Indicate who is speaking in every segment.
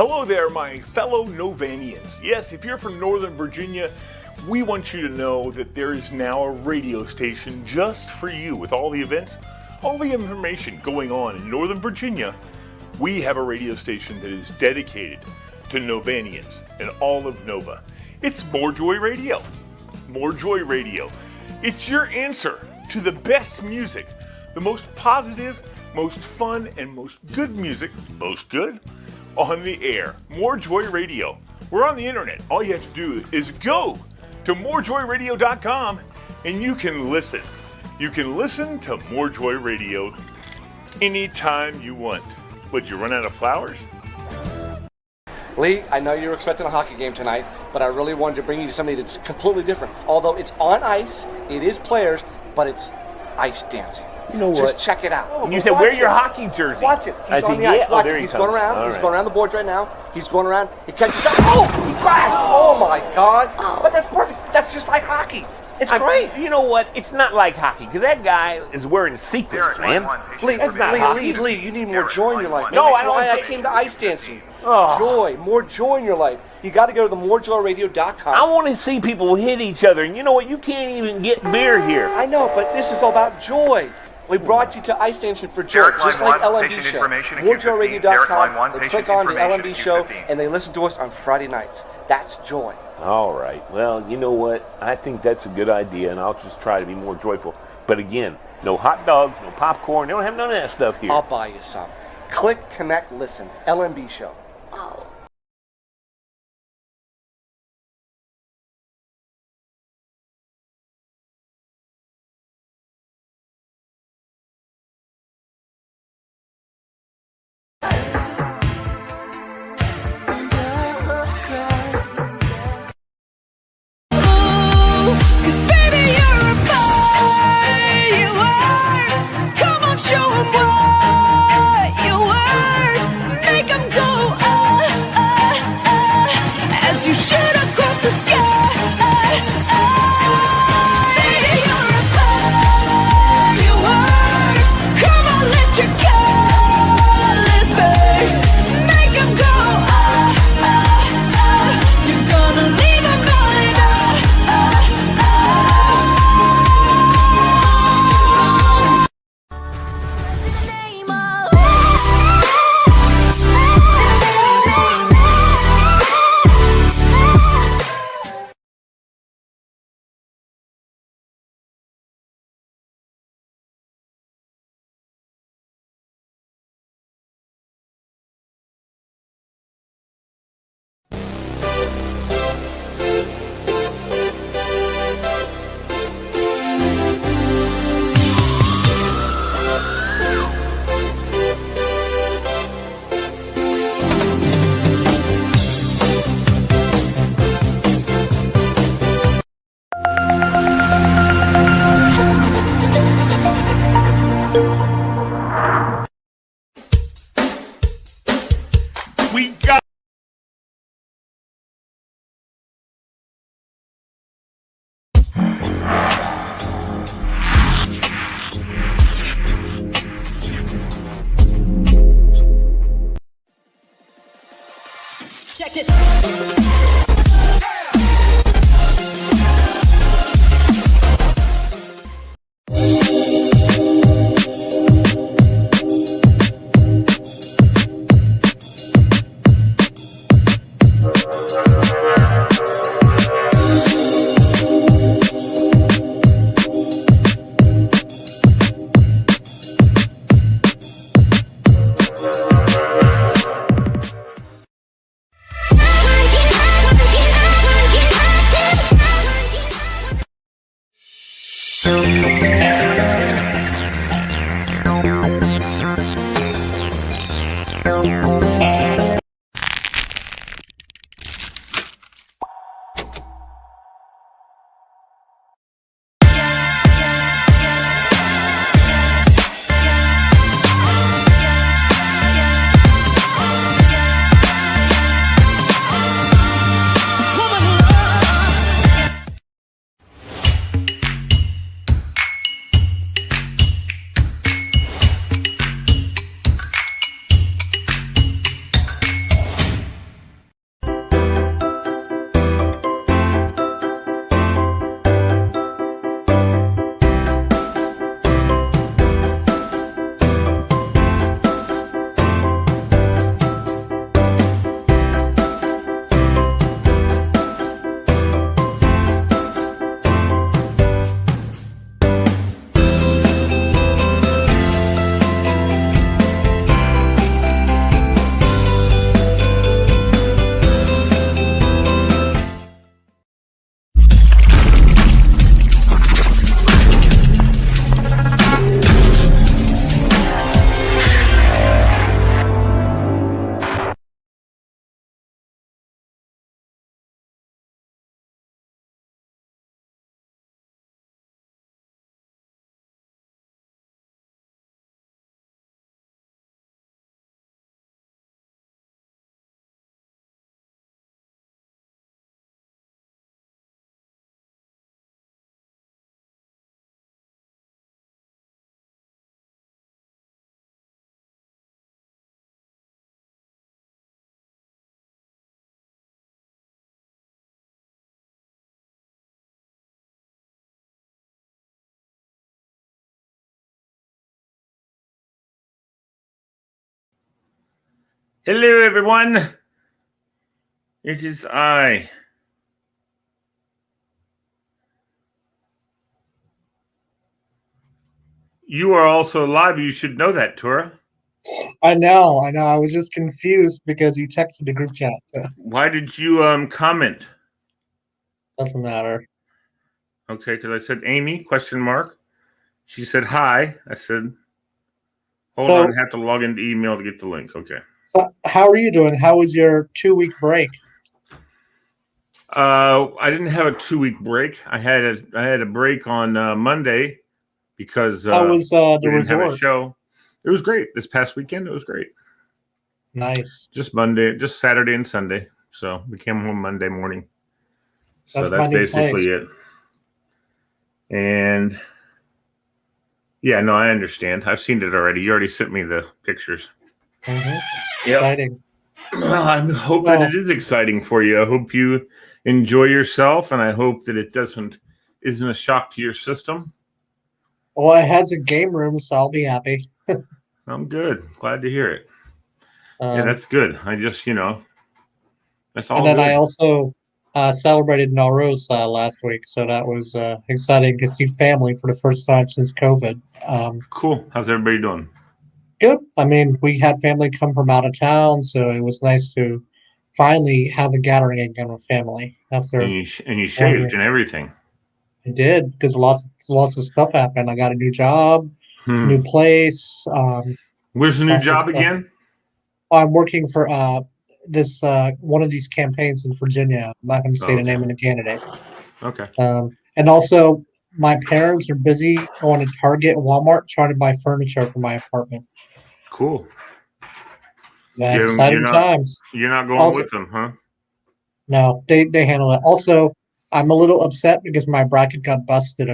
Speaker 1: Hello there, my fellow Novanians. Yes, if you're from Northern Virginia, we want you to know that there is now a radio station just for you with all the events, all the information going on in Northern Virginia. We have a radio station that is dedicated to Novanians and all of Nova. It's MoreJoy Radio. MoreJoy Radio. It's your answer to the best music, the most positive, most fun, and most good music, most good, on the air. MoreJoy Radio. We're on the internet. All you have to do is go to morejoyradio.com and you can listen. You can listen to MoreJoy Radio anytime you want. Would you run out of flowers?
Speaker 2: Lee, I know you were expecting a hockey game tonight, but I really wanted to bring you something that's completely different. Although it's on ice, it is players, but it's ice dancing.
Speaker 3: You know what?
Speaker 2: Just check it out.
Speaker 3: And you said, wear your hockey jersey.
Speaker 2: Watch it. He's on the ice. Watch it. He's going around.
Speaker 3: All
Speaker 2: He's
Speaker 3: right.
Speaker 2: going around the boards right now. He's going around. He catches up. Oh, he crashed. Oh, my God. But that's perfect. That's just like hockey. It's great.
Speaker 3: You know what? It's not like hockey, because that guy is wearing sequins, man.
Speaker 2: Lee,
Speaker 3: That's not hockey.
Speaker 2: Lee, you need more joy in your life.
Speaker 3: No,
Speaker 2: That's
Speaker 3: I don't
Speaker 2: why I
Speaker 3: think-
Speaker 2: came to ice dancing.
Speaker 3: Oh.
Speaker 2: Joy. More joy in your life. You got to go to the morejoyradio.com.
Speaker 3: I want to see people hit each other, and you know what? You can't even get beer here.
Speaker 2: I know, but this is all about joy. We brought you to Ice Dancing for Joy, just like LMB Show. MoreJoyRadio.com, they click on the LMB Show, and they listen to us on Friday nights. That's joy.
Speaker 3: All right. Well, you know what? I think that's a good idea, and I'll just try to be more joyful. But again, no hot dogs, no popcorn. They don't have none of that stuff here.
Speaker 2: I'll buy you some. Click, connect, listen. LMB Show.
Speaker 1: We got
Speaker 4: check this.
Speaker 1: Hello, everyone. It is I. You are also live. You should know that, Tora.
Speaker 5: I know. I was just confused because you texted the group chat.
Speaker 1: Why did you comment?
Speaker 5: Doesn't matter.
Speaker 1: Okay, because I said Amy, question mark. She said hi. I said, hold on, I have to log into email to get the link. Okay.
Speaker 5: So how are you doing? How was your 2-week break?
Speaker 1: I didn't have a 2-week break. I had a break on Monday because
Speaker 5: How was the
Speaker 1: we didn't have a
Speaker 5: resort?
Speaker 1: show. It was great. This past weekend, it was great.
Speaker 5: Nice.
Speaker 1: Just Saturday and Sunday. So we came home Monday morning. So that's basically it. And yeah, no, I understand. I've seen it already. You already sent me the pictures.
Speaker 5: Mm-hmm. Yep. Exciting.
Speaker 1: Well, I hope that it is exciting for you. I hope you enjoy yourself, and I hope that it isn't a shock to your system.
Speaker 5: Well, it has a game room, so I'll be happy.
Speaker 1: I'm good. Glad to hear it. Yeah, that's good. I just, that's all.
Speaker 5: And then
Speaker 1: good.
Speaker 5: I also celebrated Nowruz last week, so that was exciting to see family for the first time since COVID.
Speaker 1: Cool. How's everybody doing?
Speaker 5: Good. I mean, we had family come from out of town, so it was nice to finally have a gathering again with family after.
Speaker 1: And you shaved and everything.
Speaker 5: I did, because lots of stuff happened. I got a new job, new place.
Speaker 1: Where's the new job again?
Speaker 5: I'm working for this one of these campaigns in Virginia. I'm not going to say the name of the candidate.
Speaker 1: Okay.
Speaker 5: And also, my parents are busy going to Target and Walmart trying to buy furniture for my apartment.
Speaker 1: Cool.
Speaker 5: Yeah, exciting times.
Speaker 1: You're not going with them, huh?
Speaker 5: No, they handle it. Also, I'm a little upset because my bracket got busted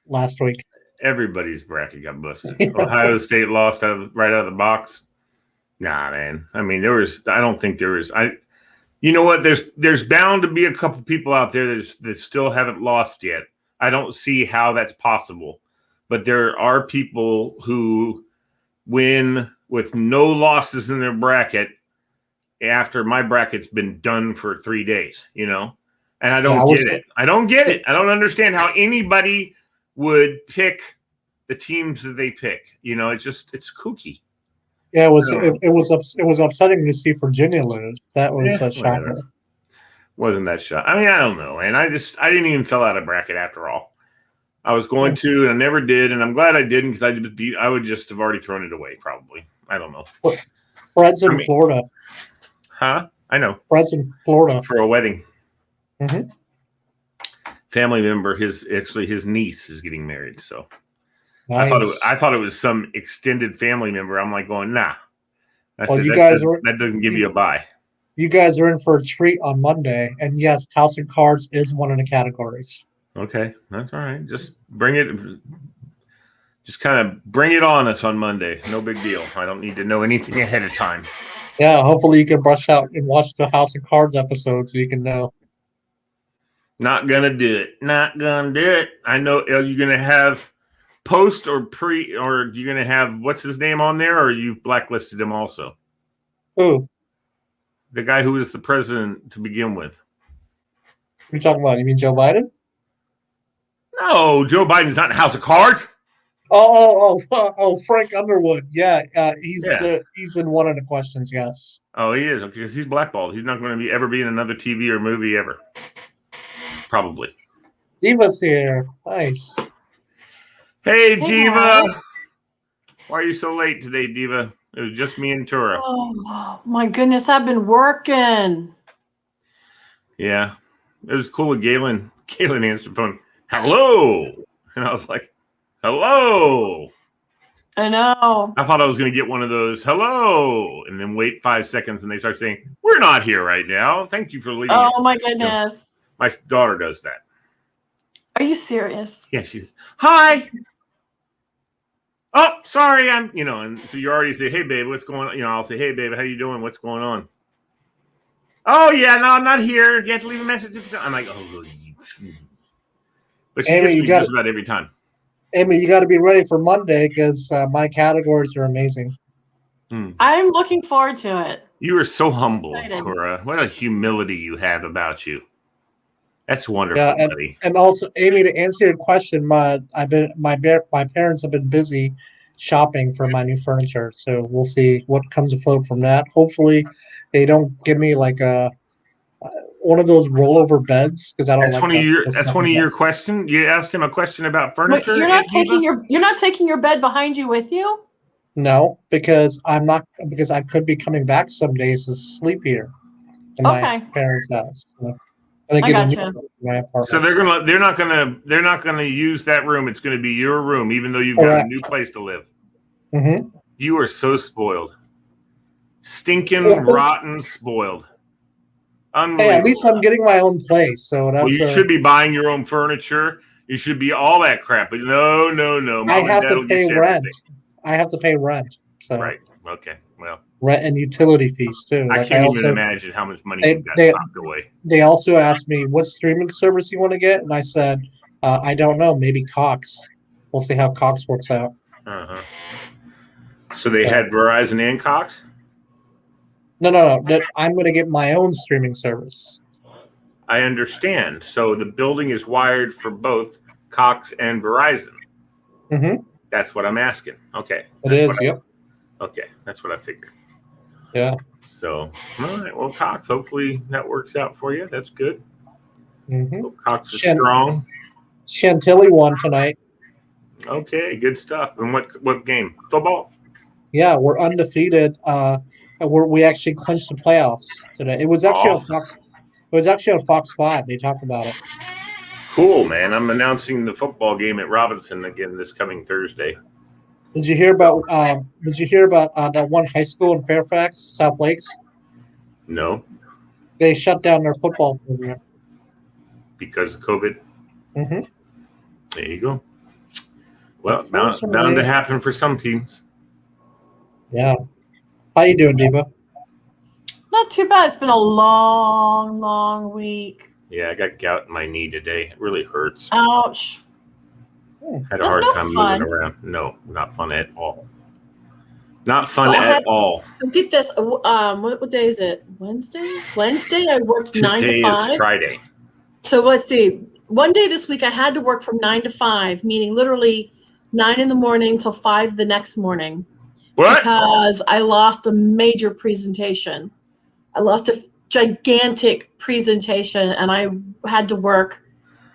Speaker 5: last week.
Speaker 1: Everybody's bracket got busted. Ohio State lost right out of the box. Nah, man. I mean, I don't think there was. You know what? There's bound to be a couple people out there that still haven't lost yet. I don't see how that's possible. But there are people who win with no losses in their bracket after my bracket's been done for 3 days, And I don't get it. I don't get it. I don't understand how anybody would pick the teams that they pick. It's kooky.
Speaker 5: Yeah, it was upsetting to see Virginia lose. That was a shocker.
Speaker 1: Wasn't that shot? I mean, I don't know, and I didn't even fill out a bracket after all. I was going to, and I never did, and I'm glad I didn't because I would just have already thrown it away probably. I don't know.
Speaker 5: Fred's in Florida.
Speaker 1: Huh? I know.
Speaker 5: Fred's in Florida
Speaker 1: for a wedding.
Speaker 5: Mm-hmm.
Speaker 1: Family member, his niece is getting married, so.
Speaker 5: Nice.
Speaker 1: I thought it was some extended family member. I'm like going, nah. That doesn't give you a bye.
Speaker 5: You guys are in for a treat on Monday, and yes, House of Cards is one of the categories.
Speaker 1: Okay, that's all right. Just bring it. Just kind of bring it on us on Monday. No big deal. I don't need to know anything ahead of time.
Speaker 5: Yeah, hopefully you can brush out and watch the House of Cards episode so you can know.
Speaker 1: Not gonna do it. Not gonna do it. I know. Are you gonna have post or pre, or are you going to have what's his name on there, or you blacklisted him also?
Speaker 5: Who?
Speaker 1: The guy who was the president to begin with.
Speaker 5: What are you talking about? You mean Joe Biden?
Speaker 1: No, Joe Biden's not in House of Cards.
Speaker 5: Oh, Frank Underwood. Yeah, he's in one of the questions. Yes.
Speaker 1: Oh, he is, because he's blackballed. He's not going to ever be in another TV or movie ever. Probably.
Speaker 5: Diva's here. Nice.
Speaker 1: Hey, Diva. Why are you so late today, Diva? It was just me and Tura.
Speaker 6: Oh, my goodness. I've been working.
Speaker 1: Yeah. It was cool with Galen. Galen answered the phone. Hello. And I was like, hello.
Speaker 6: I know.
Speaker 1: I thought I was going to get one of those, hello, and then wait 5 seconds and they start saying, we're not here right now. Thank you for leaving.
Speaker 6: Oh, my goodness.
Speaker 1: My daughter does that.
Speaker 6: Are you serious?
Speaker 1: Yeah, she's, hi. Oh, sorry, and so you already say, hey, babe, what's going on? I'll say, hey, babe, how you doing? What's going on? Oh, yeah, no, I'm not here. You have to leave a message. I'm like, oh, but she
Speaker 5: Amy,
Speaker 1: gets me just about every time.
Speaker 5: Amy, you got to be ready for Monday because my categories are amazing.
Speaker 6: I'm looking forward to it.
Speaker 3: You are so humble,
Speaker 6: Excited.
Speaker 3: Cora. What a humility you have about you. That's wonderful,
Speaker 6: Excited.
Speaker 3: Cora. What a humility you have about you. That's wonderful,
Speaker 5: Yeah,
Speaker 3: buddy.
Speaker 5: and also, Amy, to answer your question, my parents have been busy shopping for my new furniture, so we'll see what comes afloat from that. Hopefully, they don't give me like a one of those rollover beds because I don't
Speaker 3: That's
Speaker 5: like
Speaker 3: one of
Speaker 5: that.
Speaker 3: your.
Speaker 5: Those
Speaker 3: That's one
Speaker 5: fluffy
Speaker 3: of your
Speaker 5: beds.
Speaker 3: question. You asked him a question about
Speaker 6: But
Speaker 3: furniture,
Speaker 6: you're not
Speaker 3: Diva?
Speaker 6: taking your bed behind you with you?
Speaker 5: No, because I'm not because I could be coming back some days to sleep here in my
Speaker 6: Okay,
Speaker 5: parents' house. So I'm gonna
Speaker 6: I
Speaker 5: get a new
Speaker 6: gotcha.
Speaker 5: one in my
Speaker 3: So
Speaker 5: apartment.
Speaker 3: they're not gonna use that room. It's gonna be your room, even though you've got a new
Speaker 5: Correct.
Speaker 3: place to live.
Speaker 5: Hmm.
Speaker 3: You are so spoiled, stinking, rotten, spoiled,
Speaker 5: Hey, at least
Speaker 3: unbelievable.
Speaker 5: I'm getting my own place, so
Speaker 3: Well,
Speaker 5: that's
Speaker 3: you should be buying your own furniture. You should be all that crap. But no, no, no.
Speaker 5: I
Speaker 3: Mom and
Speaker 5: have
Speaker 3: Dad
Speaker 5: to
Speaker 3: will
Speaker 5: pay
Speaker 3: get you
Speaker 5: rent.
Speaker 3: everything.
Speaker 5: I have to pay rent. So
Speaker 3: Right. Okay. Well,
Speaker 5: rent and utility fees too.
Speaker 3: I
Speaker 5: Like I
Speaker 3: can't even
Speaker 5: also
Speaker 3: imagine how much money
Speaker 5: they
Speaker 3: you've got
Speaker 5: they
Speaker 3: socked away.
Speaker 5: they also asked me what streaming service you want to get, and I said I don't know, maybe Cox. We'll see how Cox works out.
Speaker 3: Uh-huh. So they
Speaker 5: So
Speaker 3: had Verizon and Cox?
Speaker 5: no. I'm going to get my own streaming service.
Speaker 3: I understand. So the building is wired for both Cox and Verizon.
Speaker 5: Mm-hmm.
Speaker 3: That's what I'm asking. Okay.
Speaker 5: It is. Yep.
Speaker 3: Okay. That's what I figured.
Speaker 5: Yeah.
Speaker 3: So, all right. Well, Cox, hopefully that works out for you. That's good.
Speaker 5: Mm-hmm.
Speaker 3: Hope Cox is strong.
Speaker 5: Chantilly won tonight.
Speaker 3: Okay. Good stuff. And what game? Football?
Speaker 5: Yeah, we're undefeated. We actually clinched the playoffs today. It was actually on
Speaker 3: Awesome.
Speaker 5: Fox. It was actually on Fox 5. They talked about it.
Speaker 3: Cool, man. I'm announcing the football game at Robinson again this coming Thursday.
Speaker 5: Did you hear about? That one high school in Fairfax, South Lakes?
Speaker 3: No,
Speaker 5: They shut down their football program.
Speaker 3: because of COVID.
Speaker 5: Mm-hmm.
Speaker 3: There you go. Well, bound to happen for some teams.
Speaker 5: Yeah. How you doing, Diva?
Speaker 6: Not too bad. It's been a long, long week.
Speaker 3: Yeah, I got gout in my knee today. It really hurts.
Speaker 6: Ouch.
Speaker 3: Had a
Speaker 6: That's
Speaker 3: hard
Speaker 6: no
Speaker 3: time
Speaker 6: fun.
Speaker 3: moving around. No, not fun at all. Not fun at all.
Speaker 6: So get this. What day is it? Wednesday. Wednesday. I worked 9 to
Speaker 3: Today
Speaker 6: 5.
Speaker 3: is Friday.
Speaker 6: So let's see. One day this week I had to work from 9 to 5, meaning literally 9 in the morning till 5 the next morning.
Speaker 3: What?
Speaker 6: Because I lost a major presentation. I lost a gigantic presentation, and I had to work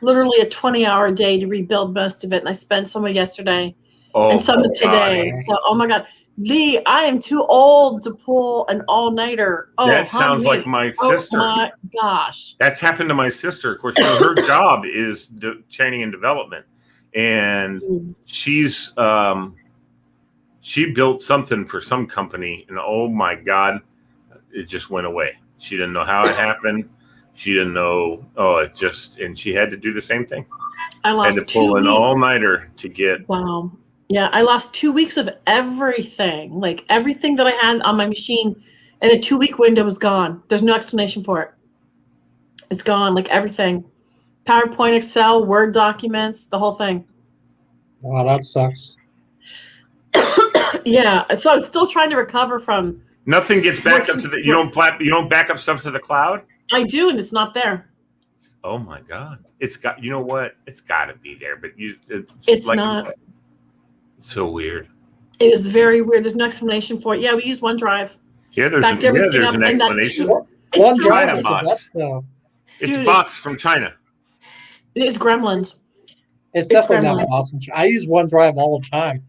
Speaker 6: literally a 20-hour day to rebuild most of it. And I spent some of yesterday and some of today. So, oh my God. I am too old to pull an all-nighter. Oh,
Speaker 3: That sounds like my sister.
Speaker 6: Oh my gosh.
Speaker 3: That's happened to my sister. Of course, her job is training and development, and she's she built something for some company, and oh my God, it just went away. She didn't know how it happened. She didn't know. And she had to do the same thing.
Speaker 6: I lost
Speaker 3: had to pull
Speaker 6: 2
Speaker 3: an
Speaker 6: weeks.
Speaker 3: all-nighter to get.
Speaker 6: Wow. Yeah, I lost 2 weeks of everything. Like everything that I had on my machine in a 2-week window is gone. There's no explanation for it. It's gone, like everything. PowerPoint, Excel, Word documents, the whole thing.
Speaker 5: Wow, that sucks.
Speaker 6: Yeah, so I'm still trying to recover from.
Speaker 3: Nothing gets backed up to the. You don't back up stuff to the cloud.
Speaker 6: I do, and it's not there.
Speaker 3: Oh my God! It's got. You know what? It's got to be there, but
Speaker 6: It's like, not.
Speaker 3: So weird.
Speaker 6: It is very weird. There's no explanation for it. Yeah, we use OneDrive.
Speaker 3: Yeah, there's an explanation.
Speaker 5: OneDrive is
Speaker 3: bots.
Speaker 5: the best though.
Speaker 3: It's bots from China.
Speaker 6: It's gremlins.
Speaker 5: It's definitely not awesome. I use OneDrive all the time.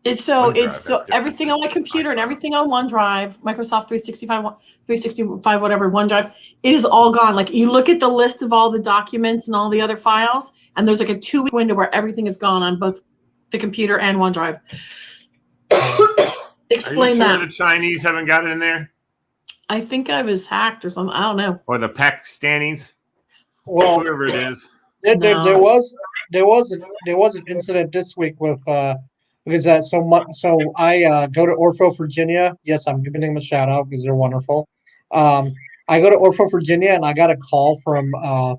Speaker 6: It's everything on my computer and everything on OneDrive, Microsoft 365, whatever, OneDrive, it is all gone. Like you look at the list of all the documents and all the other files, and there's like a 2-week window where everything is gone on both the computer and OneDrive. Explain that.
Speaker 3: Are you sure the Chinese haven't got it in there?
Speaker 6: I think I was hacked or something. I don't know.
Speaker 3: Or the Pakistanis?
Speaker 5: Well,
Speaker 3: whoever it is.
Speaker 5: There was an incident this week with because I go to Orfo, Virginia. Yes, I'm giving them a shout out because they're wonderful. I go to Orfo, Virginia, and I got a call from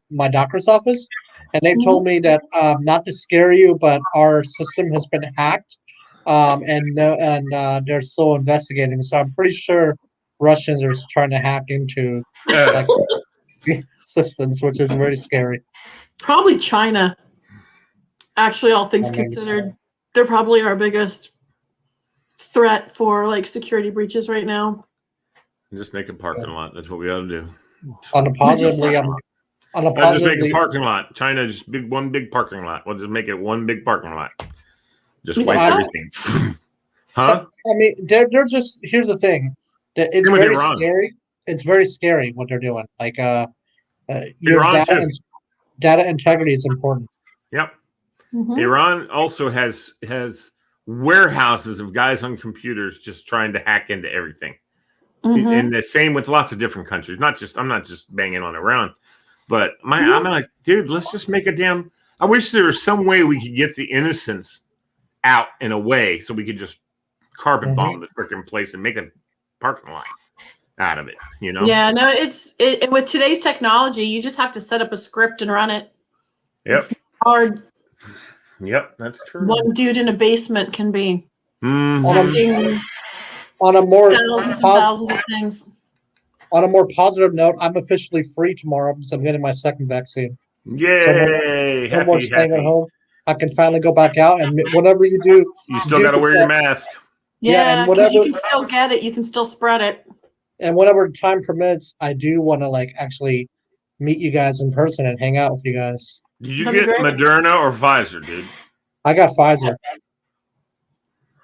Speaker 5: my doctor's office, and they told me that not to scare you, but our system has been hacked, and they're still investigating. So I'm pretty sure Russians are trying to hack into like systems, which is very scary.
Speaker 6: Probably China. Actually, all things
Speaker 5: Maybe
Speaker 6: considered, they're probably our biggest threat for like security breaches right now.
Speaker 3: Just make a parking lot. That's what we ought to do.
Speaker 5: On a positively,
Speaker 3: Just make a parking lot. China, just one big parking lot. We'll just make it one big parking lot. Just waste everything. Huh?
Speaker 5: I mean, they're just. Here's the thing. It's very scary. It's very scary what they're doing. Like, your data integrity is important.
Speaker 3: Yep. Mm-hmm. Iran also has warehouses of guys on computers just trying to hack into everything. Mm-hmm. And the same with lots of different countries. I'm not just banging on Iran, but I'm like, dude, let's just make a damn. I wish there was some way we could get the innocents out in a way so we could just carpet bomb the freaking place and make a parking lot out of it. You know?
Speaker 6: Yeah. No. It's with today's technology, you just have to set up a script and run it.
Speaker 3: Yep.
Speaker 6: It's hard.
Speaker 3: Yep, that's true.
Speaker 6: One dude in a basement can be
Speaker 5: on a more
Speaker 6: thousands of things.
Speaker 5: On a more positive note, I'm officially free tomorrow because I'm getting my second vaccine.
Speaker 3: Yay!
Speaker 5: So no more staying at home. I can finally go back out, and whatever you do,
Speaker 3: you still got to wear your mask.
Speaker 6: Yeah, because you can still get it. You can still spread it.
Speaker 5: And whenever time permits, I do want to actually meet you guys in person and hang out with you guys.
Speaker 3: Did you get Moderna or Pfizer, dude?
Speaker 5: I got Pfizer.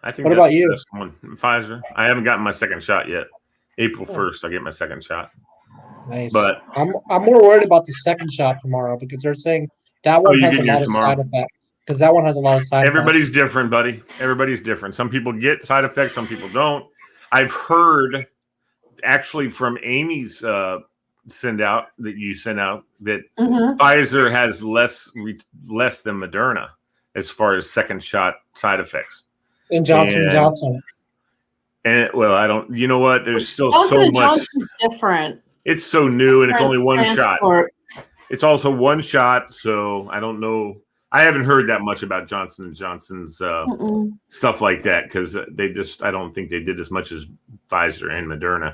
Speaker 3: I think.
Speaker 5: What about you?
Speaker 3: Best one. Pfizer. I haven't gotten my second shot yet. April 1st, I get my second shot.
Speaker 5: Nice.
Speaker 3: But
Speaker 5: I'm more worried about the second shot tomorrow because they're saying that one has a lot of side effects. Because that one has a lot of side effects.
Speaker 3: Everybody's different, buddy. Everybody's different. Some people get side effects, some people don't. I've heard actually from Amy's send out that Pfizer has less than Moderna as far as second shot side effects.
Speaker 5: And Johnson.
Speaker 3: And well, I don't. You know what? There's still
Speaker 6: Johnson
Speaker 3: so much.
Speaker 6: Johnson's different.
Speaker 3: It's so new, and it's only one
Speaker 6: transport.
Speaker 3: shot. It's also one shot, so I don't know. I haven't heard that much about Johnson & Johnson's stuff like that because I don't think they did as much as Pfizer and Moderna.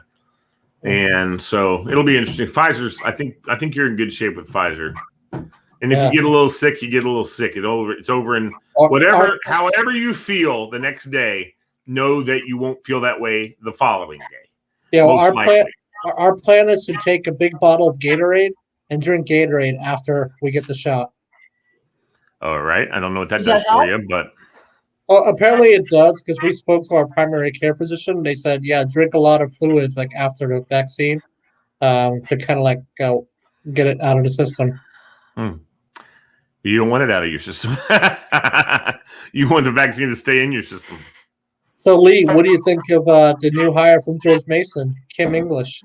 Speaker 3: And so it'll be interesting. Pfizer's, I think you're in good shape with Pfizer. And if you get a little sick, you get a little sick. It's over in however you feel the next day, know that you won't feel that way the following day.
Speaker 5: Yeah, well, our plan is to take a big bottle of Gatorade and drink Gatorade after we get the shot.
Speaker 3: All right. I don't know what that does for you, but
Speaker 5: apparently it does because we spoke to our primary care physician. They said, drink a lot of fluids after the vaccine to kind of get it out of the system.
Speaker 3: You don't want it out of your system. You want the vaccine to stay in your system.
Speaker 5: So, Lee, what do you think of the new hire from George Mason, Kim English?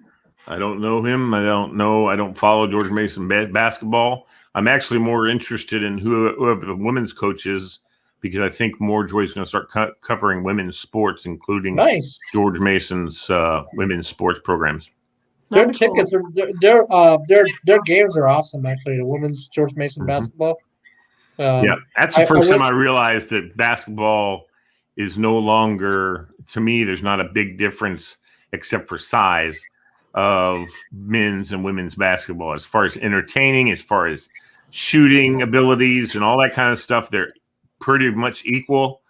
Speaker 3: I don't know him. I don't follow George Mason basketball. I'm actually more interested in whoever the women's coach is because I think MoreJoy is going to start covering women's sports, including George Mason's women's sports programs.
Speaker 5: Their tickets are their games are awesome. Actually, the women's George Mason basketball.
Speaker 3: That's the first time I realized that basketball is no longer, to me, there's not a big difference except for size of men's and women's basketball. As far as entertaining, as far as shooting abilities and all that kind of stuff, they're pretty much equal.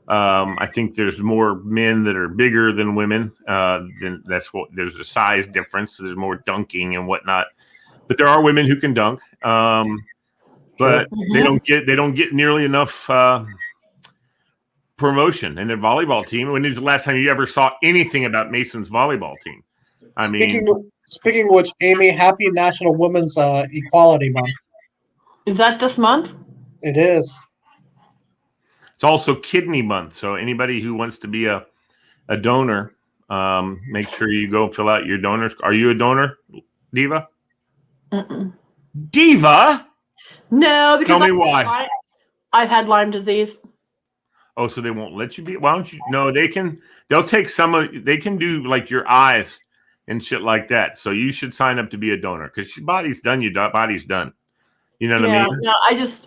Speaker 3: I think there's more men that are bigger than women. There's a size difference. So there's more dunking and whatnot, but there are women who can dunk. But they don't get nearly enough promotion. And their volleyball team. When is the last time you ever saw anything about Mason's volleyball team?
Speaker 5: Speaking of which, Amy, happy National Women's Equality Month.
Speaker 6: Is that this month?
Speaker 5: It is.
Speaker 3: It's also Kidney Month, so anybody who wants to be a donor, make sure you go fill out your donors. Are you a donor, Diva? Diva?
Speaker 6: No, because
Speaker 3: tell me why.
Speaker 6: I've had Lyme disease.
Speaker 3: Oh, so they won't let you be? Why don't you? No, they can. They'll take they can do like your eyes and shit like that. So you should sign up to be a donor because your body's done. Your body's done. You know what I mean?
Speaker 6: No,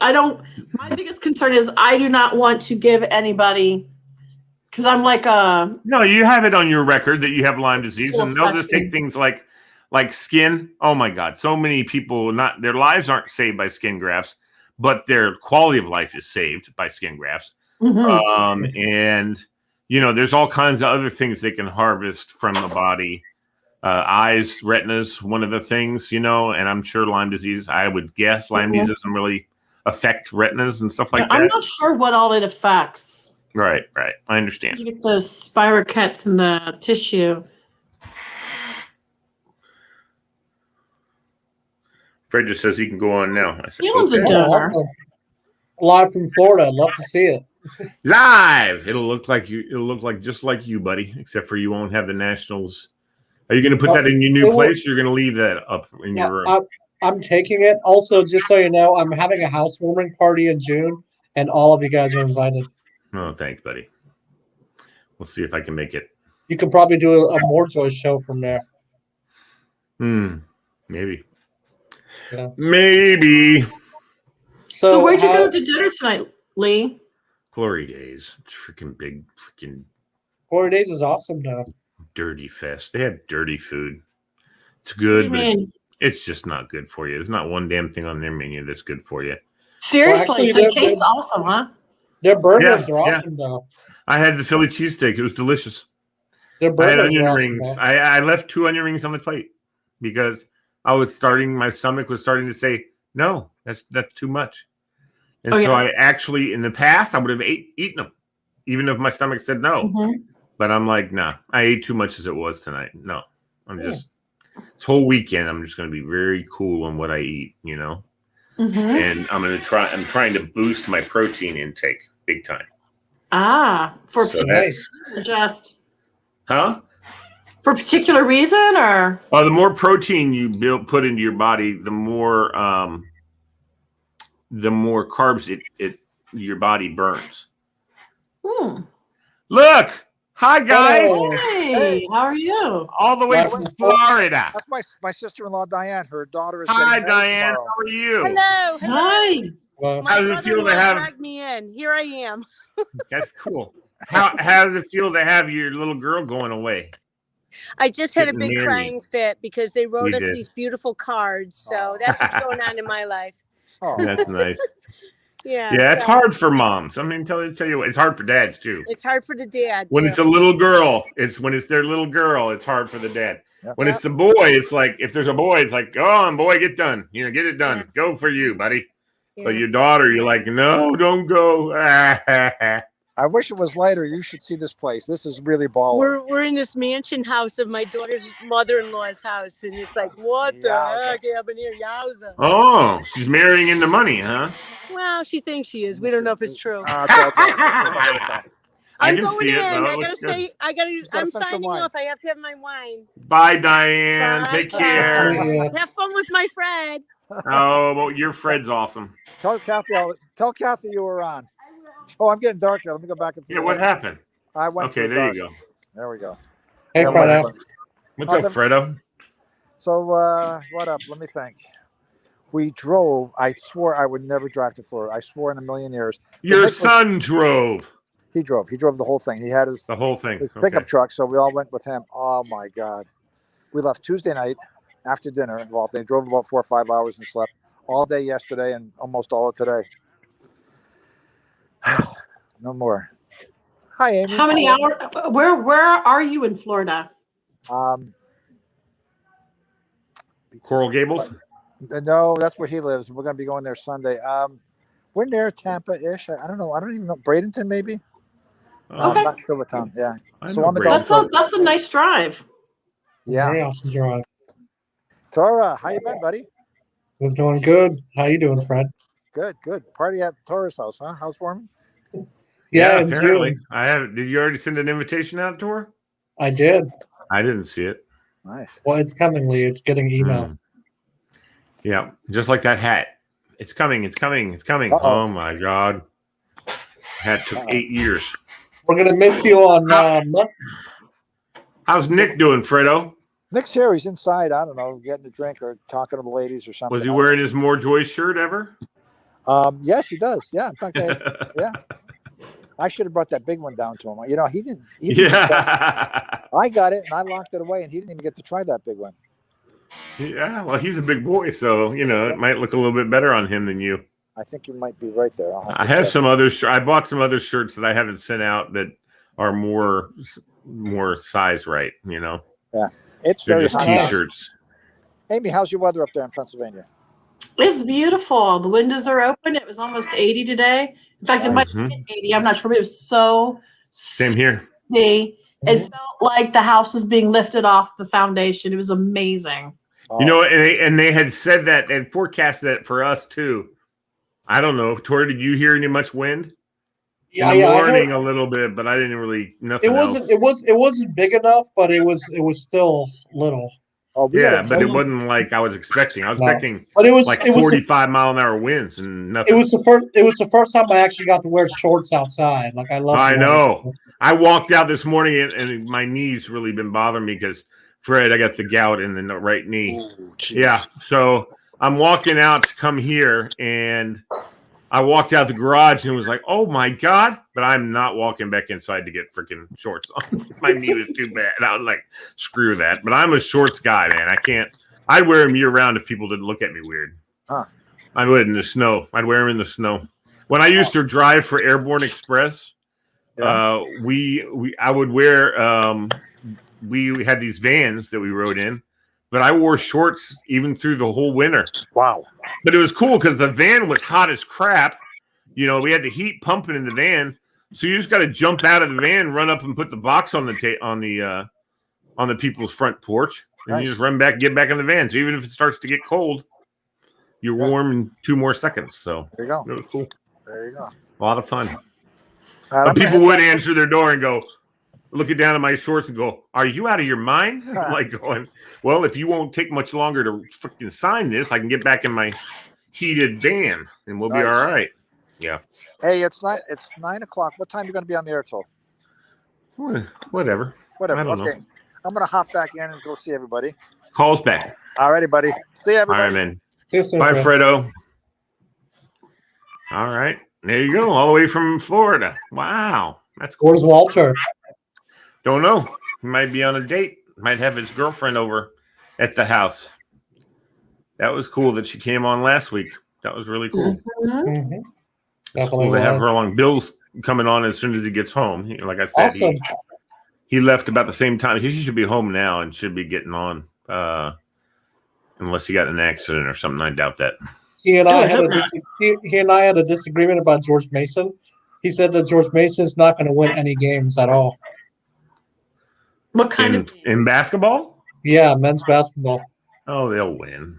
Speaker 6: I don't. My biggest concern is I do not want to give anybody Because I'm like
Speaker 3: No, you have it on your record that you have Lyme disease,
Speaker 6: Well,
Speaker 3: and they'll just take things like skin. Oh my God, so many people their lives aren't saved by skin grafts, but their quality of life is saved by skin grafts. And there's all kinds of other things they can harvest from the body. Eyes, retinas, one of the things, and I'm sure Lyme disease. I would guess Lyme disease doesn't really affect retinas and stuff like that.
Speaker 6: I'm not sure what all it affects.
Speaker 3: Right. I understand.
Speaker 6: You get those spirochetes in the tissue.
Speaker 3: Fred just says he can go on now. I said,
Speaker 6: Elon's
Speaker 3: okay.
Speaker 6: a donor.
Speaker 5: Awesome. Live from Florida. I'd love to see it.
Speaker 3: Live. It'll look like just like you, buddy. Except for you won't have the Nationals. Are you going to put that in your new place? Or you're going to leave that up in your room.
Speaker 5: I'm taking it. Also, just so you know, I'm having a housewarming party in June, and all of you guys are invited.
Speaker 3: Oh, thanks, buddy. We'll see if I can make it.
Speaker 5: You can probably do a MoreJoy show from there.
Speaker 3: Maybe.
Speaker 5: Yeah.
Speaker 3: Maybe.
Speaker 6: So where'd you go to dinner tonight, Lee?
Speaker 3: Glory Days. It's freaking big. Freaking
Speaker 5: Glory Days is awesome now.
Speaker 3: Dirty fest. They have dirty food. It's good, but it's just not good for you. There's not one damn thing on their menu that's good for you.
Speaker 6: Seriously, so it tastes awesome, huh?
Speaker 5: Their burgers are awesome though.
Speaker 3: I had the Philly cheesesteak. It was delicious.
Speaker 5: Their burgers
Speaker 3: I had onion
Speaker 5: are
Speaker 3: rings.
Speaker 5: awesome,
Speaker 3: I left 2 onion rings on the plate because my stomach was starting to say, no, that's too much. And I actually, in the past, I would have eaten them, even if my stomach said no. But I'm like, nah, I ate too much as it was tonight. No, I'm just, this whole weekend, I'm just going to be very cool on what I eat, And I'm trying to boost my protein intake big time.
Speaker 6: For a particular reason, or?
Speaker 3: The more protein you put into your body, the more carbs your body burns. Look. Hi, guys.
Speaker 6: Hey, how are you?
Speaker 3: All the way from Florida.
Speaker 7: That's my sister-in-law, Diane. Her daughter is
Speaker 3: Hi, Diane. How are you?
Speaker 8: Hello.
Speaker 6: Hi.
Speaker 8: My
Speaker 3: how does it feel to have
Speaker 8: dragged me in? Here I am.
Speaker 3: That's cool. How does it feel to have your little girl going away?
Speaker 8: I just had a big crying fit because they wrote us these beautiful cards. So that's what's going on in my life.
Speaker 3: Oh, that's nice.
Speaker 8: Yeah,
Speaker 3: it's hard for moms. I mean, tell you what, it's hard for dads too.
Speaker 8: It's hard for the dad.
Speaker 3: When it's a little girl, when it's their little girl, it's hard for the dad. When it's the boy, it's like, if there's a boy, it's like, go on, boy, get done. Get it done. Yeah. Go for you, buddy. But your daughter, you're like, no, don't go.
Speaker 7: I wish it was lighter. You should see this place. This is really baller.
Speaker 8: We're in this mansion house of my daughter's mother-in-law's house, and it's like, what the heck happened here? Yowza.
Speaker 3: Oh, she's marrying into money, huh?
Speaker 8: Well, she thinks she is. We don't know if it's true.
Speaker 3: I can see it.
Speaker 8: I'm signing off. I have to have my wine.
Speaker 3: Bye, Diane. Bye. Take care.
Speaker 8: Have fun with my Fred.
Speaker 3: Oh, well, your Fred's awesome.
Speaker 7: Tell Kathy you were on. Oh, I'm getting dark here. Let me go back and see.
Speaker 3: Yeah, what happened?
Speaker 7: I went.
Speaker 3: Okay, there you go.
Speaker 7: There we go.
Speaker 5: Hey, Fredo.
Speaker 3: What's up, Fredo?
Speaker 7: So, what up? Let me think. We drove. I swore I would never drive to Florida. I swore in a million years.
Speaker 3: Your son drove.
Speaker 7: He drove. He drove the whole thing. He had his pickup truck, so we all went with him. Oh my God. We left Tuesday night after dinner. They drove about 4 or 5 hours and slept all day yesterday and almost all of today. No more. Hi, Amy.
Speaker 6: How many hours? Where are you in Florida?
Speaker 3: Coral Gables?
Speaker 7: No, that's where he lives. We're going to be going there Sunday. We're near Tampa-ish. I don't know. I don't even know. Bradenton, maybe? I'm not sure what town. Yeah.
Speaker 3: So on the Gulf
Speaker 6: Coast. That's a nice drive.
Speaker 7: Yeah.
Speaker 5: Very awesome drive.
Speaker 7: Tora, how you been, buddy?
Speaker 5: We're doing good. How you doing, Fred?
Speaker 7: Good. Party at Tora's house, huh? Housewarming?
Speaker 5: Yeah,
Speaker 3: apparently. I have. Did you already send an invitation out to her?
Speaker 5: I did.
Speaker 3: I didn't see it.
Speaker 7: Nice.
Speaker 5: Well, it's coming, Lee. It's getting email.
Speaker 3: Yeah, just like that hat. It's coming. Uh-oh. Oh my God. Hat took 8 years.
Speaker 5: We're gonna miss you on Monday.
Speaker 3: How's Nick doing, Fredo?
Speaker 7: Nick's here. He's inside. I don't know, getting a drink or talking to the ladies or something.
Speaker 3: Was he wearing his MoreJoy shirt ever?
Speaker 7: Yes, he does. Yeah, in fact, I should have brought that big one down to him. You know, he didn't. I got it and I locked it away, and he didn't even get to try that big one.
Speaker 3: Yeah, well, he's a big boy, so you know it might look a little bit better on him than you.
Speaker 7: I think you might be right there.
Speaker 3: I have some other. I bought some other shirts that I haven't sent out that are more size right. You know.
Speaker 7: Yeah, it's
Speaker 3: they're
Speaker 7: very
Speaker 3: just t-shirts.
Speaker 7: Amy, how's your weather up there in Pennsylvania?
Speaker 6: It's beautiful. The windows are open. It was almost 80 today. In fact, it might have been 80. I'm not sure, but it was so
Speaker 3: same here.
Speaker 6: It felt like the house was being lifted off the foundation. It was amazing.
Speaker 3: You know, and they had said that and forecast that for us too. I don't know. Tori, did you hear any much wind?
Speaker 5: Yeah,
Speaker 3: in the morning a little bit, but I didn't really nothing.
Speaker 5: It wasn't big enough, but it was still little.
Speaker 3: Oh, yeah, but it wasn't like I was expecting. I was expecting, but it was like 45-mile-an-hour winds and nothing.
Speaker 5: It was the first time I actually got to wear shorts outside. Like I love.
Speaker 3: I know. I walked out this morning and my knees really been bothering me because Fred, I got the gout in the right knee.
Speaker 7: Ooh,
Speaker 3: yeah, so I'm walking out to come here, and I walked out the garage and was like, "Oh my god!" But I'm not walking back inside to get freaking shorts on. My knee was too bad. I was like, "Screw that!" But I'm a shorts guy, man. I can't. I'd wear them year round if people didn't look at me weird.
Speaker 7: Huh.
Speaker 3: I would in the snow. I'd wear them in the snow. When I used to drive for Airborne Express, I would wear. We had these vans that we rode in, but I wore shorts even through the whole winter.
Speaker 7: Wow!
Speaker 3: But it was cool because the van was hot as crap. You know, we had the heat pumping in the van, so you just got to jump out of the van, run up and put the box on the people's front porch, and you just run back, get back in the van. So even if it starts to get cold, you're warm in 2 more seconds. So
Speaker 7: there you go.
Speaker 3: It was cool.
Speaker 7: There you go.
Speaker 3: A lot of fun. But people would answer their door and go, looking down at my shorts and go, "Are you out of your mind?" I'm like going, "Well, if you won't take much longer to freaking sign this, I can get back in my heated van and we'll be all right." Yeah.
Speaker 7: Hey, it's 9 o'clock. What time are you going to be on the air till?
Speaker 3: Whatever. I don't know.
Speaker 7: I'm going to hop back in and go see everybody.
Speaker 3: Calls back.
Speaker 7: All righty, buddy. See you, everybody.
Speaker 3: All right, man. Bye, Fredo. All right. There you go. All the way from Florida. Wow. That's cool.
Speaker 5: Where's Walter?
Speaker 3: Don't know. He might be on a date. Might have his girlfriend over at the house. That was cool that she came on last week. That was really cool.
Speaker 5: Mm-hmm.
Speaker 3: It's cool to have her along. Bill's coming on as soon as he gets home. Like I said, he left about the same time. He should be home now and should be getting on. Unless he got in an accident or something. I doubt that.
Speaker 5: He and I had a disagreement about George Mason. He said that George Mason's not going to win any games at all.
Speaker 6: What kind of
Speaker 3: in basketball?
Speaker 5: Yeah, men's basketball.
Speaker 3: Oh, they'll win.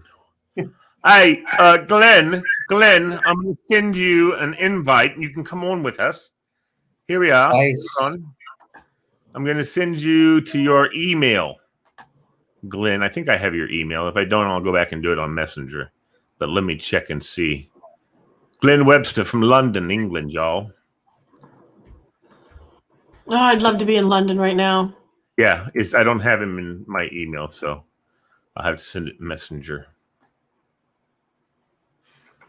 Speaker 3: Hey, Glenn, I'm going to send you an invite. You can come on with us. Here we are.
Speaker 5: Nice.
Speaker 3: I'm going to send you to your email, Glenn. I think I have your email. If I don't, I'll go back and do it on Messenger. But let me check and see. Glenn Webster from London, England, y'all.
Speaker 6: Oh, I'd love to be in London right now.
Speaker 3: Yeah, I don't have him in my email, so I'll have to send it Messenger.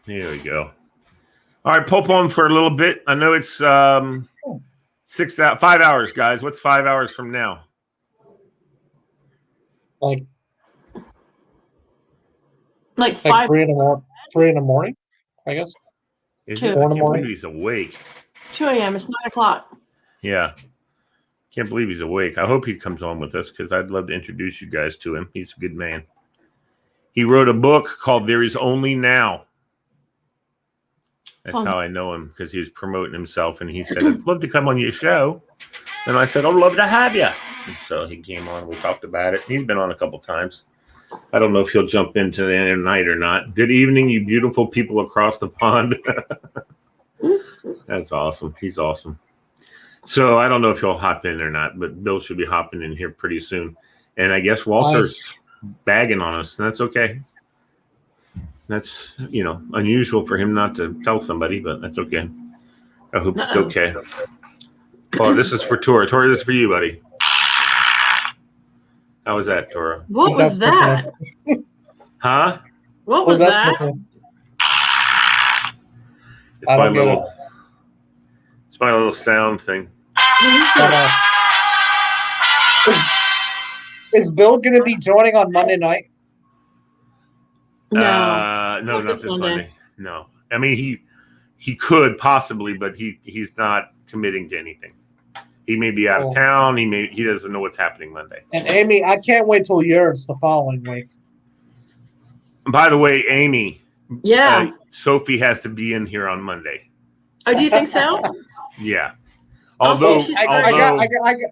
Speaker 3: Here we go. All right, pop on for a little bit. I know it's 5 hours, guys. What's 5 hours from now?
Speaker 5: Like
Speaker 6: 5
Speaker 5: 3 in the morning, I guess.
Speaker 3: Is it? I can't believe he's awake.
Speaker 6: 2 a.m. It's 9 o'clock.
Speaker 3: Yeah. Can't believe he's awake. I hope he comes on with us because I'd love to introduce you guys to him. He's a good man. He wrote a book called There Is Only Now. That's how I know him, because he was promoting himself, and he said, "I'd love to come on your show." And I said, "I'd love to have you." And so he came on. We talked about it. He's been on a couple times. I don't know if he'll jump into the end of the night or not. Good evening, you beautiful people across the pond. That's awesome. He's awesome. So I don't know if he'll hop in or not, but Bill should be hopping in here pretty soon. And I guess Walter's bagging on us, and that's okay. That's, unusual for him not to tell somebody, but that's okay. I hope it's okay. Oh, this is for Tora. Tora, this is for you, buddy. How was that, Tora?
Speaker 6: What was that?
Speaker 3: Huh?
Speaker 6: What was that?
Speaker 3: It's It's my little sound thing.
Speaker 5: Is Bill going to be joining on Monday night?
Speaker 3: No, not this Monday. No, I mean he could possibly, but he's not committing to anything. He may be out of town. He doesn't know what's happening Monday.
Speaker 5: And Amy, I can't wait till yours the following week.
Speaker 3: And by the way, Amy,
Speaker 6: yeah,
Speaker 3: Sophie has to be in here on Monday.
Speaker 6: Oh, do you think so?
Speaker 3: Yeah.
Speaker 6: Although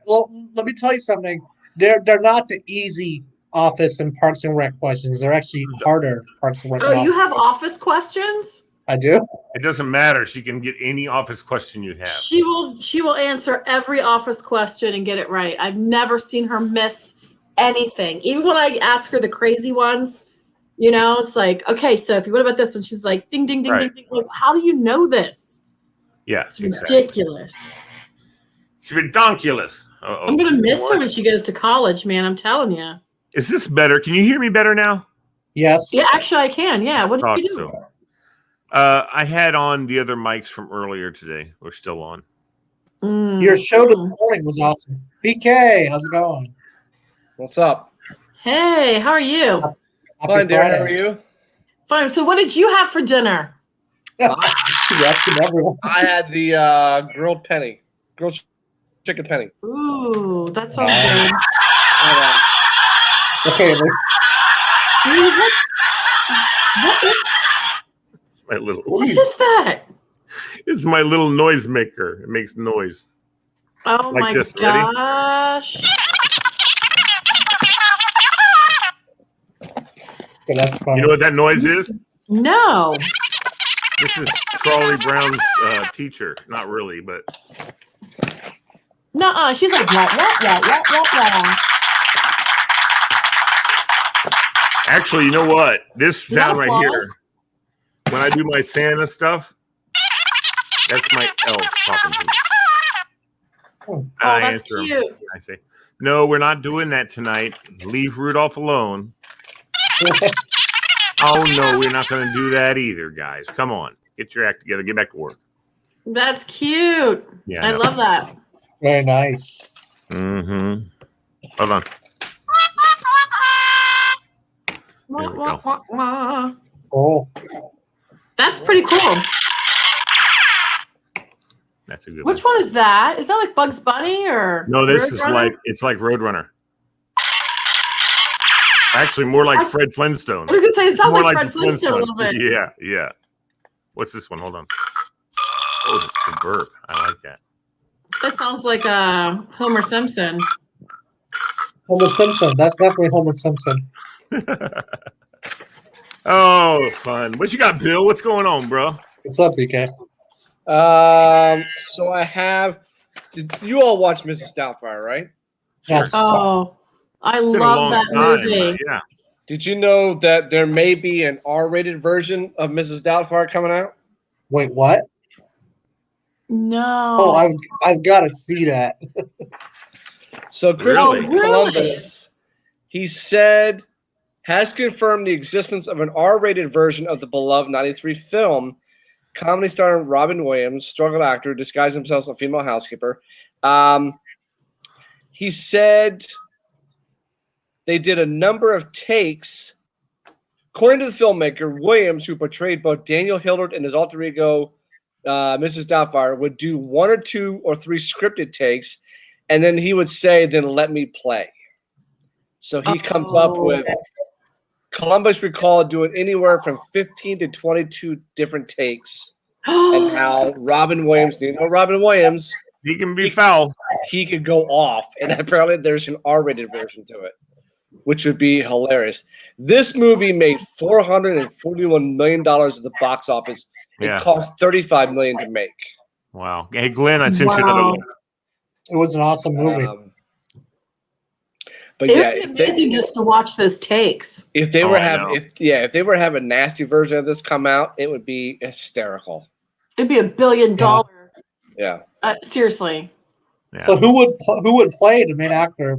Speaker 5: well, let me tell you something. They're not the easy Office and Parks and Rec questions. They're actually harder Parks and Rec.
Speaker 6: Oh, you have Office questions?
Speaker 5: I do.
Speaker 3: It doesn't matter. She can get any Office question you have.
Speaker 6: She will answer every Office question and get it right. I've never seen her miss anything. Even when I ask her the crazy ones, it's like, okay, so if you what about this one? She's like, ding, ding, ding, ding, ding. Like, how do you know this?
Speaker 3: Yeah,
Speaker 6: it's ridiculous.
Speaker 3: It's ridiculous.
Speaker 6: I'm gonna miss her when she goes to college, man. I'm telling you.
Speaker 3: Is this better? Can you hear me better now?
Speaker 5: Yes.
Speaker 6: Yeah, actually, I can. Yeah. What did you do?
Speaker 3: So. I had on the other mics from earlier today. We're still on.
Speaker 5: Your show this morning was awesome. BK, how's it going?
Speaker 9: What's up?
Speaker 6: Hey, how are you?
Speaker 9: Fine, dear. How are you?
Speaker 6: Fine. So, what did you have for dinner?
Speaker 9: I had the grilled chicken penny.
Speaker 6: Ooh, that sounds good.
Speaker 5: Okay.
Speaker 6: What is
Speaker 3: my little?
Speaker 6: What is that?
Speaker 3: It's my little noise maker. It makes noise.
Speaker 6: Oh like my this. Gosh!
Speaker 5: Okay, that's funny.
Speaker 3: You know what that noise is?
Speaker 6: No.
Speaker 3: This is Charlie Brown's teacher. Not really, but.
Speaker 6: Nuh-uh. She's like, what.
Speaker 3: Actually, you know what? This sound right here, when I do my Santa stuff, that's my elf talking to me.
Speaker 6: Oh, that's cute.
Speaker 3: I say, no, we're not doing that tonight. Leave Rudolph alone. Oh, no, we're not going to do that either, guys. Come on. Get your act together. Get back to work.
Speaker 6: That's cute. Yeah, I love that.
Speaker 5: Very nice.
Speaker 3: Mm-hmm. Hold on.
Speaker 5: Oh,
Speaker 6: that's pretty cool.
Speaker 3: That's a good
Speaker 6: Which one is that? Is that like Bugs Bunny or
Speaker 3: no? This is like Roadrunner. Actually, more like Fred Flintstone.
Speaker 6: I was gonna say it sounds
Speaker 3: more
Speaker 6: like Fred Flintstone a little bit.
Speaker 3: Yeah. What's this one? Hold on. Oh, the burp. I like that.
Speaker 6: That sounds like Homer Simpson.
Speaker 5: Homer Simpson. That's definitely Homer Simpson.
Speaker 3: Oh, fun. What you got, Bill? What's going on, bro?
Speaker 5: What's up, BK?
Speaker 9: So I have. Did you all watch Mrs. Doubtfire, right?
Speaker 5: Yes.
Speaker 6: Oh, I love that movie.
Speaker 3: Yeah.
Speaker 9: Did you know that there may be an R-rated version of Mrs. Doubtfire coming out?
Speaker 5: Wait, what?
Speaker 6: No.
Speaker 5: Oh, I've got to see that.
Speaker 9: So Christopher Columbus, he said, has confirmed the existence of an R-rated version of the beloved 93 film, comedy starring Robin Williams, struggle actor, disguised himself as a female housekeeper. He said they did a number of takes. According to the filmmaker, Williams, who portrayed both Daniel Hillard and his alter ego, Mrs. Doubtfire, would do 1 or 2 or 3 scripted takes, and then he would say, then let me play. So he comes up with, Columbus recalled doing anywhere from 15 to 22 different takes, and how Robin Williams, Robin Williams,
Speaker 3: he can be foul.
Speaker 9: He could go off, and apparently there's an R-rated version to it, which would be hilarious. This movie made $441 million at the box office. It cost $35 million to make.
Speaker 3: Wow. Hey, Glenn, I sent you another one.
Speaker 5: It was an awesome movie.
Speaker 9: But
Speaker 6: it would be amazing just to watch those takes.
Speaker 9: If they were if they were have a nasty version of this come out, it would be hysterical.
Speaker 6: It'd be $1 billion.
Speaker 9: Yeah.
Speaker 6: Seriously.
Speaker 5: Yeah. So who would play the main actor?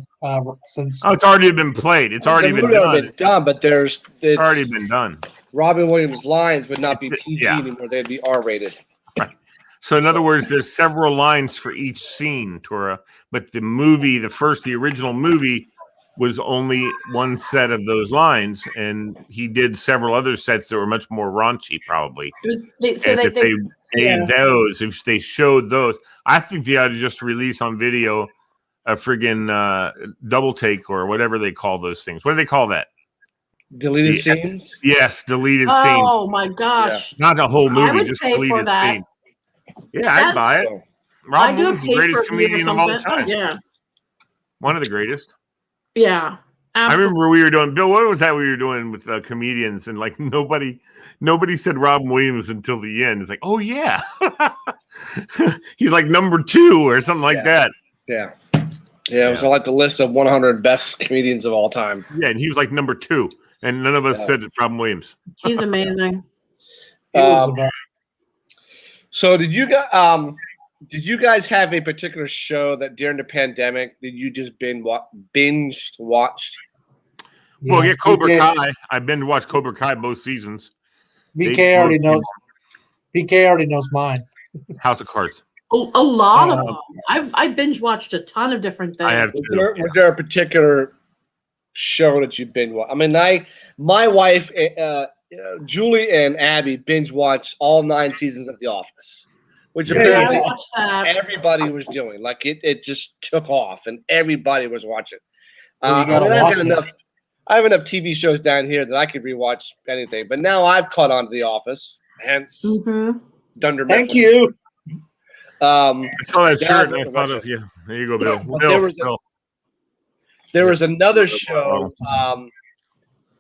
Speaker 5: Since
Speaker 3: it's already been played. It's already been done.
Speaker 9: But it's
Speaker 3: already been done.
Speaker 9: Robin Williams' lines would not be PG anymore; they'd be R-rated.
Speaker 3: Right. So in other words, there's several lines for each scene, Tora. But the original movie, was only one set of those lines, and he did several other sets that were much more raunchy, probably. If they showed those, I think they ought to just release on video a friggin' double take or whatever they call those things. What do they call that?
Speaker 9: Deleted scenes?
Speaker 3: Yes, deleted scenes.
Speaker 6: Oh my gosh!
Speaker 3: Yeah. Not the whole movie,
Speaker 6: I would
Speaker 3: just
Speaker 6: pay
Speaker 3: deleted
Speaker 6: for that.
Speaker 3: scenes. Yeah, I'd buy it.
Speaker 6: I do
Speaker 3: Williams, the greatest comedian of all time.
Speaker 6: Oh, yeah,
Speaker 3: one of the greatest.
Speaker 6: Yeah, absolutely.
Speaker 3: I remember we were doing, Bill, what was that we were doing with comedians, and like nobody said Robin Williams until the end. It's like, oh yeah, he's like number 2 or something like that.
Speaker 9: Yeah, it was like the list of 100 best comedians of all time.
Speaker 3: Yeah, and he was like number 2, and none of us said Robin Williams.
Speaker 6: He's amazing.
Speaker 9: So did you guys have a particular show that during the pandemic that you just binge watched?
Speaker 3: Well, yeah, Cobra Kai. I've been to watch Cobra Kai both seasons.
Speaker 5: BK already knows mine.
Speaker 3: House of Cards.
Speaker 6: A lot of them. I binge watched a ton of different things.
Speaker 3: I have
Speaker 9: Was there a particular show that you binge watched? I mean, my wife, Julie and Abby binge watched all 9 seasons of The Office, which apparently everybody was doing. Like it just took off, and everybody was watching. I have enough TV shows down here that I could rewatch anything, but now I've caught on to The Office. Hence, Dunder Mifflin.
Speaker 5: Thank you.
Speaker 3: I saw that shirt and I thought of you. There you go, Bill.
Speaker 9: There was another show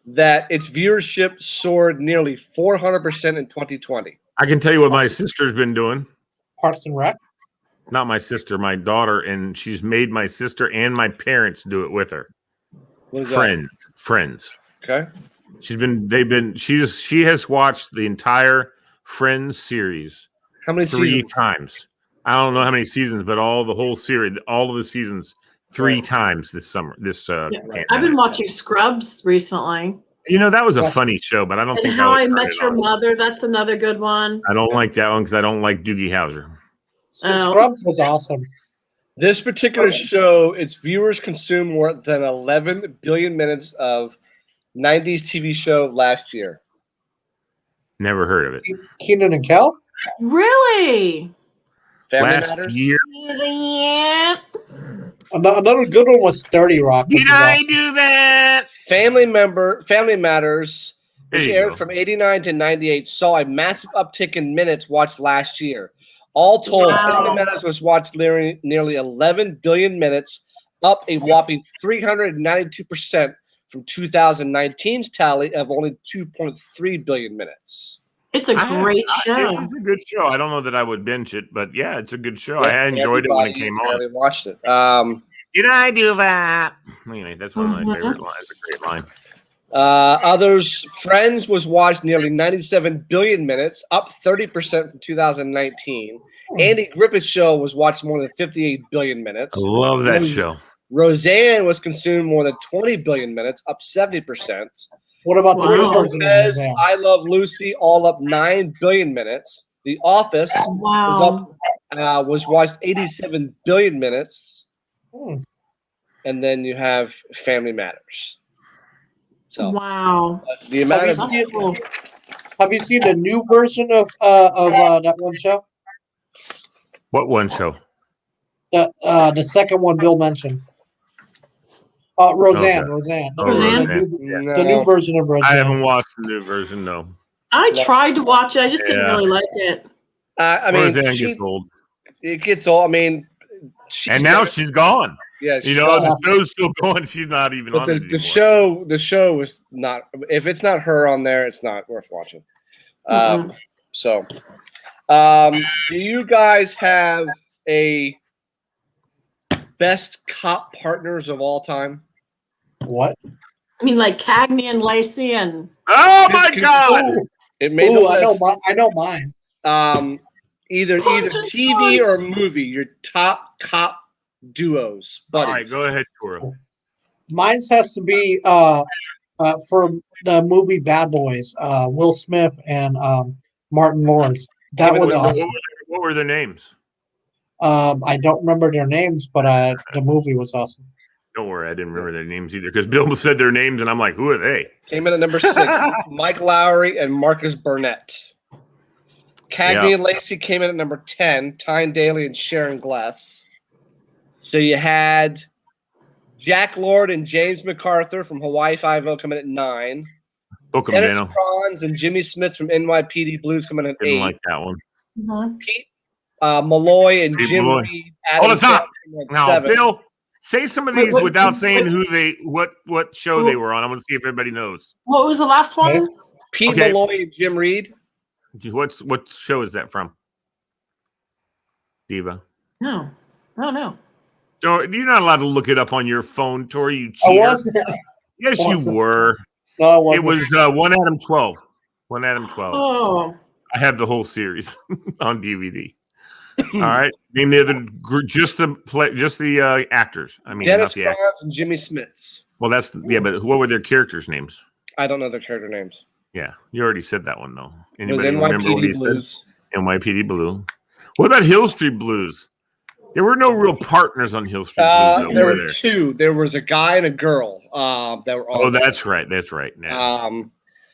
Speaker 9: that its viewership soared nearly 400% in 2020.
Speaker 3: I can tell you what my sister's been doing.
Speaker 5: Parks and Rec?
Speaker 3: Not my sister, my daughter, and she's made my sister and my parents do it with her. Friends.
Speaker 9: Okay.
Speaker 3: She has watched the entire Friends series.
Speaker 9: How many
Speaker 3: 3
Speaker 9: seasons?
Speaker 3: times. I don't know how many seasons, but all of the seasons 3 times this summer.
Speaker 6: I've been watching Scrubs recently.
Speaker 3: You know, that was a funny show, but I don't think
Speaker 6: How I Met Your Mother. That's another good one.
Speaker 3: I don't like that one because I don't like Doogie Howser.
Speaker 5: Scrubs was awesome.
Speaker 9: This particular show, its viewers consumed more than 11 billion minutes of 90s TV show last year.
Speaker 3: Never heard of it.
Speaker 5: Keenan and Kel?
Speaker 6: Really?
Speaker 3: Last year.
Speaker 5: Another good one was 30 Rock.
Speaker 3: Did I do that?
Speaker 9: Family Matters, which aired from 89 to 98, saw a massive uptick in minutes watched last year. All told, Family Matters was watched nearly 11 billion minutes, up a whopping 392% from 2019's tally of only 2.3 billion minutes.
Speaker 6: It's a great show.
Speaker 3: It's a good show. I don't know that I would binge it, but yeah, it's a good show. I enjoyed it when it came on.
Speaker 9: Watched it.
Speaker 3: Did I do that? Anyway, that's one of my favorite lines. It's a great line.
Speaker 9: Others, Friends was watched nearly 97 billion minutes, up 30% from 2019. Andy Griffith's Show was watched more than 58 billion minutes.
Speaker 3: I love that show.
Speaker 9: Roseanne was consumed more than 20 billion minutes, up 70%.
Speaker 5: What about the real version of Roseanne?
Speaker 9: I Love Lucy, all up 9 billion minutes. The Office was watched 87 billion minutes. And then you have Family Matters. So the amount
Speaker 5: have you seen the new version of that one show?
Speaker 3: What one show?
Speaker 5: The second one Bill mentioned. Roseanne. The new version of Roseanne.
Speaker 3: I haven't watched the new version. No.
Speaker 6: I tried to watch it. I just didn't really like it.
Speaker 9: I mean,
Speaker 3: Roseanne gets old.
Speaker 9: It gets old. I mean,
Speaker 3: now she's gone.
Speaker 9: Yeah,
Speaker 3: the show's still going. She's not even on it anymore.
Speaker 9: The show is not. If it's not her on there, it's not worth watching. Do you guys have a best cop partners of all time?
Speaker 5: What?
Speaker 6: I mean, like Cagney and Lacey and.
Speaker 3: Oh my God!
Speaker 9: It made the list.
Speaker 5: I know mine.
Speaker 9: Either TV or movie. Your top cop duos, buddies.
Speaker 3: All right, go ahead, Cora.
Speaker 5: Mine's has to be for the movie Bad Boys. Will Smith and Martin Lawrence. That was awesome.
Speaker 3: What were their names?
Speaker 5: I don't remember their names, but the movie was awesome.
Speaker 3: Don't worry, I didn't remember their names either because Bill said their names, and I'm like, who are they?
Speaker 9: Came in at number 6. Mike Lowry and Marcus Burnett. Cagney and Lacey came in at number 10. Tyne Daly and Sharon Glass. So you had Jack Lord and James MacArthur from Hawaii Five-O coming at 9.
Speaker 3: Book 'em,
Speaker 9: Dennis
Speaker 3: Dano.
Speaker 9: Franz and Jimmy Smith from NYPD Blues coming at 8.
Speaker 3: Didn't like that one.
Speaker 6: Mm-hmm.
Speaker 9: Pete Malloy and
Speaker 3: Pete
Speaker 9: Jim
Speaker 3: Malloy.
Speaker 9: Reed.
Speaker 3: Hold us up. Now,
Speaker 9: 7.
Speaker 3: Bill, say some of these without saying who they, what show they were on. I want to see if everybody knows.
Speaker 6: What was the last one?
Speaker 9: Pete Malloy and Jim Reed.
Speaker 3: What show is that from? Diva.
Speaker 6: No. No.
Speaker 3: You're not allowed to look it up on your phone, Tori. You
Speaker 5: I
Speaker 3: cheater.
Speaker 5: wasn't.
Speaker 3: Yes, you were.
Speaker 5: No, I wasn't.
Speaker 3: It was 1 Adam 12. 1 Adam 12.
Speaker 6: Oh.
Speaker 3: I have the whole series on DVD. All right, name the other just the actors. I mean,
Speaker 9: Dennis
Speaker 3: not the
Speaker 9: Franz
Speaker 3: actors.
Speaker 9: and Jimmy Smith.
Speaker 3: Well, but what were their characters' names?
Speaker 9: I don't know their character names.
Speaker 3: Yeah, you already said that one though.
Speaker 9: It was
Speaker 3: Anybody remember what he
Speaker 9: NYPD Blues.
Speaker 3: said? NYPD Blue. What about Hill Street Blues? There were no real partners on Hill Street Blues.
Speaker 9: There were 2. There was a guy and a girl that were on.
Speaker 3: Oh, that's right. That's right. Yeah.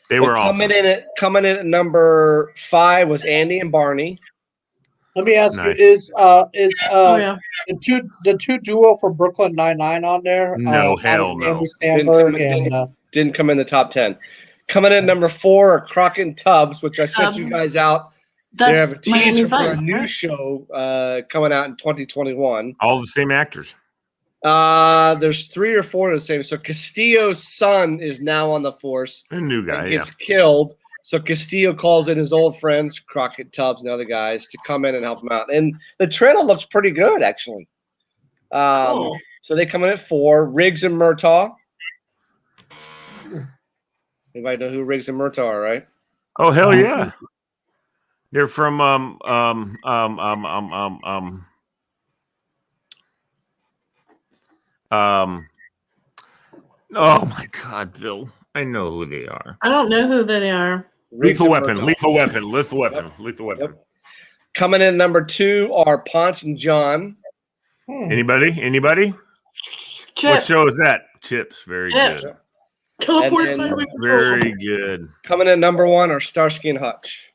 Speaker 3: They were
Speaker 9: coming
Speaker 3: awesome.
Speaker 9: Coming in at number 5 was Andy and Barney.
Speaker 5: Let me ask you: Is the two duo from Brooklyn Nine-Nine on there?
Speaker 3: No, hell no.
Speaker 5: Andy Samberg
Speaker 9: Didn't come in the top 10. Coming in at number 4 are Crockett and Tubbs, which I sent you guys out. They have a teaser for a new show coming out in 2021.
Speaker 3: All the same actors.
Speaker 9: There's 3 or 4 of the same. So Castillo's son is now on the force.
Speaker 3: A new guy.
Speaker 9: And gets killed. So Castillo calls in his old friends, Crockett, Tubbs, and other guys, to come in and help him out. And the trailer looks pretty good, actually. So they come in at 4. Riggs and Murtaugh. Anybody know who Riggs and Murtaugh are, right?
Speaker 3: Oh, hell yeah. They're from oh my God, Bill. I know who they are.
Speaker 6: I don't know who they are.
Speaker 3: Lethal Weapon.
Speaker 9: Yep. Coming in number 2 are Ponch and John.
Speaker 3: Anybody?
Speaker 6: Chips.
Speaker 3: What show is that? Chips. Very
Speaker 6: Chips.
Speaker 3: good.
Speaker 6: California.
Speaker 3: Very good.
Speaker 9: Coming in number 1 are Starsky and Hutch.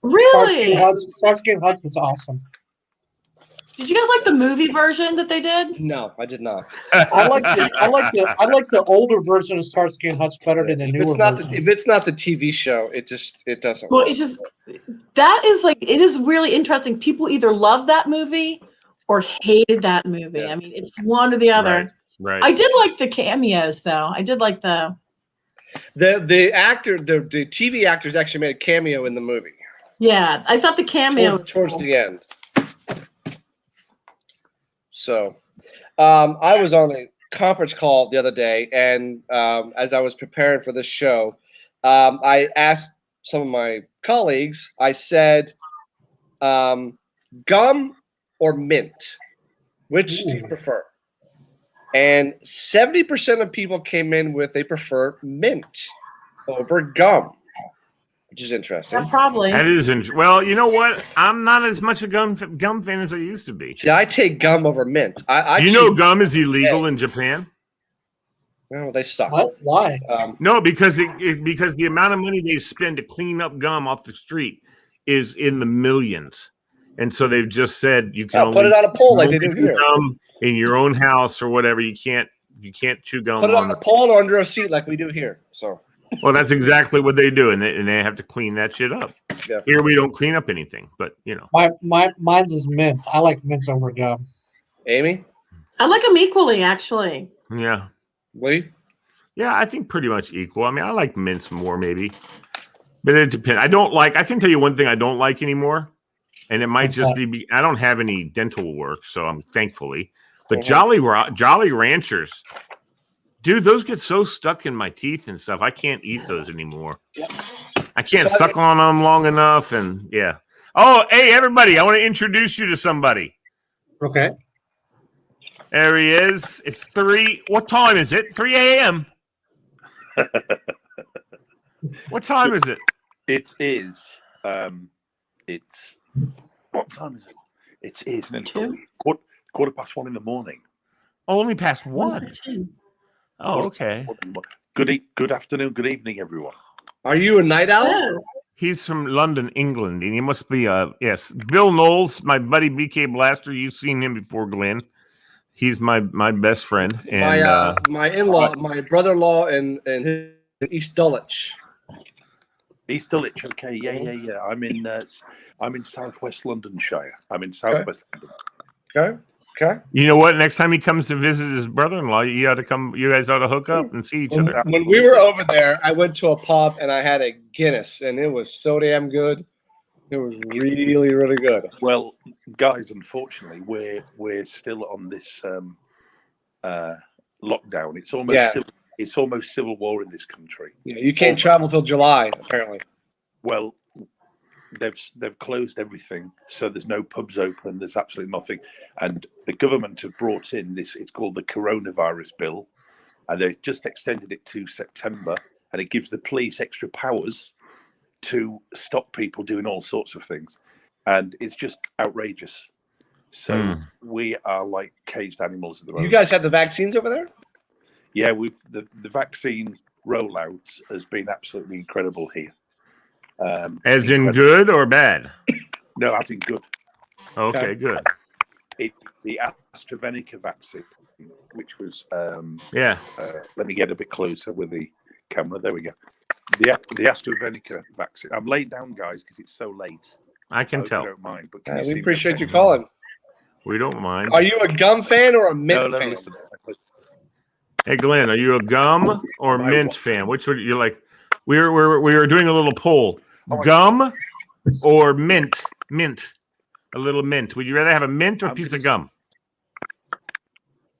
Speaker 6: Really?
Speaker 5: Starsky and Hutch was awesome.
Speaker 6: Did you guys like the movie version that they did?
Speaker 9: No, I did not.
Speaker 5: I like the older version of Starsky and Hutch better than the newer version.
Speaker 9: If it's not the TV show, it doesn't.
Speaker 6: Well,
Speaker 9: work.
Speaker 6: it's just it is really interesting. People either love that movie or hated that movie.
Speaker 9: Yeah.
Speaker 6: I mean, it's one or the other.
Speaker 3: Right.
Speaker 6: I did like the cameos though. I did like the
Speaker 9: TV actors actually made a cameo in the movie.
Speaker 6: Yeah, I thought the cameo
Speaker 9: towards the end. So, I was on a conference call the other day, and as I was preparing for this show, I asked some of my colleagues. I said, "Gum or mint? Which do you prefer?" And 70% of people came in with they prefer mint over gum, which is interesting.
Speaker 6: Yeah, probably.
Speaker 3: That is interesting. Well, you know what? I'm not as much a gum fan as I used to be.
Speaker 9: See, I take gum over mint.
Speaker 3: You know gum is illegal in Japan?
Speaker 9: Well, they suck.
Speaker 5: What? Why?
Speaker 3: No, because the amount of money they spend to clean up gum off the street is in the millions. And so they've just said you can only
Speaker 9: put it on a pole like they do here.
Speaker 3: Gum in your own house or whatever. You can't chew gum.
Speaker 9: Put it on a pole or under a seat like we do here. So.
Speaker 3: Well, that's exactly what they do, and they have to clean that shit up.
Speaker 9: Yeah.
Speaker 3: Here we don't clean up anything, but you know.
Speaker 5: Mine's is mint. I like mints over gum.
Speaker 9: Amy?
Speaker 6: I like them equally, actually.
Speaker 3: Yeah.
Speaker 9: Lee?
Speaker 3: Yeah, I think pretty much equal. I mean, I like mints more maybe, but it depends. I can tell you one thing I don't like anymore, and it might just be I don't have any dental work, so I'm thankfully. But Jolly Ranchers. Dude, those get so stuck in my teeth and stuff. I can't eat those anymore. I can't suck on them long enough. And yeah. Oh, hey, everybody. I want to introduce you to somebody.
Speaker 5: Okay.
Speaker 3: There he is. It's 3. What time is it? 3 a.m. What time is it?
Speaker 10: It is. It's What time is it? It is quarter past 1 in the morning.
Speaker 3: Oh, only past 1. Oh, okay.
Speaker 10: Good afternoon, good evening, everyone.
Speaker 9: Are you a night owl?
Speaker 6: Oh.
Speaker 3: He's from London, England, and he must be yes. Bill Knowles, my buddy BK Blaster. You've seen him before, Glenn. He's my best friend. And
Speaker 9: my in-law, my brother-in-law in East Dulwich.
Speaker 10: East Dulwich, okay, yeah. I'm in Southwest Londonshire. I'm in Southwest London.
Speaker 9: Okay.
Speaker 3: You know what? Next time he comes to visit his brother-in-law, you ought to come. You guys ought to hook up and see each other.
Speaker 9: When we were over there, I went to a pub and I had a Guinness, and it was so damn good. It was really, really good.
Speaker 10: Well, guys, unfortunately, we're still on this lockdown. It's almost civil war in this country.
Speaker 9: Yeah, you can't travel till July, apparently.
Speaker 10: Well, they've closed everything, so there's no pubs open. There's absolutely nothing, and the government have brought in this. It's called the coronavirus bill, and they've just extended it to September, and it gives the police extra powers to stop people doing all sorts of things, and it's just outrageous. So we are like caged animals at the moment.
Speaker 9: You guys had the vaccines over there?
Speaker 10: Yeah, the vaccine rollout has been absolutely incredible here.
Speaker 3: As in good or bad?
Speaker 10: No, as in good.
Speaker 3: Okay, good.
Speaker 10: The AstraZeneca vaccine, which was let me get a bit closer with the camera. There we go. The AstraZeneca vaccine. I'm laid down, guys, because it's so late.
Speaker 3: I can tell.
Speaker 10: You don't mind, but
Speaker 9: we appreciate you calling.
Speaker 3: We don't mind.
Speaker 9: Are you a gum fan or a mint fan?
Speaker 10: Listen.
Speaker 3: Hey, Glenn, are you a gum or mint fan? Which would you like? We were doing a little poll. Gum or mint? Mint. A little mint. Would you rather have a mint or a piece of gum?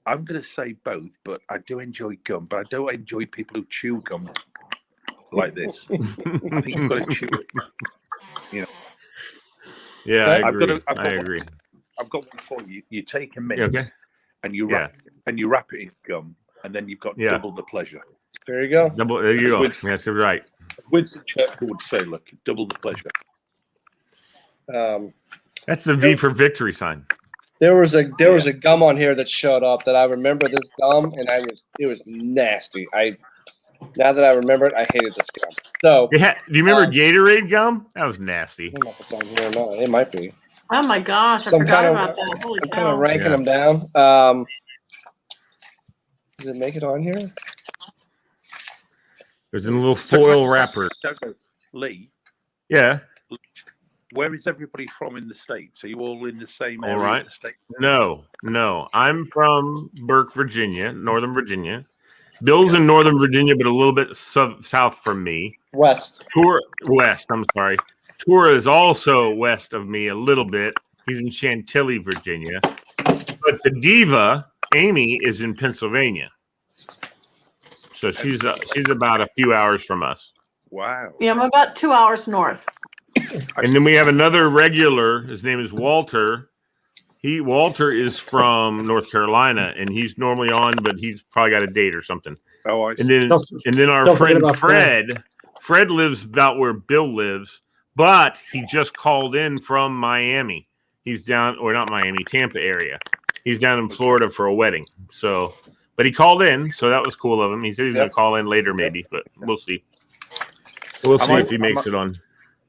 Speaker 10: I'm going to say both, but I do enjoy gum, but I don't enjoy people who chew gum like this. I think you've got to chew it. You know.
Speaker 3: Yeah, I agree.
Speaker 10: I've got one for you. You take a mint and you wrap it in gum, and then you've got double the pleasure.
Speaker 9: There you go.
Speaker 3: There you go. That's right.
Speaker 10: Winston Churchill would say, "Look, double the pleasure."
Speaker 3: That's the V for victory sign.
Speaker 9: There was a gum on here that showed up that I remember this gum, and it was nasty. Now that I remember it, I hated this gum. So
Speaker 3: do you remember Gatorade gum? That was nasty.
Speaker 9: I don't know if it's on here or not. It might be.
Speaker 6: Oh my gosh, I forgot about that. Holy cow.
Speaker 9: I'm kind of ranking them down. Does it make it on here?
Speaker 3: There's a little foil wrapper.
Speaker 10: Lee.
Speaker 3: Yeah.
Speaker 10: Where is everybody from in the States? Are you all in the same area?
Speaker 3: All right.
Speaker 10: Of the state?
Speaker 3: No. I'm from Burke, Virginia, Northern Virginia. Bill's in Northern Virginia, but a little bit south from me.
Speaker 9: West.
Speaker 3: I'm sorry. Tura is also west of me a little bit. He's in Chantilly, Virginia. But the diva, Amy, is in Pennsylvania. So she's about a few hours from us.
Speaker 10: Wow.
Speaker 6: Yeah, I'm about 2 hours north.
Speaker 3: And then we have another regular. His name is Walter. Walter is from North Carolina, and he's normally on, but he's probably got a date or something.
Speaker 10: Oh, I see.
Speaker 3: And then our friend Fred. Fred lives about where Bill lives, but he just called in from Miami. He's down, or not Miami, Tampa area. He's down in Florida for a wedding. So, but he called in, so that was cool of him. He said he's going to call in later, maybe, but we'll see. We'll see if he makes it on.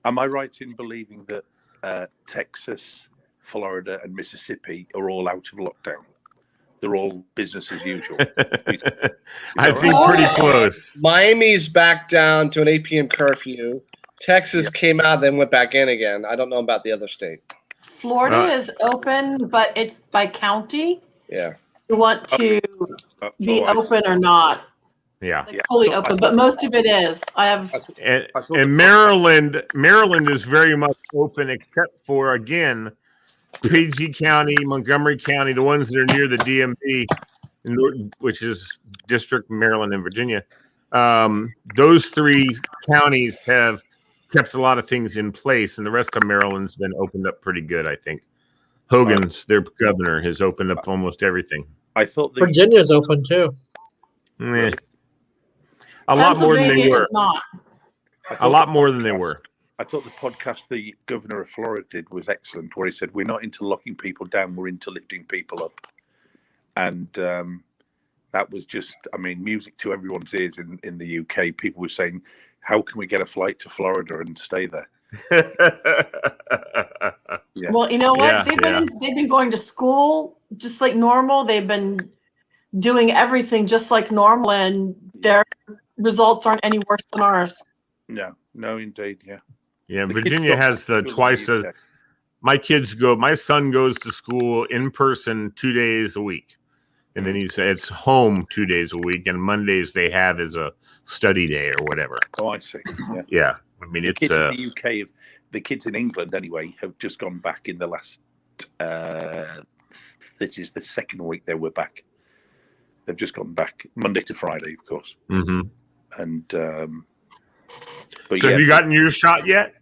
Speaker 10: Am I right in believing that Texas, Florida, and Mississippi are all out of lockdown? They're all business as usual.
Speaker 3: I think pretty close.
Speaker 9: Miami's back down to an 8 p.m. curfew. Texas came out, then went back in again. I don't know about the other state.
Speaker 6: Florida is open, but it's by county.
Speaker 9: Yeah.
Speaker 6: You want to be open or not.
Speaker 3: Yeah.
Speaker 6: Fully open, but most of it is.
Speaker 3: And Maryland is very much open, except for, again, PG County, Montgomery County, the ones that are near the DMV, which is District, Maryland, and Virginia. Those three counties have kept a lot of things in place, and the rest of Maryland's been opened up pretty good, I think. Hogan's, their governor, has opened up almost everything.
Speaker 10: I thought
Speaker 5: Virginia's open too.
Speaker 3: A lot more than they were. A lot more than they were.
Speaker 10: I thought the podcast the governor of Florida did was excellent, where he said, we're not into locking people down, we're into lifting people up. And that was just, I mean, music to everyone's ears in the UK. People were saying, how can we get a flight to Florida and stay there?
Speaker 6: Yeah. Well, you know what? They've been going to school just like normal. They've been doing everything just like normal, and their results aren't any worse than ours.
Speaker 10: No, indeed, yeah.
Speaker 3: Yeah, Virginia has the twice a. My son goes to school in person 2 days a week. And then it's home 2 days a week, and Mondays they have as a study day or whatever.
Speaker 10: Oh, I see.
Speaker 3: Yeah. I mean,
Speaker 10: the kids in the UK, the kids in England anyway, have just gone back in the last. This is the second week they were back. They've just gone back Monday to Friday, of course.
Speaker 3: Mm-hmm.
Speaker 10: And
Speaker 3: but so have you gotten your shot yet?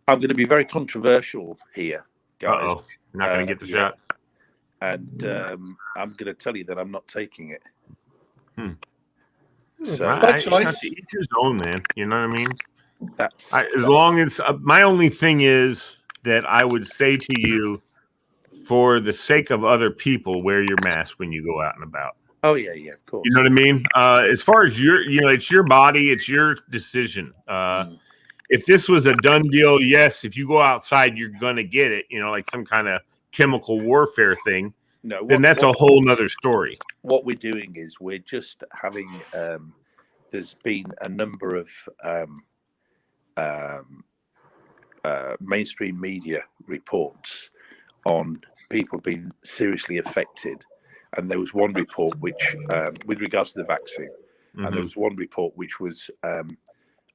Speaker 10: I'm going to be very controversial here, guys.
Speaker 3: Uh-oh. Not going to get the shot.
Speaker 10: And I'm going to tell you that I'm not taking it.
Speaker 3: So to each his own, man. You know what I mean? As long as my only thing is that I would say to you, for the sake of other people, wear your mask when you go out and about.
Speaker 10: Oh yeah, of course.
Speaker 3: You know what I mean? As far as it's your body, it's your decision. If this was a done deal, yes, if you go outside, you're gonna get it. Like some kind of chemical warfare thing.
Speaker 10: No,
Speaker 3: then that's a whole nother story.
Speaker 10: What we're doing is we're just having. There's been a number of mainstream media reports on people being seriously affected, and there was one report which, with regards to the vaccine, and there was one report which was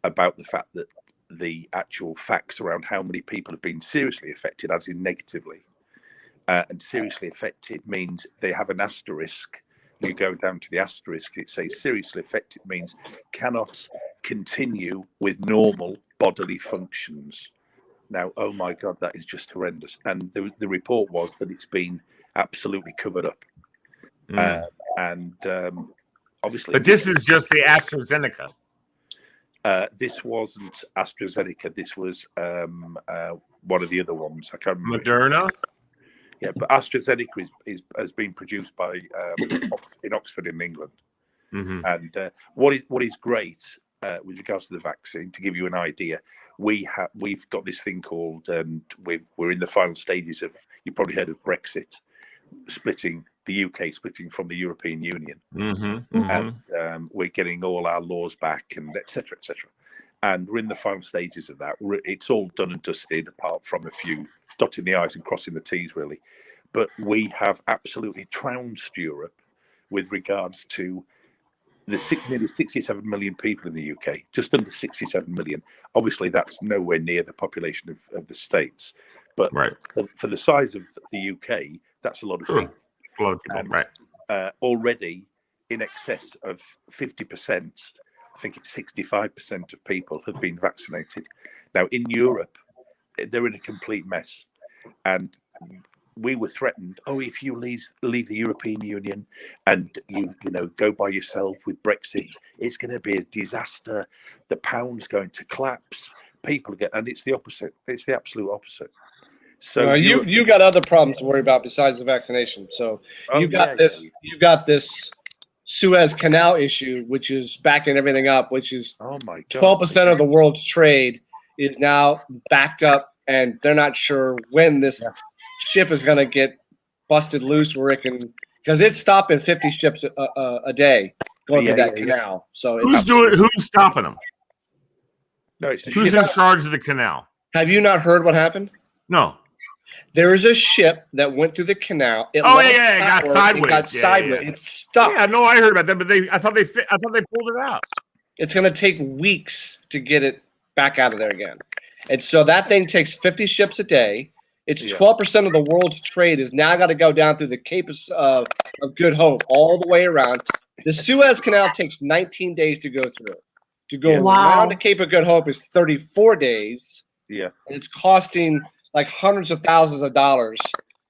Speaker 10: about the fact that the actual facts around how many people have been seriously affected, as in negatively. And seriously affected means they have an asterisk. You go down to the asterisk, it says seriously affected means cannot continue with normal bodily functions. Now, oh my God, that is just horrendous. And the report was that it's been absolutely covered up. Obviously.
Speaker 3: But this is just the AstraZeneca.
Speaker 10: This wasn't AstraZeneca. This was one of the other ones. I can't remember.
Speaker 3: Moderna?
Speaker 10: Yeah, but AstraZeneca has been produced by in Oxford in England. And what is great with regards to the vaccine, to give you an idea, we've got this thing called, and we're in the final stages of. You probably heard of Brexit, the UK splitting from the European Union, and we're getting all our laws back, and etc. etc. And we're in the final stages of that. It's all done and dusted, apart from a few dotting the I's and crossing the T's, really. But we have absolutely trounced Europe with regards to the nearly 67 million people in the UK, just under 67 million. Obviously, that's nowhere near the population of the States. But for the size of the UK, that's a lot of people.
Speaker 3: A lot of people,
Speaker 10: already in excess of 50%, I think it's 65% of people have been vaccinated. Now, in Europe, they're in a complete mess. And we were threatened, if you leave the European Union and you go by yourself with Brexit, it's going to be a disaster. The pound's going to collapse. And it's the opposite. It's the absolute opposite. So
Speaker 9: you got other problems to worry about besides the vaccination. So you've got this Suez Canal issue, which is backing everything up, which is 12% of the world's trade is now backed up, and they're not sure when this ship is going to get busted loose where it can, because it's stopping 50 ships a day going through that canal. So
Speaker 3: who's stopping them?
Speaker 10: No,
Speaker 3: who's in charge of the canal?
Speaker 9: Have you not heard what happened?
Speaker 3: No.
Speaker 9: There is a ship that went through the canal. It
Speaker 3: got sideways.
Speaker 9: It's stuck.
Speaker 3: Yeah, no, I heard about that, but I thought they pulled it out.
Speaker 9: It's going to take weeks to get it back out of there again. And so that thing takes 50 ships a day. It's 12% of the world's trade is now got to go down through the Cape of Good Hope all the way around. The Suez Canal takes 19 days to go through. To go around the Cape of Good Hope is 34 days.
Speaker 10: Yeah.
Speaker 9: And it's costing like hundreds of thousands of dollars.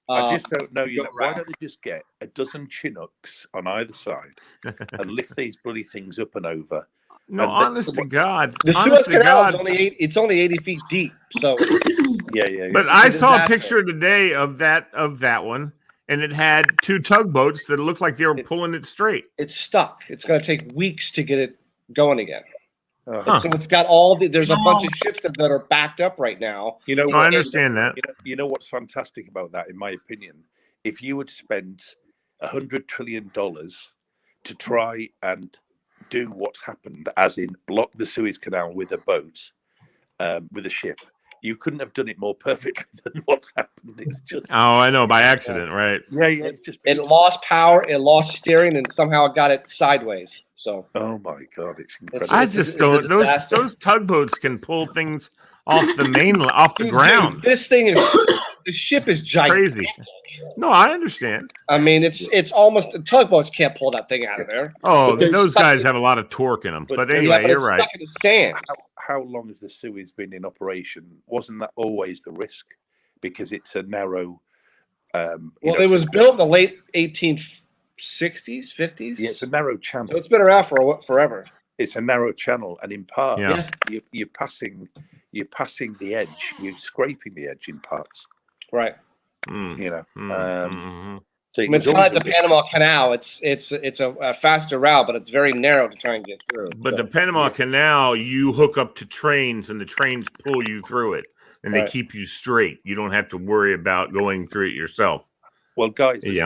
Speaker 10: I just don't know. Why don't they just get a dozen Chinooks on either side and lift these bloody things up and over
Speaker 3: No, honest to God,
Speaker 9: the Suez Canal is only 80 feet deep. So
Speaker 10: yeah.
Speaker 3: But I saw a picture today of that one, and it had two tugboats that looked like they were pulling it straight.
Speaker 9: It's stuck. It's going to take weeks to get it going again.
Speaker 10: So
Speaker 9: it's got there's a bunch of ships that are backed up right now.
Speaker 10: You know,
Speaker 3: I understand that.
Speaker 10: You know what's fantastic about that, in my opinion? If you had spent $100 trillion to try and do what's happened, as in block the Suez Canal with a boat, with a ship, you couldn't have done it more perfectly than what's happened. It's just
Speaker 3: I know, by accident, right?
Speaker 10: Yeah. It's just
Speaker 9: it lost power, it lost steering, and somehow it got it sideways. So
Speaker 10: oh my God, it's incredible.
Speaker 3: I just don't. Those tugboats can pull things off the mainland, off the ground.
Speaker 9: Dude, this thing is the ship is gigantic.
Speaker 3: Crazy. No, I understand.
Speaker 9: I mean, it's almost the tugboats can't pull that thing out of there.
Speaker 3: Oh, those guys have a lot of torque in them. But anyway, you're right.
Speaker 9: Stuck in the sand.
Speaker 10: How long has the Suez been in operation? Wasn't that always the risk? Because it's a narrow.
Speaker 9: It was built in the late 1860s, 50s.
Speaker 10: Yeah, it's a narrow channel.
Speaker 9: So it's been around for forever.
Speaker 10: It's a narrow channel, and in parts, you're passing the edge. You're scraping the edge in parts.
Speaker 9: Right.
Speaker 10: You know.
Speaker 9: So it's kind of like the Panama Canal. It's a faster route, but it's very narrow to try and get through.
Speaker 3: But the Panama Canal, you hook up to trains, and the trains pull you through it, and they keep you straight. You don't have to worry about going through it yourself.
Speaker 10: Well, guys, listen,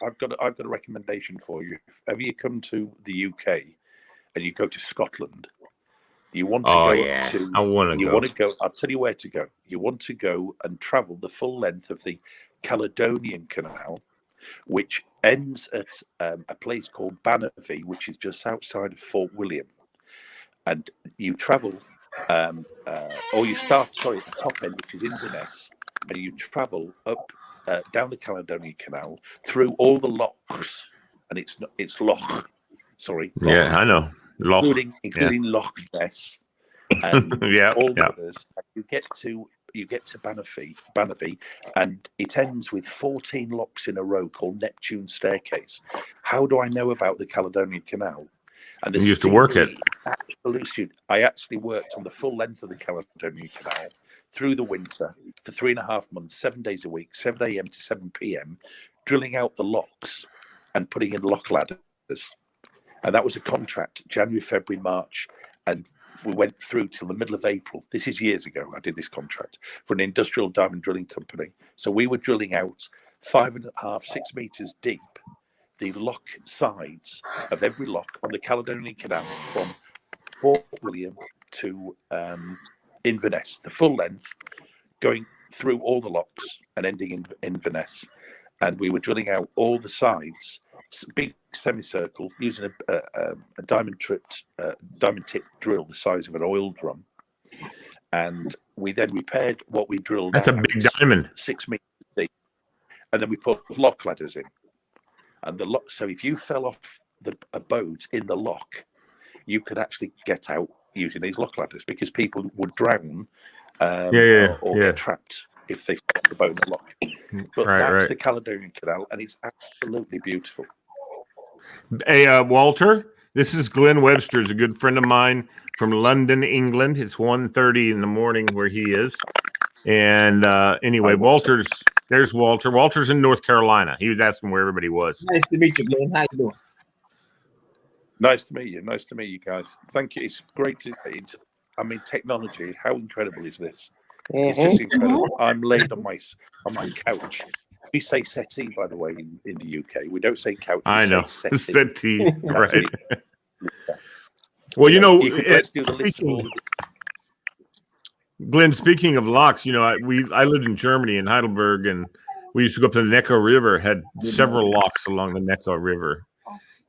Speaker 10: I've got a recommendation for you. If you come to the UK and you go to Scotland, you want to go
Speaker 3: I want to
Speaker 10: go. I'll tell you where to go. You want to go and travel the full length of the Caledonian Canal, which ends at a place called Bannerby, which is just outside of Fort William. And you travel, or you start, at the top end, which is Inverness, and you travel up down the Caledonian Canal through all the locks, and it's Loch. Sorry. Loch,
Speaker 3: yeah, I know. Loch,
Speaker 10: including Loch Ness. And all the others. You get to Bannerby, and it ends with 14 locks in a row called Neptune's Staircase. How do I know about the Caledonian Canal? And
Speaker 3: you used to work it.
Speaker 10: Absolutely. I actually worked on the full length of the Caledonian Canal through the winter for 3.5 months, 7 days a week, 7 a.m. to 7 p.m., drilling out the locks and putting in lock ladders. And that was a contract, January, February, March, and we went through till the middle of April. This is years ago. I did this contract for an industrial diamond drilling company. So we were drilling out 5.5, 6 meters deep, the lock sides of every lock on the Caledonian Canal from Fort William to Inverness, the full length, going through all the locks and ending in Inverness. And we were drilling out all the sides, big semicircle, using a diamond tip drill the size of an oil drum. And we then repaired what we drilled.
Speaker 3: That's a big diamond.
Speaker 10: 6 meters deep. And then we put lock ladders in. And the lock, so if you fell off a boat in the lock, you could actually get out using these lock ladders, because people would drown or get trapped if they fell off the boat in the lock. But that's the Caledonian Canal, and it's absolutely beautiful.
Speaker 3: Hey, Walter, this is Glenn Webster. He's a good friend of mine from London, England. It's 1:30 in the morning where he is. And anyway, there's Walter. Walter's in North Carolina. He was asking where everybody was.
Speaker 11: Nice to meet you, Glenn. How you doing?
Speaker 10: Nice to meet you. Nice to meet you guys. Thank you. It's great technology. How incredible is this? It's just incredible. I'm laid on my couch. We say settee, by the way, in the UK. We don't say couch.
Speaker 3: I know. Settee, right.
Speaker 10: Well,
Speaker 3: Glenn, speaking of locks, I lived in Germany, in Heidelberg, and we used to go up to the Neckar River, had several locks along the Neckar River.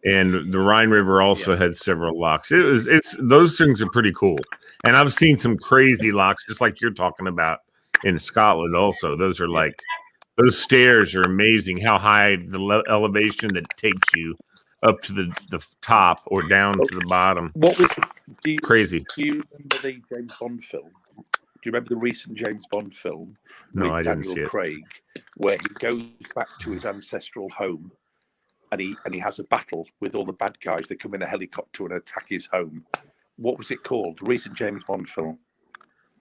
Speaker 3: And the Rhine River also had several locks. It's those things are pretty cool. And I've seen some crazy locks, just like you're talking about in Scotland also. Those are those stairs are amazing, how high the elevation that takes you up to the top or down to the bottom. Crazy.
Speaker 10: Do you remember the James Bond film? Do you remember the recent James Bond film with Daniel Craig, where he goes back to his ancestral home and he has a battle with all the bad guys that come in a helicopter and attack his home? what was it called? Recent James Bond film.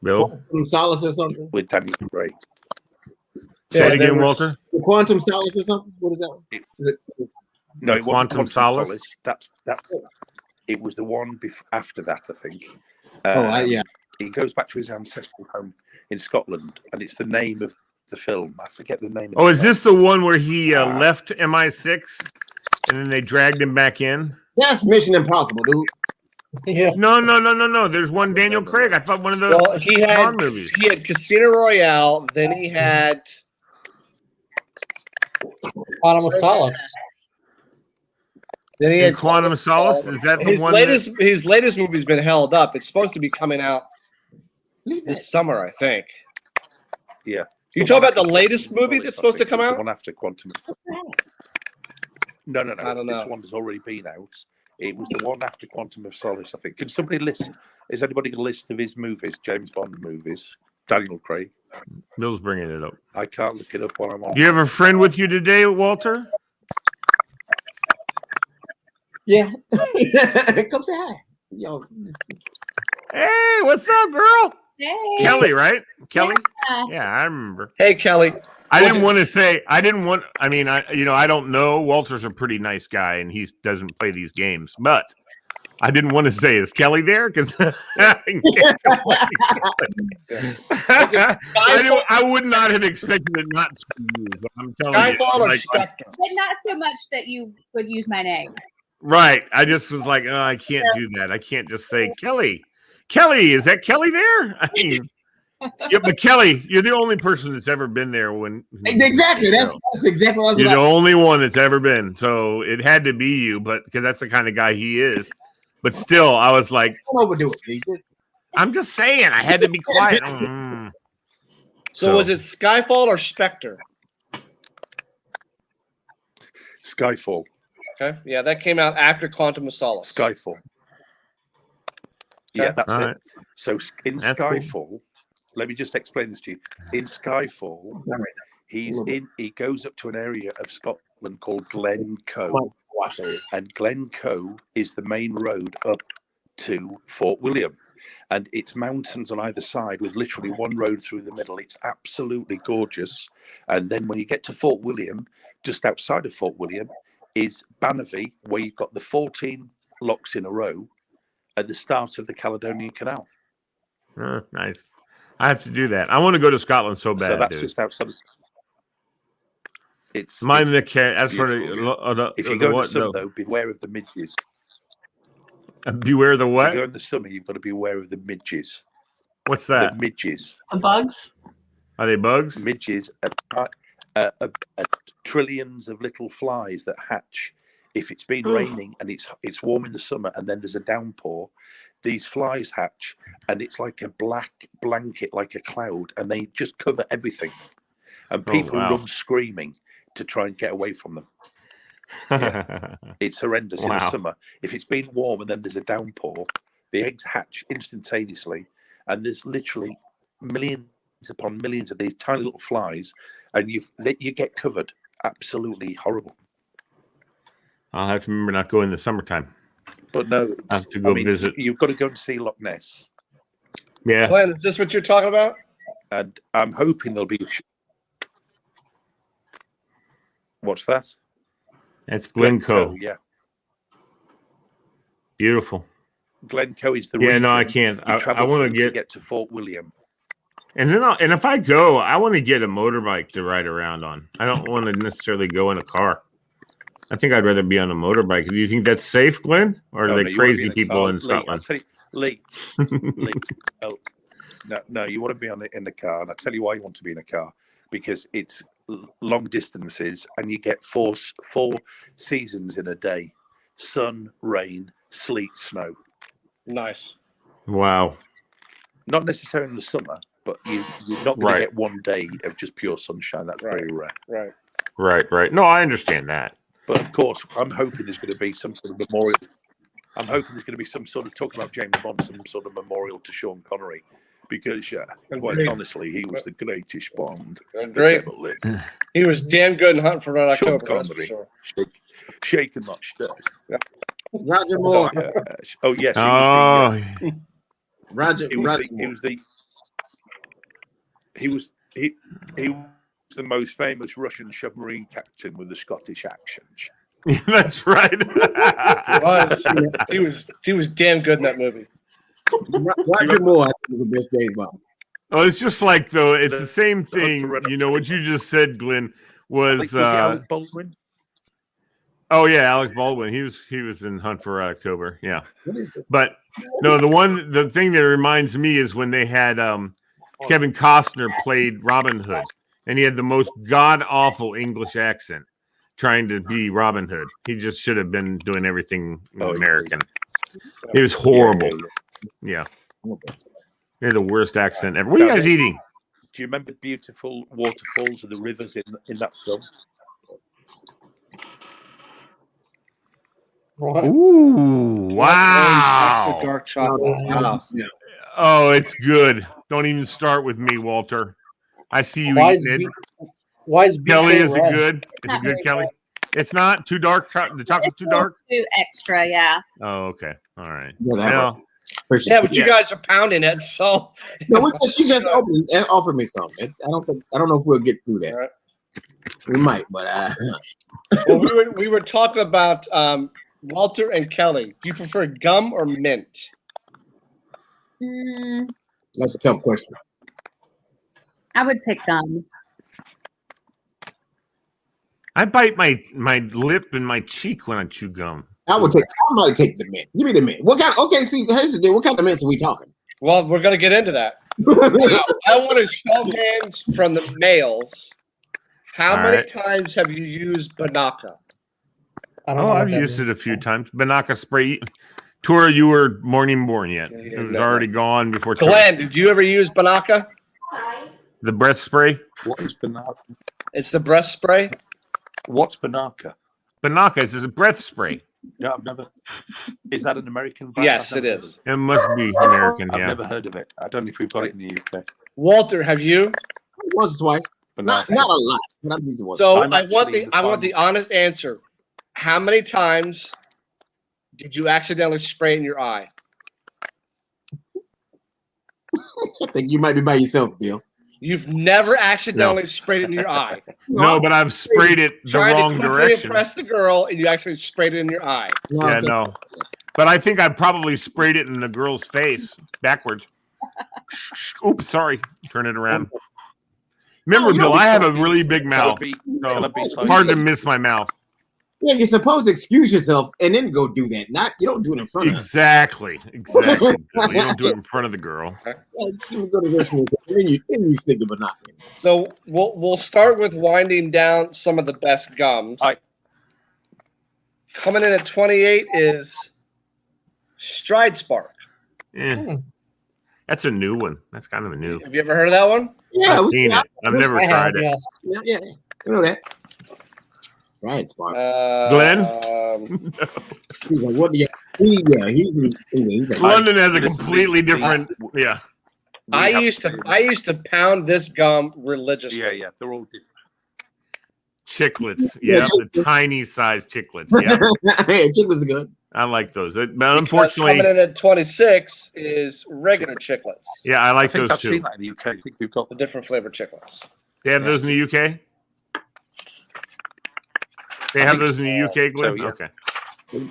Speaker 3: Bill?
Speaker 11: Quantum Solace or something?
Speaker 10: With Daniel Craig.
Speaker 3: Say it again, Walter.
Speaker 11: The Quantum Solace or something? What is that?
Speaker 10: No, it wasn't
Speaker 3: Quantum Solace.
Speaker 10: That's it was the one after that, I think.
Speaker 11: Yeah.
Speaker 10: He goes back to his ancestral home in Scotland, and it's the name of the film. I forget the name.
Speaker 3: Oh, is this the one where he left MI6 and then they dragged him back in?
Speaker 11: That's Mission Impossible, dude.
Speaker 5: Yeah.
Speaker 3: No. There's one Daniel Craig. I thought one of the Bond movies.
Speaker 9: He had Casino Royale. Then he had
Speaker 5: Quantum of Solace.
Speaker 9: Then he had
Speaker 3: Quantum of Solace. Is that the one?
Speaker 9: His latest movie's been held up. It's supposed to be coming out this summer, I think.
Speaker 10: Yeah.
Speaker 9: You talk about the latest movie that's supposed to come out?
Speaker 10: The one after Quantum. No.
Speaker 9: I don't know.
Speaker 10: This one has already been out. It was the one after Quantum of Solace, I think. Can somebody list? Is anybody got a list of his movies, James Bond movies? Daniel Craig.
Speaker 3: Bill's bringing it up.
Speaker 10: I can't look it up while I'm on.
Speaker 3: Do you have a friend with you today, Walter?
Speaker 11: Yeah. Come say hi. Yo.
Speaker 3: Hey, what's up, girl?
Speaker 6: Hey.
Speaker 3: Kelly, right? Kelly? Yeah, I remember.
Speaker 9: Hey, Kelly.
Speaker 3: I don't know. Walter's a pretty nice guy, and he doesn't play these games. But I didn't want to say, is Kelly there? Because I would not have expected it not to be you. But I'm telling you,
Speaker 12: but not so much that you would use my name.
Speaker 3: Right. I just was like, oh, I can't do that. I can't just say Kelly. Kelly, is that Kelly there? I mean, yeah, but Kelly, you're the only person that's ever been there when.
Speaker 11: Exactly. That's exactly what I was
Speaker 3: You're the only one that's ever been. So it had to be you, but because that's the kind of guy he is. But still, I was like,
Speaker 11: don't overdo it.
Speaker 3: I'm just saying, I had to be quiet.
Speaker 9: So was it Skyfall or Spectre?
Speaker 10: Skyfall.
Speaker 9: Okay. Yeah, that came out after Quantum of Solace.
Speaker 10: Skyfall. Yeah, that's
Speaker 3: All
Speaker 10: it.
Speaker 3: right.
Speaker 10: So in
Speaker 3: That's
Speaker 10: Skyfall,
Speaker 3: cool.
Speaker 10: let me just explain this to you. In Skyfall, he goes up to an area of Scotland called Glencoe. And Glencoe is the main road up to Fort William. And it's mountains on either side with literally one road through the middle. It's absolutely gorgeous. And then when you get to Fort William, just outside of Fort William, is Bannerby, where you've got the 14 locks in a row at the start of the Caledonian Canal.
Speaker 3: Oh, nice. I have to do that. I want to go to Scotland so bad.
Speaker 10: So that's just outside. It's
Speaker 3: my
Speaker 10: it's
Speaker 3: as for
Speaker 10: if you go in the summer, though, beware of the midges.
Speaker 3: Beware the what?
Speaker 10: If you go in the summer, you've got to be aware of the midges.
Speaker 3: What's that?
Speaker 10: The midges.
Speaker 6: The bugs?
Speaker 3: Are they bugs?
Speaker 10: Midges are trillions of little flies that hatch. If it's been raining and it's warm in the summer and then there's a downpour, these flies hatch and it's like a black blanket, like a cloud, and they just cover everything. And people run screaming to try and get away from them. Yeah. It's horrendous in the summer. If it's been warm and then there's a downpour, the eggs hatch instantaneously, and there's literally millions upon millions of these tiny little flies, and you get covered. Absolutely horrible.
Speaker 3: I'll have to remember not go in the summertime.
Speaker 10: But no,
Speaker 3: I have to go visit.
Speaker 10: You've got to go and see Loch Ness.
Speaker 3: Yeah.
Speaker 9: Glenn, is this what you're talking about?
Speaker 10: And I'm hoping there'll be. What's that?
Speaker 3: That's Glencoe.
Speaker 10: Yeah.
Speaker 3: Beautiful.
Speaker 10: Glencoe is the
Speaker 3: region. No, I can't. I want to
Speaker 10: get to Fort William.
Speaker 3: And then if I go, I want to get a motorbike to ride around on. I don't want to necessarily go in a car. I think I'd rather be on a motorbike. Do you think that's safe, Glenn? Or are they crazy people in Scotland?
Speaker 10: Lee, no, you want to be in the car. And I'll tell you why you want to be in a car. Because it's long distances and you get four seasons in a day: sun, rain, sleet, snow.
Speaker 9: Nice.
Speaker 3: Wow.
Speaker 10: Not necessarily in the summer, but you're not going to get one day of just pure sunshine. That's very rare.
Speaker 3: Right. No, I understand that.
Speaker 10: But of course, I'm hoping there's going to be some sort of memorial. I'm hoping there's going to be some sort of talking about James Bond, some sort of memorial to Sean Connery. Because, quite honestly, he was the greatest Bond.
Speaker 9: Great. He was damn good in Hunting for Red October.
Speaker 10: Sean Connery, shaken not stirred.
Speaker 9: Yeah.
Speaker 11: Roger Moore.
Speaker 10: Oh yes, he was the most famous Russian submarine captain with the Scottish accent.
Speaker 3: That's right.
Speaker 9: He was damn good in that movie.
Speaker 11: Roger Moore, I think, was the best James Bond.
Speaker 3: Oh, it's just like though. It's the same thing. You know what you just said, Glenn, was
Speaker 10: Alec Baldwin.
Speaker 3: Oh yeah, Alec Baldwin. He was in Hunt for Red October. Yeah, but no, the thing that reminds me is when they had Kevin Costner played Robin Hood, and he had the most god awful English accent, trying to be Robin Hood. He just should have been doing everything American. It was horrible. Yeah. They're the worst accent ever. What are you guys eating?
Speaker 10: Do you remember beautiful waterfalls of the rivers in that film?
Speaker 5: What?
Speaker 3: Ooh, wow.
Speaker 9: Extra dark chocolate.
Speaker 3: Wow. Oh, it's good. Don't even start with me, Walter. I see you eating it.
Speaker 5: Why is
Speaker 3: Kelly,
Speaker 5: BK
Speaker 3: is
Speaker 5: red?
Speaker 3: it good? Is it good, Kelly? It's not too dark. The chocolate's too dark?
Speaker 12: Too extra, yeah.
Speaker 3: Oh, okay. All right.
Speaker 9: Yeah, but you guys are pounding it, so
Speaker 11: No, she just offered me something. I don't know if we'll get through that. Right. We might, but
Speaker 9: well, we were talking about Walter and Kelly. Do you prefer gum or mint?
Speaker 11: That's a tough question.
Speaker 12: I would pick gum.
Speaker 3: I bite my lip and my cheek when I chew gum.
Speaker 11: I might take the mint. Give me the mint. What kind? Okay, see, here's the deal. What kind of mints are we talking?
Speaker 9: Well, we're gonna get into that. I want to show hands from the males. How many times have you used Banaka?
Speaker 3: I've used it a few times. Banaka spray. Tora, you were morning born yet. It was already gone before.
Speaker 9: Glenn, did you ever use Banaka?
Speaker 3: The breath spray?
Speaker 10: What is Banaka?
Speaker 9: It's the breath spray.
Speaker 10: What's Banaka?
Speaker 3: Banaka is a breath spray.
Speaker 10: No, I've never. Is that an American brand?
Speaker 9: Yes, it is.
Speaker 3: It must be American.
Speaker 10: I've
Speaker 3: yeah.
Speaker 10: never heard of it. I don't know if we've got it in the UK.
Speaker 9: Walter, have you?
Speaker 11: Once or twice. Not a lot. But I've used it once.
Speaker 9: So I want the honest answer. How many times did you accidentally spray in your eye?
Speaker 11: I think you might be by yourself, Bill.
Speaker 9: You've never accidentally sprayed it in your eye.
Speaker 3: No, but I've sprayed it the wrong direction.
Speaker 9: Impress the girl, and you actually sprayed it in your eye.
Speaker 3: Yeah, no. But I think I probably sprayed it in the girl's face backwards. Oops, sorry. Turn it around. Remember, Bill, I have a really big mouth. So it's hard to miss my mouth.
Speaker 11: Yeah, you're supposed to excuse yourself and then go do that. You don't do it in front of her.
Speaker 3: Exactly. You don't do it in front of the girl.
Speaker 11: You go to this one, then you stick the binocular.
Speaker 9: So we'll start with winding down some of the best gums. Coming in at 28 is Stride Spark.
Speaker 3: Yeah. That's a new one. That's kind of a new.
Speaker 9: Have you ever heard of that one?
Speaker 11: Yeah,
Speaker 3: I've seen it. I've never tried it.
Speaker 11: Yes. Yeah, I know that. Right, Spark.
Speaker 3: Glenn?
Speaker 11: He's like, what do you? He's like,
Speaker 3: London has a completely different. Yeah.
Speaker 9: I used to pound this gum religiously.
Speaker 10: Yeah, they're all different.
Speaker 3: Chiclets, yeah, the tiny size chiclets. Yeah,
Speaker 11: hey, chiclets are good.
Speaker 3: I like those. But unfortunately,
Speaker 9: coming in at 26 is regular chiclets.
Speaker 3: Yeah, I like those
Speaker 10: I've
Speaker 3: too.
Speaker 10: seen that in the UK. I think we've got
Speaker 9: the different flavor chiclets.
Speaker 3: They have those in the UK. They have those in the UK, Glenn?
Speaker 10: So, yeah.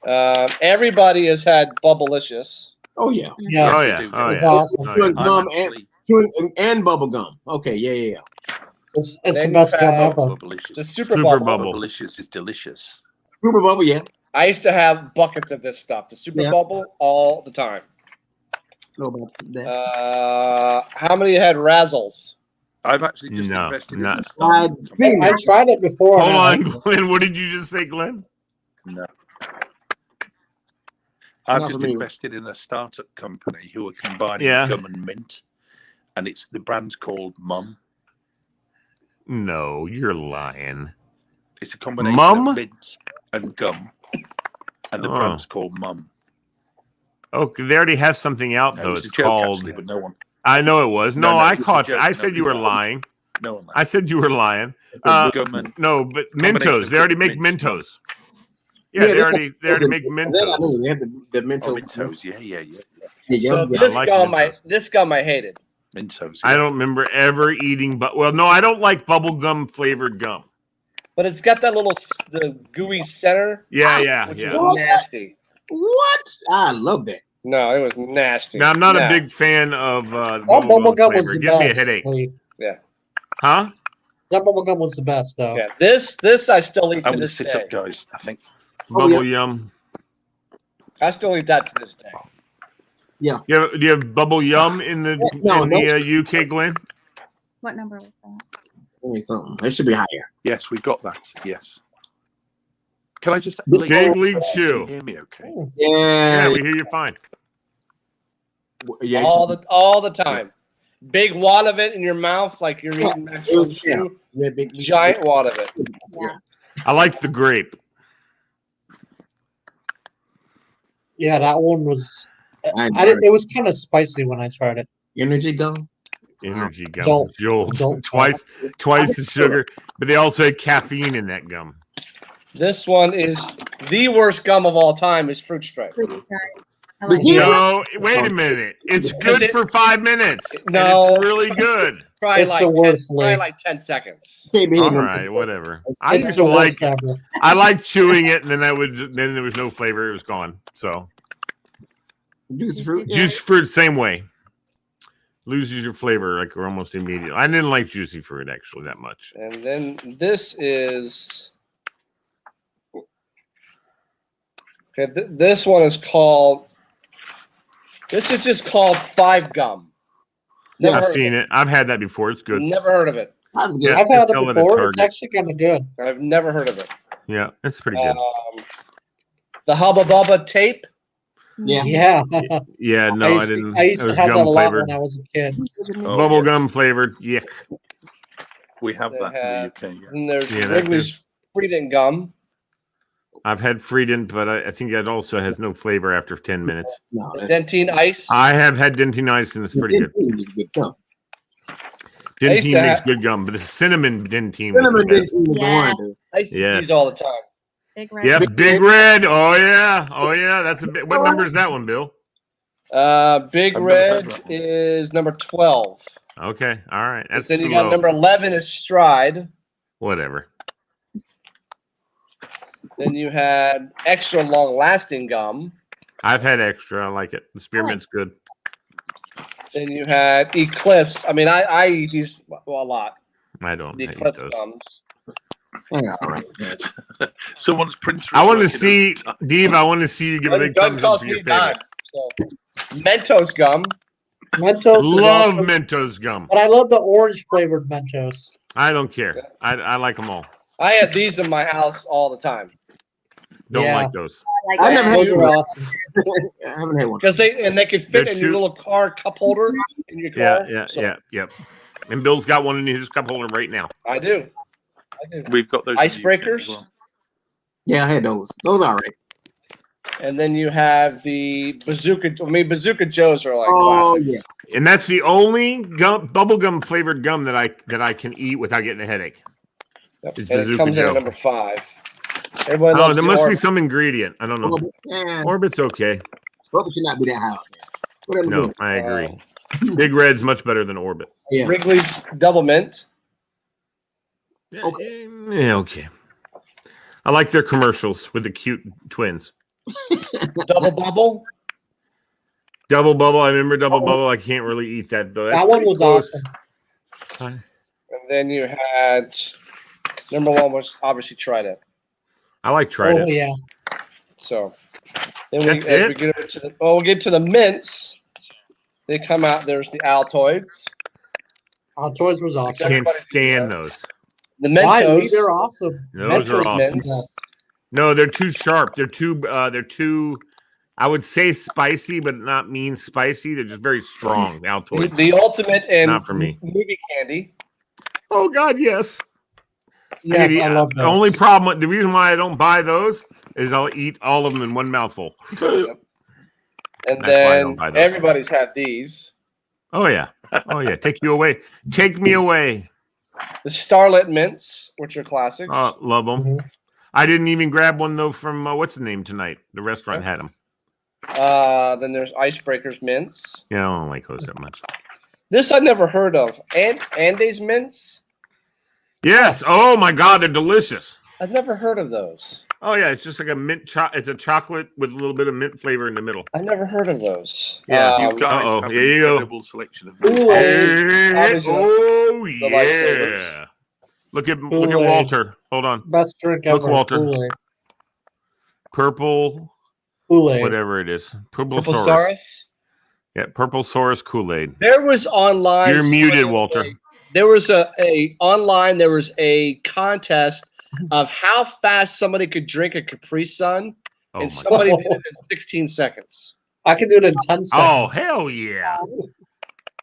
Speaker 3: Okay.
Speaker 9: Everybody has had Bubblicious.
Speaker 11: Oh yeah.
Speaker 5: Yes.
Speaker 3: Oh yeah. Oh
Speaker 5: It's
Speaker 3: yeah.
Speaker 5: awesome.
Speaker 11: Chewing gum and bubble gum. Okay, yeah.
Speaker 5: It's the best gum ever.
Speaker 9: The Super Bubble.
Speaker 10: Bubblicious is delicious.
Speaker 11: Super bubble, yeah.
Speaker 9: I used to have buckets of this stuff. The Super Bubble all the time.
Speaker 11: Know about that.
Speaker 9: How many had Razzles?
Speaker 10: I've actually just invested in this.
Speaker 5: I tried it before.
Speaker 3: Hold on, Glenn. What did you just say, Glenn?
Speaker 10: No. I've just invested in a startup company who are combining gum and mint, and the brand's called Mum.
Speaker 3: No, you're lying.
Speaker 10: It's a combination of mint and gum, and the brand's called Mum.
Speaker 3: Oh, they already have something out though. It's called.
Speaker 10: Actually, but no one.
Speaker 3: I know it was. No, I caught you. I
Speaker 10: joke.
Speaker 3: said you were lying.
Speaker 10: No one.
Speaker 3: I said you were lying. No, but Mentos. They already make Mentos. Yeah, they already make Mentos.
Speaker 11: Then I knew they had the Mentos.
Speaker 10: Oh, Mentos. Yeah.
Speaker 9: So this gum I hated.
Speaker 10: Mentos.
Speaker 3: I don't remember ever eating, but no, I don't like bubblegum flavored gum.
Speaker 9: But it's got that the gooey center.
Speaker 3: Yeah.
Speaker 9: Which is nasty.
Speaker 11: What? I love that.
Speaker 9: No, it was nasty.
Speaker 3: Now, I'm not a big fan of
Speaker 5: bubble gum was the
Speaker 3: Give me a
Speaker 5: best.
Speaker 3: headache.
Speaker 9: Yeah.
Speaker 3: Huh?
Speaker 5: That bubble gum was the best, though.
Speaker 9: Yeah. This I still eat
Speaker 10: I'm
Speaker 9: to
Speaker 10: going to
Speaker 9: this
Speaker 10: sit
Speaker 9: day.
Speaker 10: up, guys. I think.
Speaker 3: Bubble yum.
Speaker 9: I still eat that to this day.
Speaker 11: Yeah.
Speaker 3: Do you have bubble yum in the UK, Glenn?
Speaker 12: What number was that?
Speaker 11: Give me something. It should be higher.
Speaker 10: Yes, we got that. Yes. Can I just
Speaker 3: Big League Chew?
Speaker 10: Can you hear me okay?
Speaker 11: Yeah.
Speaker 3: We hear you fine.
Speaker 11: Yeah.
Speaker 9: All the time. Big wad of it in your mouth, like you're eating actual chew.
Speaker 11: Yeah, big
Speaker 9: Giant wad of it.
Speaker 11: Yeah.
Speaker 3: I like the grape.
Speaker 5: Yeah, that one was. It was kind of spicy when I tried it.
Speaker 11: Energy gum.
Speaker 3: Energy gum. Jolt. Twice the sugar, but they also had caffeine in that gum.
Speaker 9: This one is the worst gum of all time. Is Fruit Stripe.
Speaker 3: No, wait a minute. It's good for 5 minutes.
Speaker 9: No,
Speaker 3: it's really good.
Speaker 9: Probably
Speaker 5: It's
Speaker 9: like
Speaker 5: the worst,
Speaker 9: 10 seconds.
Speaker 3: All right, whatever. I used to like it. I like chewing it, and then then there was no flavor. It was gone. So
Speaker 11: juicy fruit.
Speaker 3: Juicy fruit, same way. Loses your flavor like almost immediately. I didn't like juicy fruit actually that much.
Speaker 9: And then this is okay. This one is called. This is just called 5 Gum.
Speaker 3: Yeah, I've seen it. I've had that before. It's good.
Speaker 9: Never heard of it.
Speaker 5: I've had it before. It's actually kind of good.
Speaker 9: I've never heard of it.
Speaker 3: Yeah, it's pretty good.
Speaker 9: The Hubba Bubba tape.
Speaker 5: Yeah.
Speaker 3: Yeah, no, I didn't.
Speaker 5: I used to have that a lot when I was a kid.
Speaker 3: Bubble gum flavored. Yuck.
Speaker 10: We have that in the UK.
Speaker 9: And there's Wrigley's Freedom Gum.
Speaker 3: I've had Freedent, but I think that also has no flavor after 10 minutes.
Speaker 11: No,
Speaker 9: Dentine Ice.
Speaker 3: I have had Dentine Ice, and it's pretty good. Dentine makes good gum, but the cinnamon Dentine.
Speaker 11: Cinnamon Dentine was the one.
Speaker 9: I used to use these all the time.
Speaker 12: Big Red.
Speaker 3: Yep, Big Red. Oh yeah. That's a bit. What number is that one, Bill?
Speaker 9: Big Red is number 12.
Speaker 3: Okay, all right. That's
Speaker 9: then
Speaker 3: too
Speaker 9: you got
Speaker 3: low.
Speaker 9: number 11 is Stride.
Speaker 3: Whatever.
Speaker 9: Then you had extra long-lasting gum.
Speaker 3: I've had extra. I like it. The spearmint's good.
Speaker 9: Then you had Eclipse. I mean, I eat these a lot.
Speaker 3: I don't.
Speaker 9: The
Speaker 3: I eat
Speaker 9: Eclipse
Speaker 3: those.
Speaker 9: gums.
Speaker 11: Yeah, all right.
Speaker 10: Someone's printer.
Speaker 3: I want to see, Dave. I want to see you give a big thumbs up for your favorite.
Speaker 9: So, Mentos gum.
Speaker 5: Mentos.
Speaker 3: Love Mentos gum.
Speaker 5: But I love the orange flavored Mentos.
Speaker 3: I don't care. I like them all.
Speaker 9: I had these in my house all the time.
Speaker 3: Don't like those.
Speaker 11: I never had
Speaker 5: Those are
Speaker 11: one.
Speaker 5: awesome.
Speaker 11: I haven't had one.
Speaker 9: Because they could fit in your little car cup holder in your car.
Speaker 3: Yeah. And Bill's got one in his cup holder right now.
Speaker 9: I do.
Speaker 10: We've got those
Speaker 9: icebreakers.
Speaker 11: Yeah, I had those. Those are right.
Speaker 9: And then you have the Bazooka. I mean, Bazooka Joes are like.
Speaker 11: Oh
Speaker 9: classic.
Speaker 11: yeah.
Speaker 3: And that's the only bubblegum flavored gum that I can eat without getting a headache.
Speaker 9: Yep.
Speaker 3: It's
Speaker 9: And it
Speaker 3: Bazooka
Speaker 9: comes in
Speaker 3: Joe.
Speaker 9: at number 5. Everyone
Speaker 3: Oh,
Speaker 9: loves
Speaker 3: there
Speaker 9: the
Speaker 3: must be
Speaker 9: Orbit.
Speaker 3: some ingredient. I don't know. Orbit's okay.
Speaker 11: Orbit should not be that high. Whatever.
Speaker 3: No, I agree. Big Red's much better than Orbit.
Speaker 11: Yeah.
Speaker 9: Wrigley's Double Mint.
Speaker 11: Okay.
Speaker 3: Yeah, okay. I like their commercials with the cute twins.
Speaker 9: Double Bubble.
Speaker 3: Double Bubble. I remember Double Bubble. I can't really eat that though.
Speaker 5: That one was awesome.
Speaker 9: And then you had number 1 was obviously Trident.
Speaker 3: I like Trident.
Speaker 5: Oh yeah.
Speaker 9: So then
Speaker 3: That's
Speaker 9: as
Speaker 3: it?
Speaker 9: we get over to we'll get to the mints. They come out. There's the Altoids.
Speaker 5: Toys was awesome.
Speaker 3: Can't stand those.
Speaker 9: The
Speaker 5: Why?
Speaker 9: Mentos.
Speaker 5: They're awesome.
Speaker 3: Those are
Speaker 5: Mentos
Speaker 3: awesome.
Speaker 5: mints.
Speaker 3: No, they're too sharp. They're too. I would say spicy, but not mean spicy. They're just very strong. Altoids.
Speaker 9: The ultimate in
Speaker 3: Not for me.
Speaker 9: movie candy.
Speaker 3: Oh God, yes.
Speaker 5: Yes,
Speaker 3: Hey,
Speaker 5: I love
Speaker 3: the
Speaker 5: those.
Speaker 3: only problem, the reason why I don't buy those is I'll eat all of them in one mouthful.
Speaker 9: And
Speaker 3: That's why I don't
Speaker 9: then
Speaker 3: buy those.
Speaker 9: everybody's had these.
Speaker 3: Oh yeah. Take you away. Take me away.
Speaker 9: The Starlit Mints, which are classics.
Speaker 3: Oh, love them.
Speaker 5: Mhm.
Speaker 3: I didn't even grab one though from what's the name tonight? The restaurant had them.
Speaker 9: Then there's Icebreakers mints.
Speaker 3: Yeah, I don't like those that much.
Speaker 9: This I never heard of. Andes mints.
Speaker 3: Yes. Oh my God, they're delicious.
Speaker 9: I've never heard of those.
Speaker 3: Oh yeah, it's just like a mint. It's a chocolate with a little bit of mint flavor in the middle.
Speaker 9: I never heard of those.
Speaker 3: Yeah.
Speaker 10: You guys have
Speaker 3: Here you go.
Speaker 10: incredible selection of
Speaker 3: Oh yeah. Look at Walter. Hold on.
Speaker 5: Best drink ever.
Speaker 3: Look, Walter.
Speaker 5: Kool-Aid.
Speaker 3: Purple
Speaker 5: Kool-Aid.
Speaker 3: whatever it is.
Speaker 9: Purple Saurus?
Speaker 3: Yeah, Purple Saurus Kool-Aid.
Speaker 9: There was online.
Speaker 3: You're muted, Walter.
Speaker 9: There was online. There was a contest of how fast somebody could drink a Capri Sun, and somebody did it in 16 seconds.
Speaker 5: I can do it in 10 seconds.
Speaker 3: Oh hell yeah!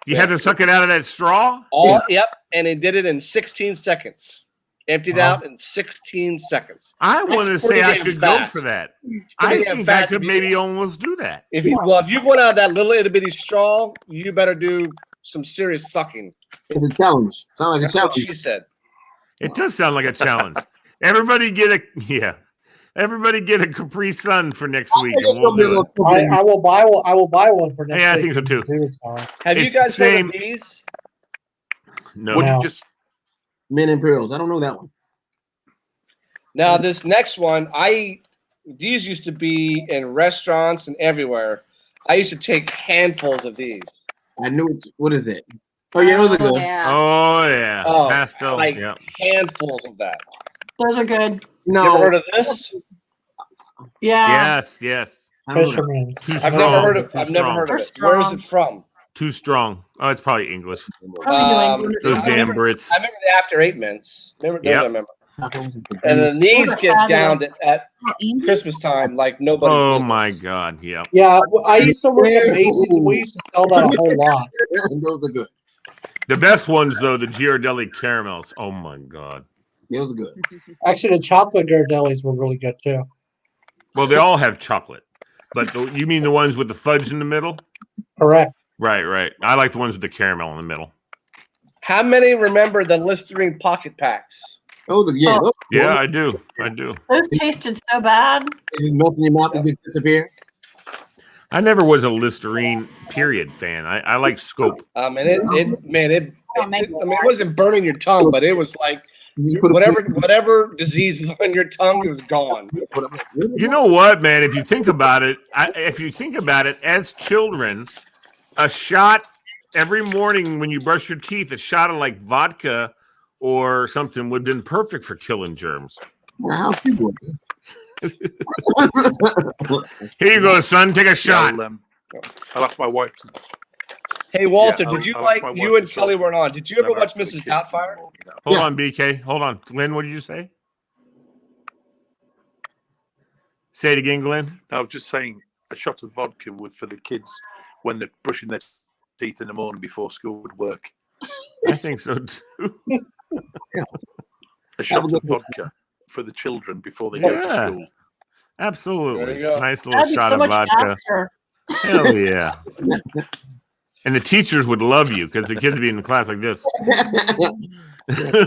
Speaker 3: You had to suck it out of that straw.
Speaker 9: Yep, and he did it in 16 seconds. Emptied out in 16 seconds.
Speaker 3: I want to say I could go for that. I think I could maybe almost do that.
Speaker 9: If you want out of that little itty bitty straw, you better do some serious sucking.
Speaker 11: It's a challenge. Sound like
Speaker 9: That's
Speaker 11: a challenge.
Speaker 9: what she said.
Speaker 3: It does sound like a challenge. Everybody get a Capri Sun for next week.
Speaker 5: I will buy one. I will buy one for next week.
Speaker 3: Yeah, I think so too.
Speaker 9: Have you guys heard of these?
Speaker 3: No.
Speaker 11: Mint Imperials. I don't know that one.
Speaker 9: Now this next one, these used to be in restaurants and everywhere. I used to take handfuls of these.
Speaker 11: I knew it. What is it? Oh yeah, those are good.
Speaker 3: Oh yeah, pastel.
Speaker 9: Like
Speaker 3: yeah.
Speaker 9: handfuls of that.
Speaker 6: Those are good.
Speaker 11: No.
Speaker 9: You ever heard of this?
Speaker 6: Yeah.
Speaker 3: Yes.
Speaker 5: Fisherman's.
Speaker 9: I've never heard of it. Where is it from?
Speaker 3: Too strong. Oh, it's probably English.
Speaker 9: Those
Speaker 3: damn Brits.
Speaker 9: I remember the After 8 mints. Remember those?
Speaker 3: Yep.
Speaker 9: I remember. And the knees get down at Christmas time like nobody's business.
Speaker 3: My God! Yeah.
Speaker 5: Yeah, I used to work at Macy's. We used to sell that a whole lot.
Speaker 11: Those are good.
Speaker 3: The best ones though, the Ghirardelli caramels. Oh my God.
Speaker 11: Those are good.
Speaker 5: Actually, the chocolate Ghirardellis were really good too.
Speaker 3: Well, they all have chocolate, but you mean the ones with the fudge in the middle?
Speaker 5: Correct.
Speaker 3: Right. I like the ones with the caramel in the middle.
Speaker 9: How many remember the Listerine pocket packs?
Speaker 11: Those are
Speaker 3: Yeah, I do.
Speaker 6: Those tasted so bad.
Speaker 11: Is it melting in your mouth and just disappear?
Speaker 3: I never was a Listerine period fan. I like Scope.
Speaker 9: It wasn't burning your tongue, but it was like whatever disease was on your tongue, it was gone.
Speaker 3: You know what, man? If you think about it, as children, a shot every morning when you brush your teeth, a shot of like vodka or something would have been perfect for killing germs. Here you go, son. Take a shot.
Speaker 10: I'll ask my wife.
Speaker 9: Hey, Walter, did you you and Kelly weren't on? Did you ever watch Mrs. Doubtfire?
Speaker 3: Hold on, BK. Hold on. Glenn, what did you say? Say it again, Glenn.
Speaker 10: I was just saying a shot of vodka for the kids when they're brushing their teeth in the morning before school would work.
Speaker 3: I think so too.
Speaker 10: A shot of vodka for the children before they go to school.
Speaker 3: Absolutely. Nice little
Speaker 6: That'd be
Speaker 3: shot
Speaker 6: so
Speaker 3: of
Speaker 6: much
Speaker 3: vodka.
Speaker 6: faster.
Speaker 3: Hell yeah. And the teachers would love you because the kids would be in the class like this.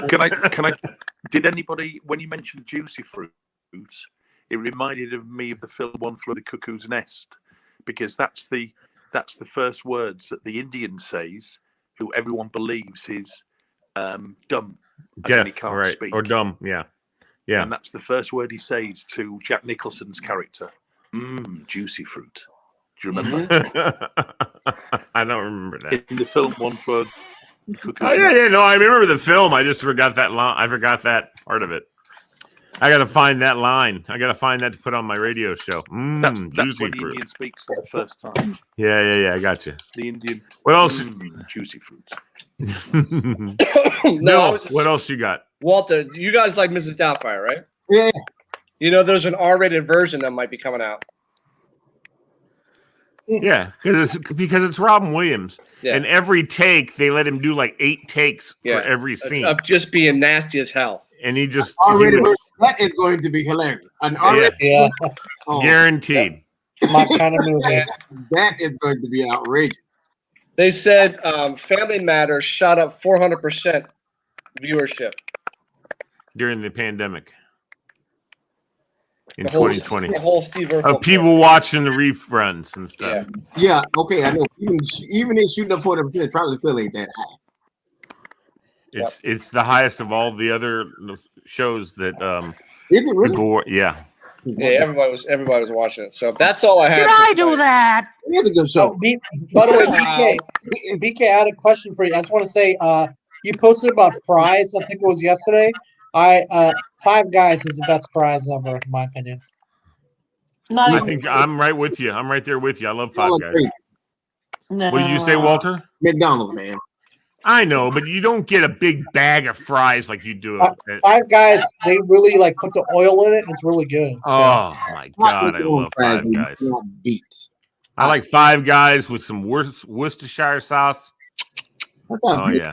Speaker 10: Can I? Did anybody, when you mentioned juicy fruits, it reminded me of the film One Flew Over the Cuckoo's Nest, because that's the first words that the Indian says, who everyone believes is dumb,
Speaker 3: Deaf,
Speaker 10: he can't
Speaker 3: right?
Speaker 10: speak,
Speaker 3: Or dumb, yeah.
Speaker 10: And that's the first word he says to Jack Nicholson's character. Juicy fruit. Do you remember?
Speaker 3: I don't remember that.
Speaker 10: In the film One Flew Over the Cuckoo's
Speaker 3: No, I remember the film. I just forgot that line. I forgot that part of it. I got to find that line. I got to find that to put on my radio show.
Speaker 10: That's
Speaker 3: Juicy
Speaker 10: when the
Speaker 3: fruit.
Speaker 10: Indian speaks for the first time.
Speaker 3: Yeah. I got you.
Speaker 10: The Indian.
Speaker 3: What else?
Speaker 10: Juicy fruit.
Speaker 3: No. What else you got?
Speaker 9: Walter, you guys like Mrs. Doubtfire, right?
Speaker 11: Yeah.
Speaker 9: You know, there's an R-rated version that might be coming out.
Speaker 3: Yeah, because it's Robin Williams, and every take they let him do like 8 takes for every scene
Speaker 9: of just being nasty as hell.
Speaker 3: And he just
Speaker 11: that is going to be hilarious. An R-rated
Speaker 3: guaranteed.
Speaker 5: My kind of movie.
Speaker 11: That is going to be outrageous.
Speaker 9: They said Family Matters shot up 400% viewership
Speaker 3: during the pandemic. in 2020.
Speaker 9: The whole Steve Urkel
Speaker 3: of people watching the reruns and stuff.
Speaker 11: Yeah. Okay. I know. Even in shooting up 40%, probably still ain't that high.
Speaker 3: It's the highest of all the other shows that.
Speaker 11: Is it really?
Speaker 3: People,
Speaker 9: yeah, everybody was watching it. So that's all I had.
Speaker 6: Did I do that?
Speaker 11: It is a good show.
Speaker 5: By the way, BK, I had a question for you. I just want to say, you posted about fries. I think it was yesterday. Five Guys is the best fries ever, in my opinion.
Speaker 3: I think I'm right with you. I'm right there with you. I love Five Guys.
Speaker 6: No.
Speaker 3: What did you say, Walter?
Speaker 11: McDonald's, man.
Speaker 3: I know, but you don't get a big bag of fries like you do.
Speaker 5: Five Guys, they really like put the oil in it. It's really good. So.
Speaker 3: Oh my God, I love Five Guys. I like Five Guys with some Worcestershire sauce. Oh yeah,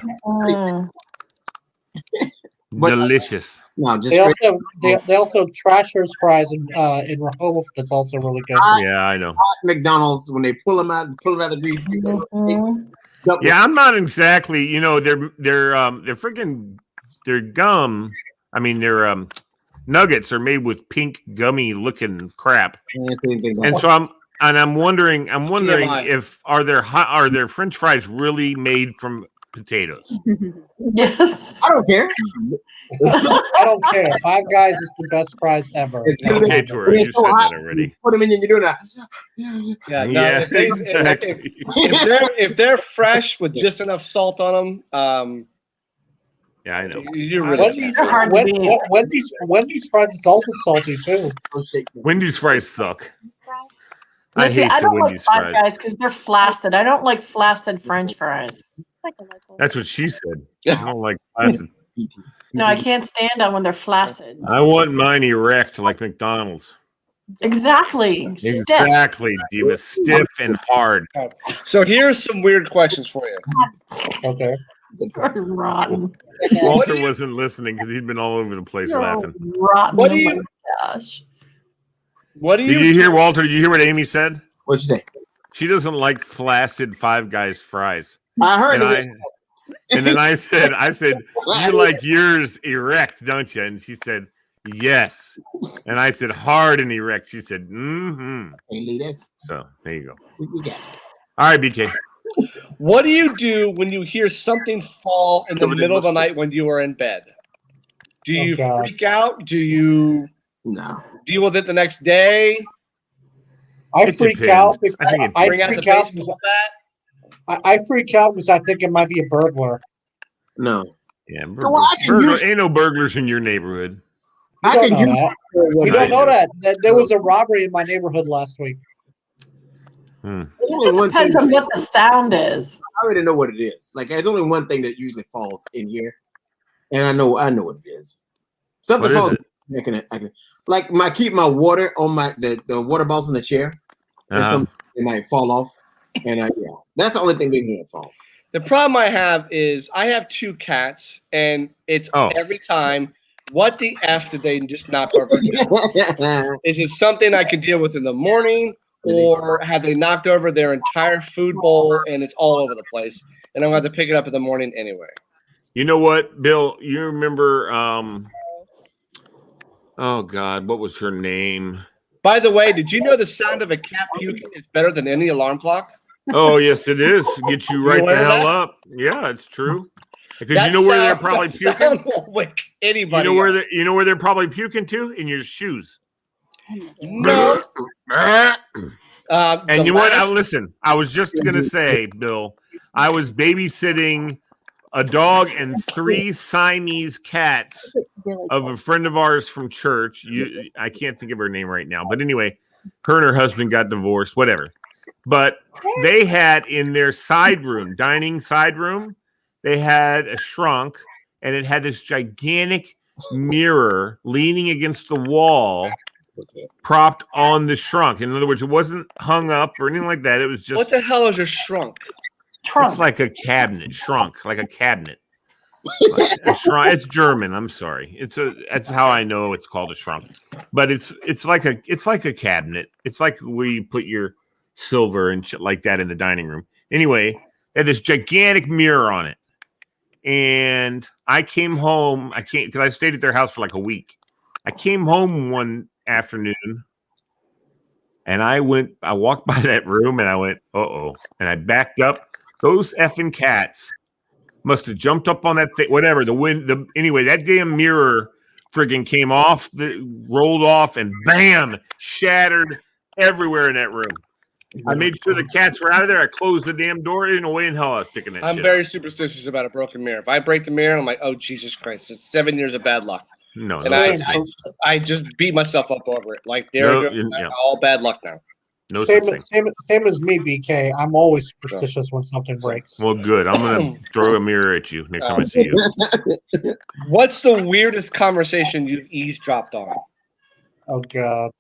Speaker 3: delicious.
Speaker 5: No, just they also Trasher's fries in Rehoboth. That's also really good.
Speaker 3: Yeah, I know.
Speaker 11: McDonald's when they pull them out of the grease.
Speaker 3: Yeah, I'm not exactly. You know, they're freaking their gum. I mean, their nuggets are made with pink gummy looking crap. And so I'm wondering if are their French fries really made from potatoes?
Speaker 6: Yes.
Speaker 11: I don't care.
Speaker 5: I don't care. Five Guys is the best fries ever.
Speaker 3: Okay, Tori, you said that already.
Speaker 11: Put them in and you do that.
Speaker 9: Yeah, no, if they're fresh with just enough salt on them,
Speaker 3: yeah, I know.
Speaker 5: Wendy's fries is also salty too.
Speaker 3: Wendy's fries suck.
Speaker 6: I don't like Five Guys because they're flaccid. I don't like flaccid French fries.
Speaker 3: That's what she said. I don't like flaccid.
Speaker 6: No, I can't stand them when they're flaccid.
Speaker 3: I want mine erect like McDonald's.
Speaker 6: Exactly.
Speaker 3: Exactly, Diva. Stiff and hard.
Speaker 9: So here's some weird questions for you.
Speaker 5: Okay.
Speaker 6: Rotten.
Speaker 3: Walter wasn't listening because he'd been all over the place laughing.
Speaker 6: Rotten.
Speaker 9: What do you?
Speaker 6: Gosh.
Speaker 9: What do you?
Speaker 3: Did you hear, Walter? Did you hear what Amy said?
Speaker 11: What'd you say?
Speaker 3: She doesn't like flaccid Five Guys fries.
Speaker 11: I heard it.
Speaker 3: And then I said, you like yours erect, don't you? And she said, yes. And I said, hard and erect. She said, mm-hmm. So there you go. All right, BK.
Speaker 9: What do you do when you hear something fall in the middle of the night when you are in bed? Do you freak out? Do you deal with it the next day?
Speaker 5: I freak out because I freak out because I think it might be a burglar.
Speaker 11: No.
Speaker 3: Yeah, ain't no burglars in your neighborhood.
Speaker 5: We don't know that. There was a robbery in my neighborhood last week.
Speaker 6: It depends on what the sound is.
Speaker 11: I already know what it is. Like there's only one thing that usually falls in here, and I know what it is. Something falls. I can like keep my water on the water bottles in the chair, and something it might fall off, and that's the only thing that falls.
Speaker 9: The problem I have is I have two cats, and it's every time. What the F did they just knock over? Is it something I could deal with in the morning, or have they knocked over their entire food bowl and it's all over the place? And I'm going to have to pick it up in the morning anyway.
Speaker 3: You know what, Bill? You remember? Oh God, what was her name?
Speaker 9: By the way, did you know the sound of a cat puking is better than any alarm clock?
Speaker 3: Oh yes, it is. Get you right the hell up. Yeah, it's true. Because you know where they're probably puking.
Speaker 9: Won't wake anybody.
Speaker 3: You know where they're probably puking to? In your shoes.
Speaker 9: No.
Speaker 3: And you know what? Listen, I was just gonna say, Bill, I was babysitting a dog and 3 Siamese cats of a friend of ours from church. I can't think of her name right now, but anyway, her and her husband got divorced. Whatever. But they had in their dining side room. They had a shrunk, and it had this gigantic mirror leaning against the wall, propped on the shrunk. In other words, it wasn't hung up or anything like that. It was just.
Speaker 9: What the hell is a shrunk?
Speaker 3: It's like a cabinet, shrunk, like a cabinet. A shrunk. It's German. I'm sorry. That's how I know it's called a shrunk. But it's like a cabinet. It's like where you put your silver and shit like that in the dining room. Anyway, they had this gigantic mirror on it. And I came home. Because I stayed at their house for like a week. I came home one afternoon, and I walked by that room and I went, uh-oh. And I backed up. Those effing cats must have jumped up on that thing, whatever. Anyway, that damn mirror friggin' came off, rolled off, and bam, shattered everywhere in that room. I made sure the cats were out of there. I closed the damn door. Ain't no way in hell I was picking that shit
Speaker 9: I'm very
Speaker 3: up.
Speaker 9: superstitious about a broken mirror. If I break the mirror, I'm like, oh, Jesus Christ. It's 7 years of bad luck.
Speaker 3: No,
Speaker 9: and I just beat myself up over it. Like, all bad luck now.
Speaker 3: No
Speaker 5: same as me, BK. I'm always superstitious when something breaks.
Speaker 3: Well, good. I'm going to throw a mirror at you next time I see you.
Speaker 9: What's the weirdest conversation you've eavesdropped on?
Speaker 5: Oh, God.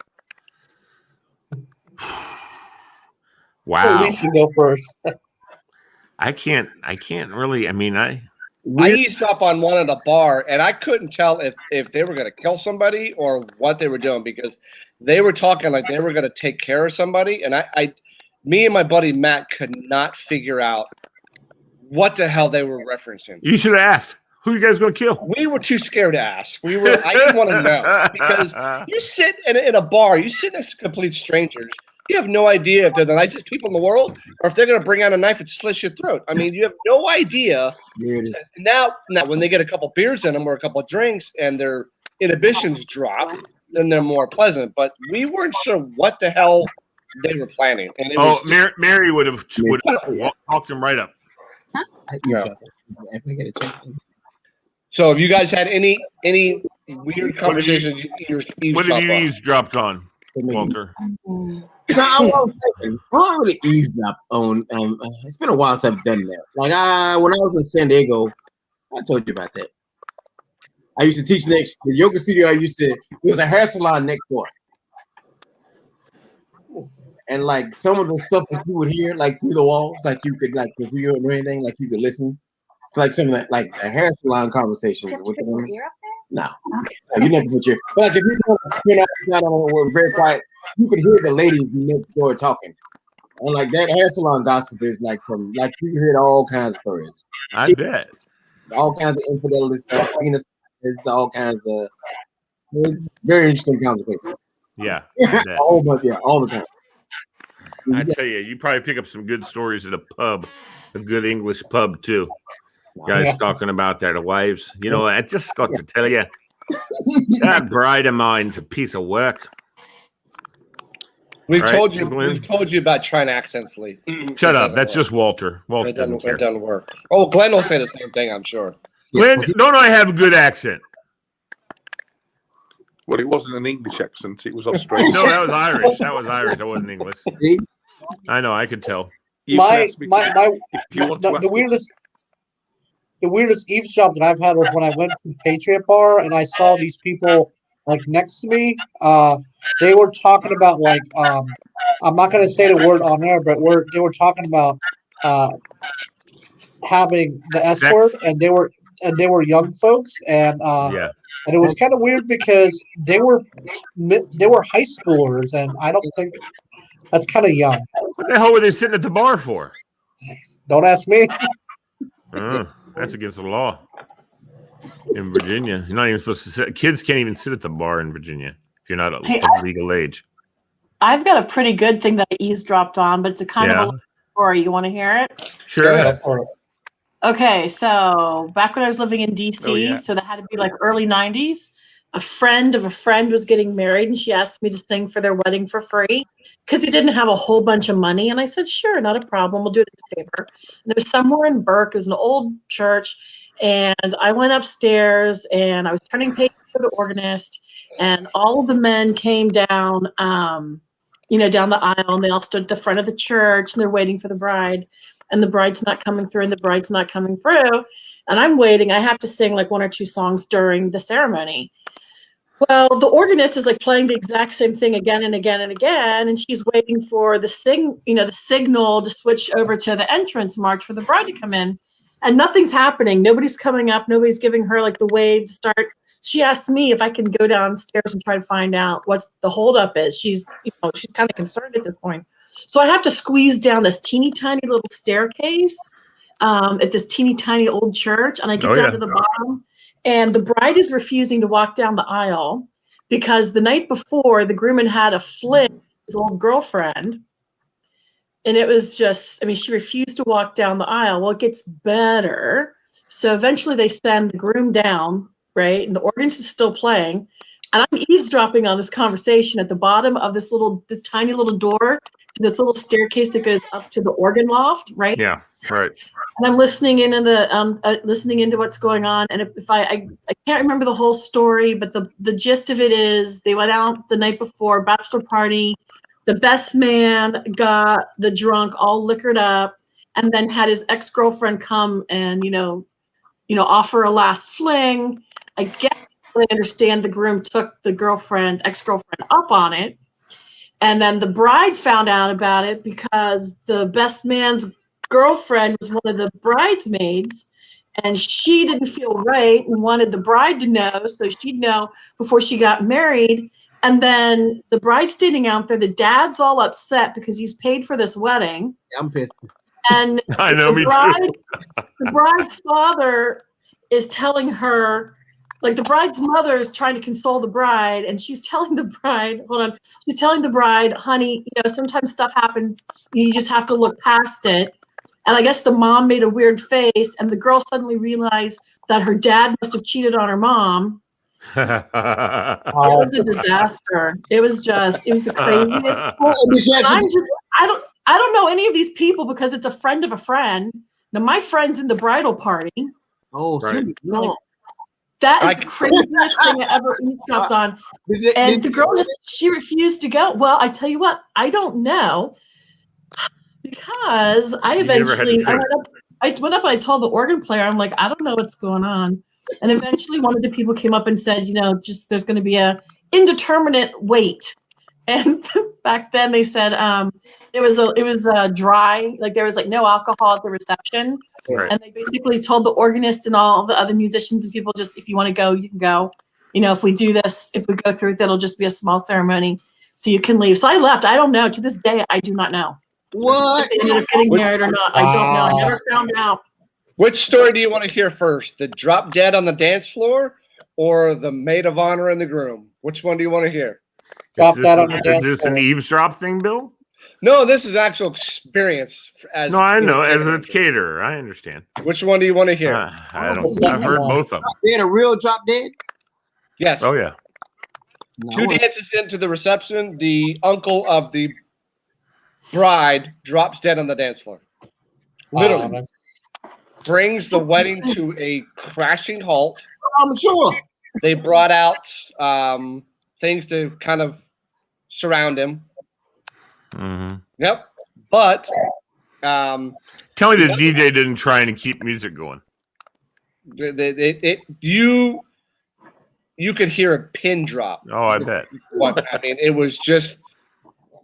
Speaker 3: Wow.
Speaker 5: You should go first.
Speaker 3: I can't really. I mean, I
Speaker 9: eavesdropped on one at a bar, and I couldn't tell if they were going to kill somebody or what they were doing, because they were talking like they were going to take care of somebody, and me and my buddy Matt could not figure out what the hell they were referencing.
Speaker 3: You should have asked. Who you guys going to kill?
Speaker 9: We were too scared to ask. I didn't want to know, because you sit in a bar, you sit next to complete strangers. You have no idea if they're the nicest people in the world or if they're going to bring out a knife and slit your throat. I mean, you have no idea. Now, when they get a couple beers in them or a couple drinks and their inhibitions drop, then they're more pleasant. But we weren't sure what the hell they were planning. And
Speaker 3: Mary would have talked them right up.
Speaker 9: So, have you guys had any weird conversations?
Speaker 3: What have you eavesdropped on, Walter?
Speaker 11: No, I was thinking, I don't really eavesdrop on. It's been a while since I've done that. Like when I was in San Diego, I told you about that. I used to teach next the yoga studio. It was a hair salon next door, and like some of the stuff that you would hear like through the walls, like you could like if you or anything, like you could listen to like some of that, like the hair salon conversations with the women. No, you didn't have to put your. But like if we're very quiet. You could hear the ladies next door talking, and like that hair salon gossip is like you hear all kinds of stories.
Speaker 3: I bet
Speaker 11: all kinds of infidelity stuff. It's all kinds of. It's very interesting conversation.
Speaker 3: Yeah,
Speaker 11: all the time.
Speaker 3: I tell you, you probably pick up some good stories at a pub, a good English pub too. Guys talking about their wives. You know, I just got to tell you, that bride of mine's a piece of work.
Speaker 9: We've told you about trying accents, Lee.
Speaker 3: Shut up. That's just Walter. Walter
Speaker 9: it doesn't work. Oh, Glenn will say the same thing, I'm sure.
Speaker 3: Glenn, don't I have a good accent?
Speaker 10: Well, it wasn't an English accent. It was Australian.
Speaker 3: No, that was Irish. That wasn't English. I know. I could tell.
Speaker 5: The weirdest eavesdrop that I've had was when I went to Patriot Bar and I saw these people like next to me. They were talking about like I'm not going to say the word on air, but they were talking about having the S word, and they were young folks, and it was kind of weird because they were high schoolers, and I don't think that's kind of young.
Speaker 3: What the hell were they sitting at the bar for?
Speaker 5: Don't ask me.
Speaker 3: That's against the law in Virginia. You're not even supposed to sit. Kids can't even sit at the bar in Virginia if you're not of legal age.
Speaker 6: I've got a pretty good thing that I eavesdropped on, but it's a kind of a story. You want to hear it?
Speaker 3: Sure.
Speaker 6: Okay, so back when I was living in DC, so that had to be like early 90s, a friend of a friend was getting married, and she asked me to sing for their wedding for free because he didn't have a whole bunch of money. And I said, sure, not a problem. We'll do it as a favor. And there was somewhere in Burke, it was an old church, and I went upstairs, and I was turning pages for the organist, and all of the men came down, down the aisle, and they all stood at the front of the church, and they're waiting for the bride. And the bride's not coming through, and the bride's not coming through. And I'm waiting. I have to sing like one or two songs during the ceremony. Well, the organist is like playing the exact same thing again and again and again. And she's waiting for the signal to switch over to the entrance march for the bride to come in. And nothing's happening. Nobody's coming up. Nobody's giving her like the wave to start. She asked me if I can go downstairs and try to find out what the holdup is. She's kind of concerned at this point. So I have to squeeze down this teeny tiny little staircase at this teeny tiny old church. And I get down to the bottom, and the bride is refusing to walk down the aisle because the night before the groom had a fling with his old girlfriend. And it was just, I mean, she refused to walk down the aisle. Well, it gets better. So eventually they send the groom down, right? And the organ's is still playing. And I'm eavesdropping on this conversation at the bottom of this tiny little door, this little staircase that goes up to the organ loft, right?
Speaker 3: Yeah, right.
Speaker 6: And I'm listening listening into what's going on. And if I can't remember the whole story, but the gist of it is they went out the night before, bachelor party. The best man got the drunk all liquored up, and then had his ex-girlfriend come and offer a last fling. I guess I understand the groom took the ex-girlfriend up on it, and then the bride found out about it because the best man's girlfriend was one of the bridesmaids, and she didn't feel right and wanted the bride to know so she'd know before she got married. And then the bride's standing out there. The dad's all upset because he's paid for this wedding.
Speaker 11: I'm pissed.
Speaker 6: And
Speaker 3: I know, me too.
Speaker 6: The bride's father is telling her, like, the bride's mother is trying to console the bride, and she's telling the bride, honey, sometimes stuff happens. You just have to look past it. And I guess the mom made a weird face, and the girl suddenly realized that her dad must have cheated on her mom. It was a disaster. It was the craziest. I don't know any of these people because it's a friend of a friend. Now my friend's in the bridal party.
Speaker 11: Oh, right. No.
Speaker 6: That is the craziest thing I ever eavesdropped on. And the girl she refused to go. Well, I tell you what, I don't know because I went up and I told the organ player, I'm like, I don't know what's going on. And eventually one of the people came up and said, there's going to be a indeterminate wait. And back then they said it was dry, like there was like no alcohol at the reception. Right. And they basically told the organist and all the other musicians and people, just, if you want to go, you can go. If we do this, if we go through it, that'll just be a small ceremony. So you can leave. So I left. I don't know. To this day, I do not know.
Speaker 11: What?
Speaker 6: If they ended up getting married or not. I don't know. I never found out.
Speaker 9: Which story do you want to hear first? The drop dead on the dance floor or the maid of honor and the groom? Which one do you want to hear?
Speaker 3: Is this an eavesdrop thing, Bill?
Speaker 9: No, this is actual experience.
Speaker 3: I know. As a caterer, I understand.
Speaker 9: Which one do you want to hear?
Speaker 3: I don't. I've heard both of them.
Speaker 11: They had a real drop dead?
Speaker 9: Yes.
Speaker 3: Oh, yeah.
Speaker 9: Two dances into the reception, the uncle of the bride drops dead on the dance floor. Literally. Brings the wedding to a crashing halt.
Speaker 11: I'm sure.
Speaker 9: They brought out things to kind of surround him.
Speaker 3: Mm-hmm.
Speaker 9: Yep. But
Speaker 3: tell me the DJ didn't try and keep music going.
Speaker 9: You could hear a pin drop.
Speaker 3: Oh, I bet.
Speaker 9: I mean, it was just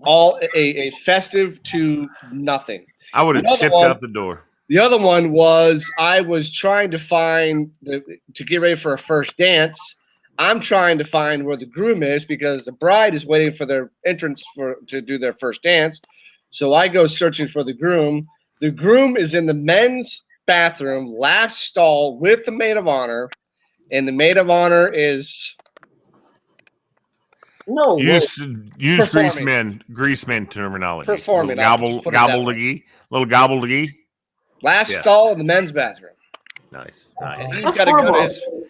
Speaker 9: all a festive to nothing.
Speaker 3: I would have tipped out the door.
Speaker 9: The other one was I was trying to find to get ready for a first dance. I'm trying to find where the groom is because the bride is waiting for their entrance to do their first dance. So I go searching for the groom. The groom is in the men's bathroom, last stall with the maid of honor, and the maid of honor is
Speaker 3: use grease man terminology.
Speaker 9: Performing.
Speaker 3: Little gobbledygook.
Speaker 9: Last stall in the men's bathroom.
Speaker 3: Nice.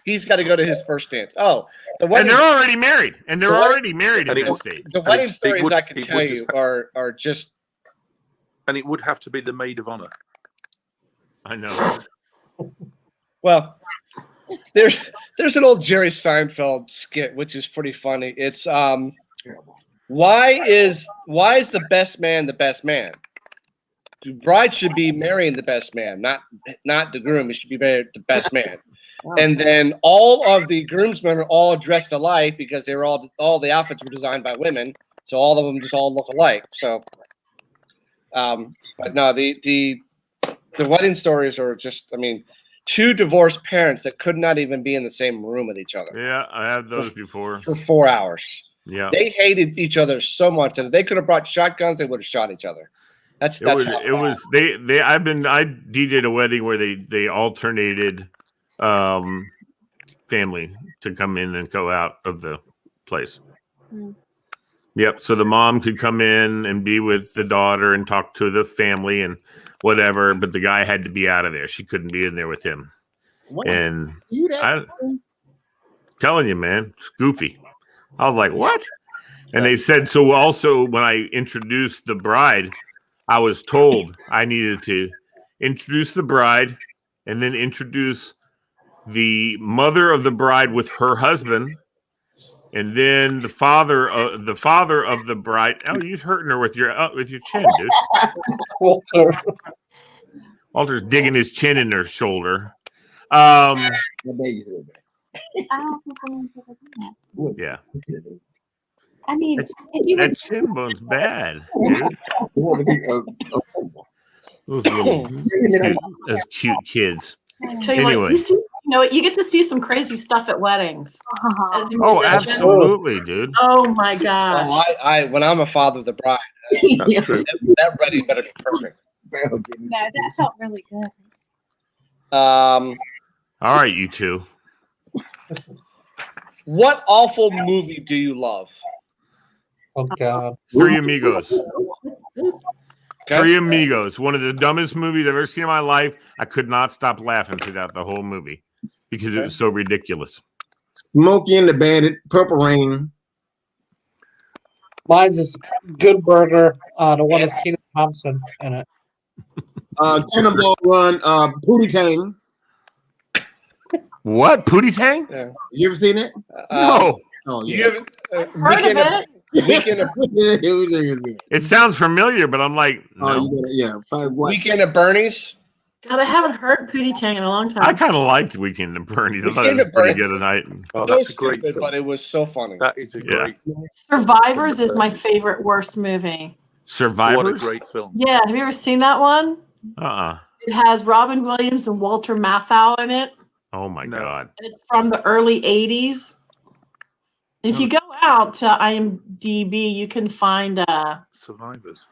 Speaker 9: He's got to go to his first dance. Oh, the wedding.
Speaker 3: And they're already married. At this stage.
Speaker 9: The wedding stories I can tell you are just.
Speaker 10: And it would have to be the maid of honor.
Speaker 3: I know.
Speaker 9: Well, there's an old Jerry Seinfeld skit which is pretty funny. It's why is the best man the best man? The bride should be marrying the best man, not the groom. He should be married the best man. And then all of the groomsmen are all dressed alike because they were all the outfits were designed by women, so all of them just all look alike. So, but no, the wedding stories are just, I mean, two divorced parents that could not even be in the same room with each other.
Speaker 3: Yeah, I had those before.
Speaker 9: For 4 hours.
Speaker 3: Yeah,
Speaker 9: they hated each other so much that if they could have brought shotguns, they would have shot each other. I DJ'd a wedding where they alternated family to come in and go out of the
Speaker 3: place. Yep. So the mom could come in and be with the daughter and talk to the family and whatever, but the guy had to be out of there. She couldn't be in there with him.
Speaker 11: What?
Speaker 3: And I'm telling you, man, it's goofy. I was like, what? And they said, so also when I introduced the bride, I was told I needed to introduce the bride and then introduce the mother of the bride with her husband. And then the father of the bride. Oh, you're hurting her with your chin, dude. Walter's digging his chin in her shoulder. Yeah.
Speaker 12: I mean,
Speaker 3: that chin bone's bad, dude. Those little cute kids.
Speaker 6: Tell you
Speaker 3: Anyway.
Speaker 6: what, you get to see some crazy stuff at weddings.
Speaker 3: Oh, absolutely, dude.
Speaker 6: Oh my gosh.
Speaker 9: I when I'm a father of the bride,
Speaker 10: That's true.
Speaker 9: that ready better be perfect.
Speaker 12: no, that felt really good.
Speaker 3: All right, you two.
Speaker 9: What awful movie do you love?
Speaker 5: Oh God.
Speaker 3: Three Amigos.
Speaker 9: Okay.
Speaker 3: Three Amigos. One of the dumbest movies I've ever seen in my life. I could not stop laughing throughout the whole movie because it was so ridiculous.
Speaker 11: Smokey and the Bandit, Purple Rain.
Speaker 5: Mine's is Good Burger, the one with Kenan Thompson in it.
Speaker 11: Cannonball Run, Pootie Tang.
Speaker 3: What? Pootie Tang?
Speaker 9: Yeah.
Speaker 11: You ever seen it?
Speaker 3: No.
Speaker 11: Oh,
Speaker 9: You
Speaker 11: yeah.
Speaker 9: haven't
Speaker 6: Heard of it?
Speaker 3: It sounds familiar, but I'm like, no.
Speaker 9: Weekend at Bernie's.
Speaker 6: God, I haven't heard Pootie Tang in a long time.
Speaker 3: I kind of liked Weekend at Bernie's. I thought it was pretty good tonight.
Speaker 10: Oh,
Speaker 9: So
Speaker 10: that's a great
Speaker 9: stupid,
Speaker 10: film.
Speaker 9: but it was so funny.
Speaker 10: That is a great film.
Speaker 6: Survivors is my favorite worst movie.
Speaker 3: Survivors?
Speaker 10: What a great film.
Speaker 6: Yeah, have you ever seen that one? It has Robin Williams and Walter Matthau in it.
Speaker 3: Oh my God.
Speaker 6: It's from the early 80s. If you go out to IMDb, you can find
Speaker 10: Survivors.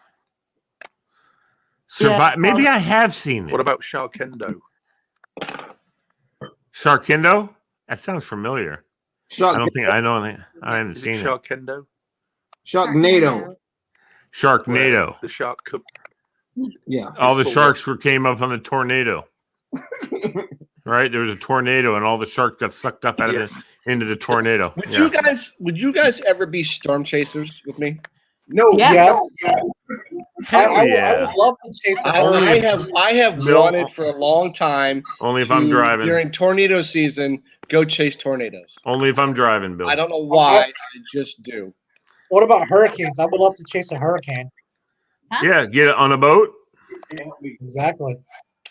Speaker 3: Maybe I have seen it.
Speaker 10: What about Sharkendo?
Speaker 3: Sharkendo? That sounds familiar. I don't think I know. I haven't seen it.
Speaker 10: Sharkendo?
Speaker 11: Sharknado.
Speaker 3: Sharknado.
Speaker 10: Where the shark could.
Speaker 11: Yeah.
Speaker 3: All the sharks came up on the tornado. Right? There was a tornado and all the sharks got sucked up out of into the tornado.
Speaker 9: Would you guys ever be storm chasers with me?
Speaker 11: No.
Speaker 5: Yes.
Speaker 3: Hell
Speaker 5: I
Speaker 3: yeah.
Speaker 5: would love to chase a
Speaker 9: I have wanted for a long time.
Speaker 3: Only if I'm driving.
Speaker 9: During tornado season, go chase tornadoes.
Speaker 3: Only if I'm driving, Bill.
Speaker 9: I don't know why. I just do.
Speaker 5: What about hurricanes? I would love to chase a hurricane.
Speaker 3: Yeah, get it on a boat.
Speaker 5: Exactly.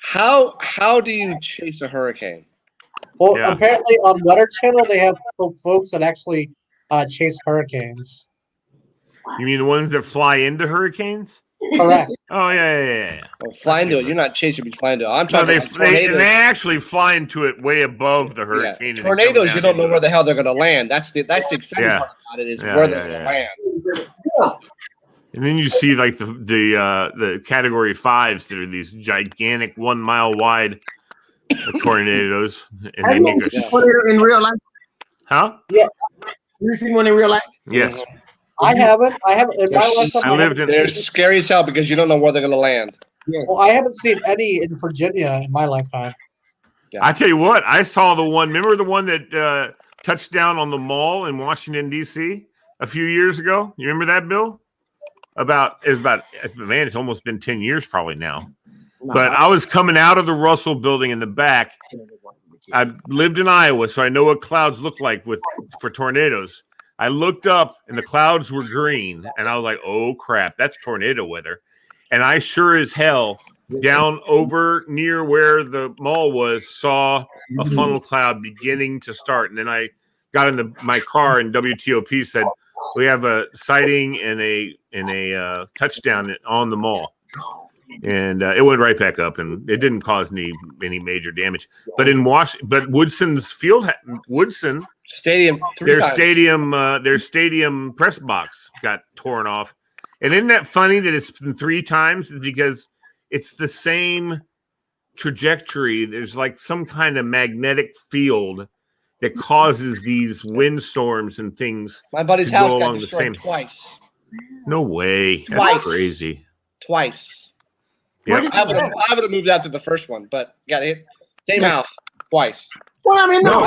Speaker 9: How do you chase a hurricane?
Speaker 5: Well, apparently on Weather Channel they have folks that actually chase hurricanes.
Speaker 3: You mean the ones that fly into hurricanes?
Speaker 5: Correct.
Speaker 3: Oh yeah.
Speaker 9: Well, fly into it. You're not chasing, but you fly into it. I'm talking about tornadoes.
Speaker 3: They actually fly into it way above the hurricane.
Speaker 9: Yeah. Tornadoes, you don't know where the hell they're going to land. That's the exciting part about it is where they're going to land.
Speaker 3: And then you see like the category 5s that are these gigantic 1 mile wide tornadoes. And
Speaker 11: Have you seen one in real life?
Speaker 3: Huh?
Speaker 11: Yeah. You seen one in real life?
Speaker 3: Yes.
Speaker 5: I haven't. In my lifetime,
Speaker 9: They're scary as hell because you don't know where they're going to land.
Speaker 11: Yes.
Speaker 5: Well, I haven't seen any in Virginia in my lifetime.
Speaker 9: Yeah.
Speaker 3: I tell you what, I saw the one. Remember the one that touched down on the mall in Washington D.C. a few years ago? You remember that, Bill? It's almost been 10 years probably now. But I was coming out of the Russell building in the back. I lived in Iowa, so I know what clouds look like for tornadoes. I looked up and the clouds were green, and I was like, "Oh crap, that's tornado weather!" And I sure as hell down over near where the mall was saw a funnel cloud beginning to start, and then I got into my car and WTOP said, "We have a sighting and a touchdown on the mall." And it went right back up, and it didn't cause any major damage. But in Woodson's Woodson
Speaker 9: Stadium,
Speaker 3: their stadium press box got torn off. And isn't that funny that it's been 3 times? Because it's the same trajectory. There's like some kind of magnetic field that causes these windstorms and things.
Speaker 9: My buddy's
Speaker 3: to
Speaker 9: house
Speaker 3: go
Speaker 9: got
Speaker 3: along the
Speaker 9: destroyed
Speaker 3: same.
Speaker 9: twice.
Speaker 3: No way.
Speaker 9: Twice.
Speaker 3: That's crazy.
Speaker 9: Twice.
Speaker 3: Yep.
Speaker 9: I would have moved out to the first one, but got hit. Same house twice.
Speaker 11: Well, I mean, no.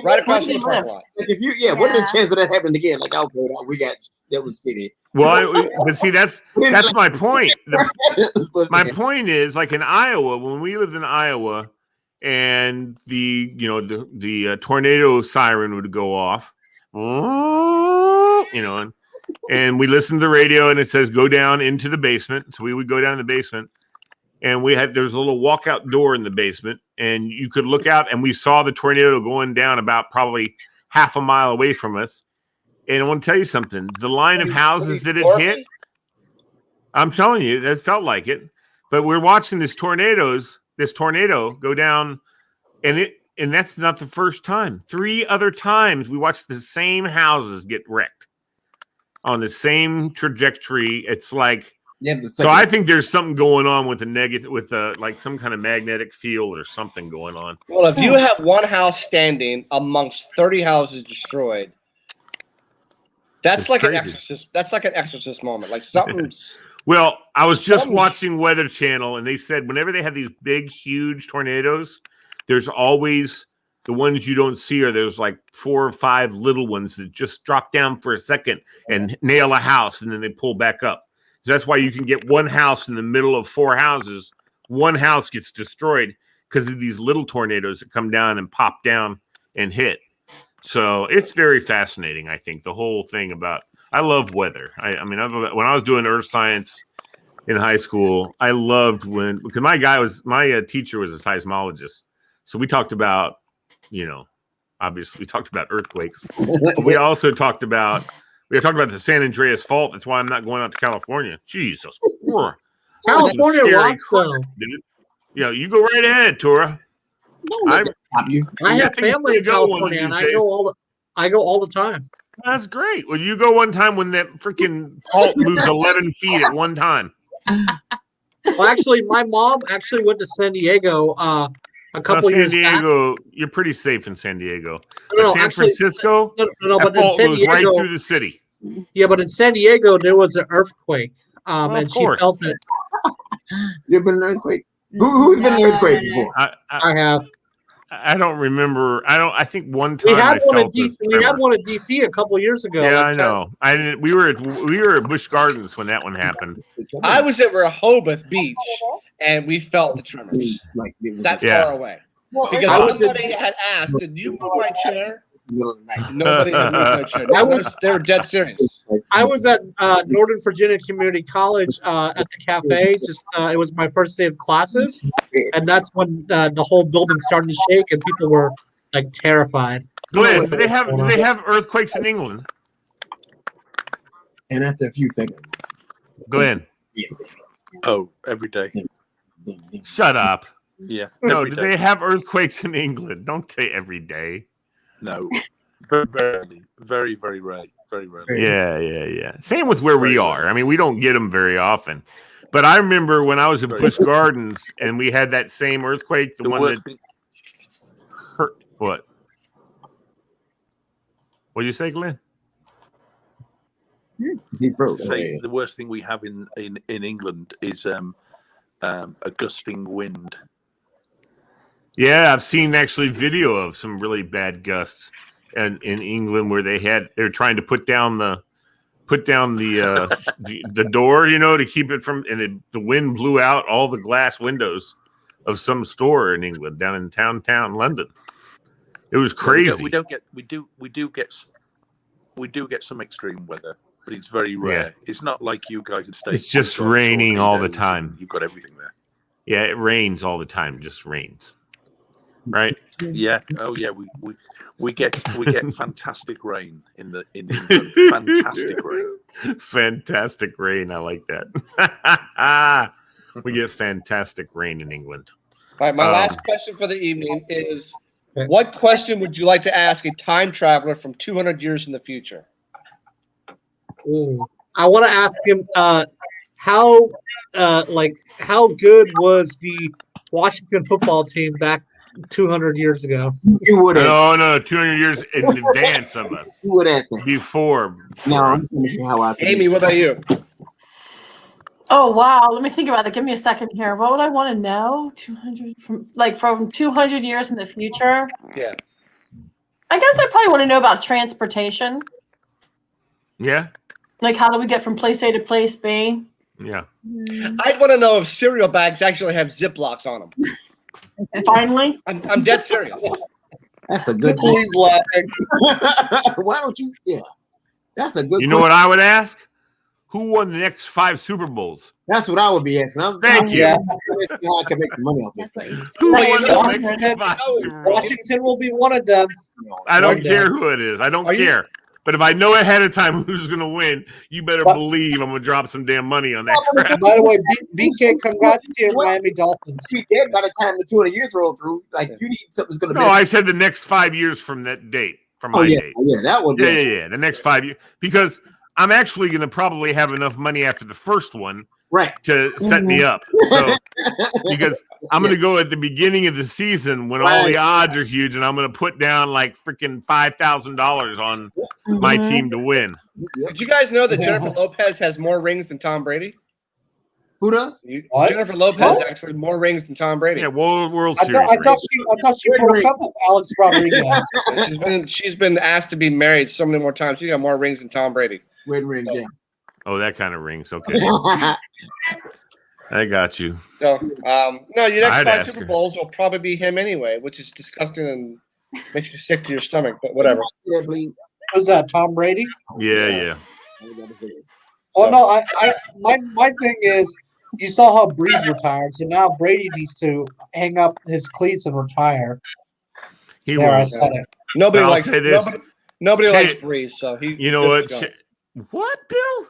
Speaker 9: Right across from the parking lot.
Speaker 11: Like if you, what are the chances of that happening again? Like, okay, that was shitty.
Speaker 3: Well, but see, that's my point. My point is, like in Iowa, when we lived in Iowa, and the tornado siren would go off, and we listened to the radio, and it says go down into the basement. So we would go down in the basement, and there's a little walkout door in the basement, and you could look out, and we saw the tornado going down about probably half a mile away from us. And I want to tell you something. The line of houses that it hit, I'm telling you, that felt like it. But we're watching this tornado go down, and that's not the first time. 3 other times we watched the same houses get wrecked on the same trajectory. It's like, so I think there's something going on with like some kind of magnetic field or something going on.
Speaker 9: Well, if you have one house standing amongst 30 houses destroyed, that's like crazy. An exorcist. That's like an exorcist moment. Like something's.
Speaker 3: Well, I was just watching Weather Channel, and they said whenever they have these big, huge tornadoes, there's always the ones you don't see, or there's like 4 or 5 little ones that just drop down for a second and nail a house, and then they pull back up. So that's why you can get one house in the middle of 4 houses. One house gets destroyed because of these little tornadoes that come down and pop down and hit. So it's very fascinating, I think, the whole thing about. I love weather. I mean, when I was doing earth science in high school, I loved because my teacher was a seismologist, so we talked about, obviously we talked about earthquakes, but we also talked about the San Andreas Fault. That's why I'm not going out to California. Jesus,
Speaker 5: California rocks, though.
Speaker 3: Yeah, you go right ahead, Tora.
Speaker 5: I have family in California, and I go all the time.
Speaker 3: That's great. Well, you go one time when that freaking fault moves 11 feet at one time.
Speaker 5: Well, actually, my mom went to San Diego a couple years back.
Speaker 3: San Diego, you're pretty safe in San Diego. But San Francisco,
Speaker 5: no,
Speaker 3: that
Speaker 5: but in San
Speaker 3: goes
Speaker 5: Diego,
Speaker 3: right through the city.
Speaker 5: Yeah, but in San Diego, there was an earthquake, and she felt it.
Speaker 11: You've been in an earthquake? Who's been in an earthquake before?
Speaker 5: I have.
Speaker 3: I don't remember. I think one time
Speaker 5: we had one in DC. We had one in DC a couple years ago.
Speaker 3: Yeah, I know. I didn't. We were at Busch Gardens when that one happened.
Speaker 9: I was at Rehoboth Beach, and we felt the tremors. That's far away. Because somebody had asked, "Did you move my chair?" Nobody had moved my chair. They were dead serious.
Speaker 5: I was at Northern Virginia Community College at the cafe. It was my first day of classes, and that's when the whole building started to shake, and people were like terrified.
Speaker 3: Glenn, do they have earthquakes in England?
Speaker 11: And after a few seconds,
Speaker 3: Glenn.
Speaker 10: Oh, every day.
Speaker 3: Shut up.
Speaker 10: Yeah.
Speaker 3: No, do they have earthquakes in England? Don't say every day.
Speaker 10: No, very rarely. Very, very rare. Very rarely.
Speaker 3: Yeah. Same with where we are. I mean, we don't get them very often. But I remember when I was at Busch Gardens and we had that same earthquake, the one that hurt. What? What did you say, Glenn?
Speaker 11: He froze.
Speaker 10: The worst thing we have in England is a gusting wind.
Speaker 3: Yeah, I've seen actually video of some really bad gusts in England where they're trying to put down the the door, to keep it from, and the wind blew out all the glass windows of some store in England down in downtown London. It was crazy.
Speaker 10: We do get some extreme weather, but it's very rare. Yeah. It's not like you guys in States.
Speaker 3: It's just raining all the time.
Speaker 10: You've got everything there.
Speaker 3: Yeah, it rains all the time. Just rains. Right?
Speaker 10: Yeah. Oh, yeah. We get fantastic rain in England. Fantastic rain.
Speaker 3: Fantastic rain. I like that. We get fantastic rain in England.
Speaker 9: All right. My last question for the evening is: what question would you like to ask a time traveler from 200 years in the future?
Speaker 5: I want to ask him how good was the Washington football team back 200 years ago.
Speaker 11: You would have.
Speaker 3: No, 200 years in advance of us.
Speaker 11: You would ask that.
Speaker 3: Before.
Speaker 11: No, I'm finishing how I.
Speaker 9: Amy, what about you?
Speaker 6: Oh wow, let me think about it. Give me a second here. What would I want to know? 200 from 200 years in the future?
Speaker 9: Yeah.
Speaker 6: I guess I probably want to know about transportation.
Speaker 3: Yeah.
Speaker 6: Like how do we get from place A to place B?
Speaker 3: Yeah.
Speaker 9: I'd want to know if cereal bags actually have Ziplocs on them.
Speaker 6: Finally.
Speaker 9: I'm dead serious.
Speaker 11: That's a good.
Speaker 5: Please laughing.
Speaker 11: Why don't you? Yeah. That's a good.
Speaker 3: You know what I would ask? Who won the next 5 Super Bowls?
Speaker 11: That's what I would be asking.
Speaker 3: Thank you.
Speaker 11: How I can make money off this thing.
Speaker 3: Who won the next 5 Super Bowls?
Speaker 5: Washington will be one of them.
Speaker 3: I don't care who it is. I don't care. But if I know ahead of time who's going to win, you better believe I'm going to drop some damn money on that crap.
Speaker 5: By the way, BK, congrats to your Miami Dolphins.
Speaker 11: By the time the 200 years roll through, like you need something that's going to be.
Speaker 3: No, I said the next 5 years from that date, from my date.
Speaker 11: Yeah, that would be.
Speaker 3: Yeah. The next 5 years. Because I'm actually going to probably have enough money after the first one to set me up. So, because I'm going to go at the beginning of the season when all the odds are huge, and I'm going to put down like freaking $5,000 on my team to win.
Speaker 9: Did you guys know that Jennifer Lopez has more rings than Tom Brady?
Speaker 11: Who does?
Speaker 9: Jennifer Lopez actually more rings than Tom Brady.
Speaker 3: Yeah, World Series.
Speaker 5: I thought she broke up with Alex Rodriguez.
Speaker 9: she's been asked to be married so many more times. She got more rings than Tom Brady.
Speaker 11: Wedding ring, yeah.
Speaker 3: Oh, that kind of rings. Okay. I got you.
Speaker 9: So, no, your next
Speaker 3: I'd
Speaker 9: 5
Speaker 3: ask
Speaker 9: Super
Speaker 3: her.
Speaker 9: Bowls will probably be him anyway, which is disgusting and makes you sick to your stomach, but whatever.
Speaker 5: Who's that, Tom Brady?
Speaker 3: Yeah.
Speaker 5: Oh no, my thing is, you saw how Breeze retired, so now Brady needs to hang up his cleats and retire. I said it.
Speaker 9: Nobody
Speaker 3: I'll
Speaker 9: likes
Speaker 3: say this.
Speaker 9: Nobody likes Breeze, so he.
Speaker 3: You know what? What, Bill?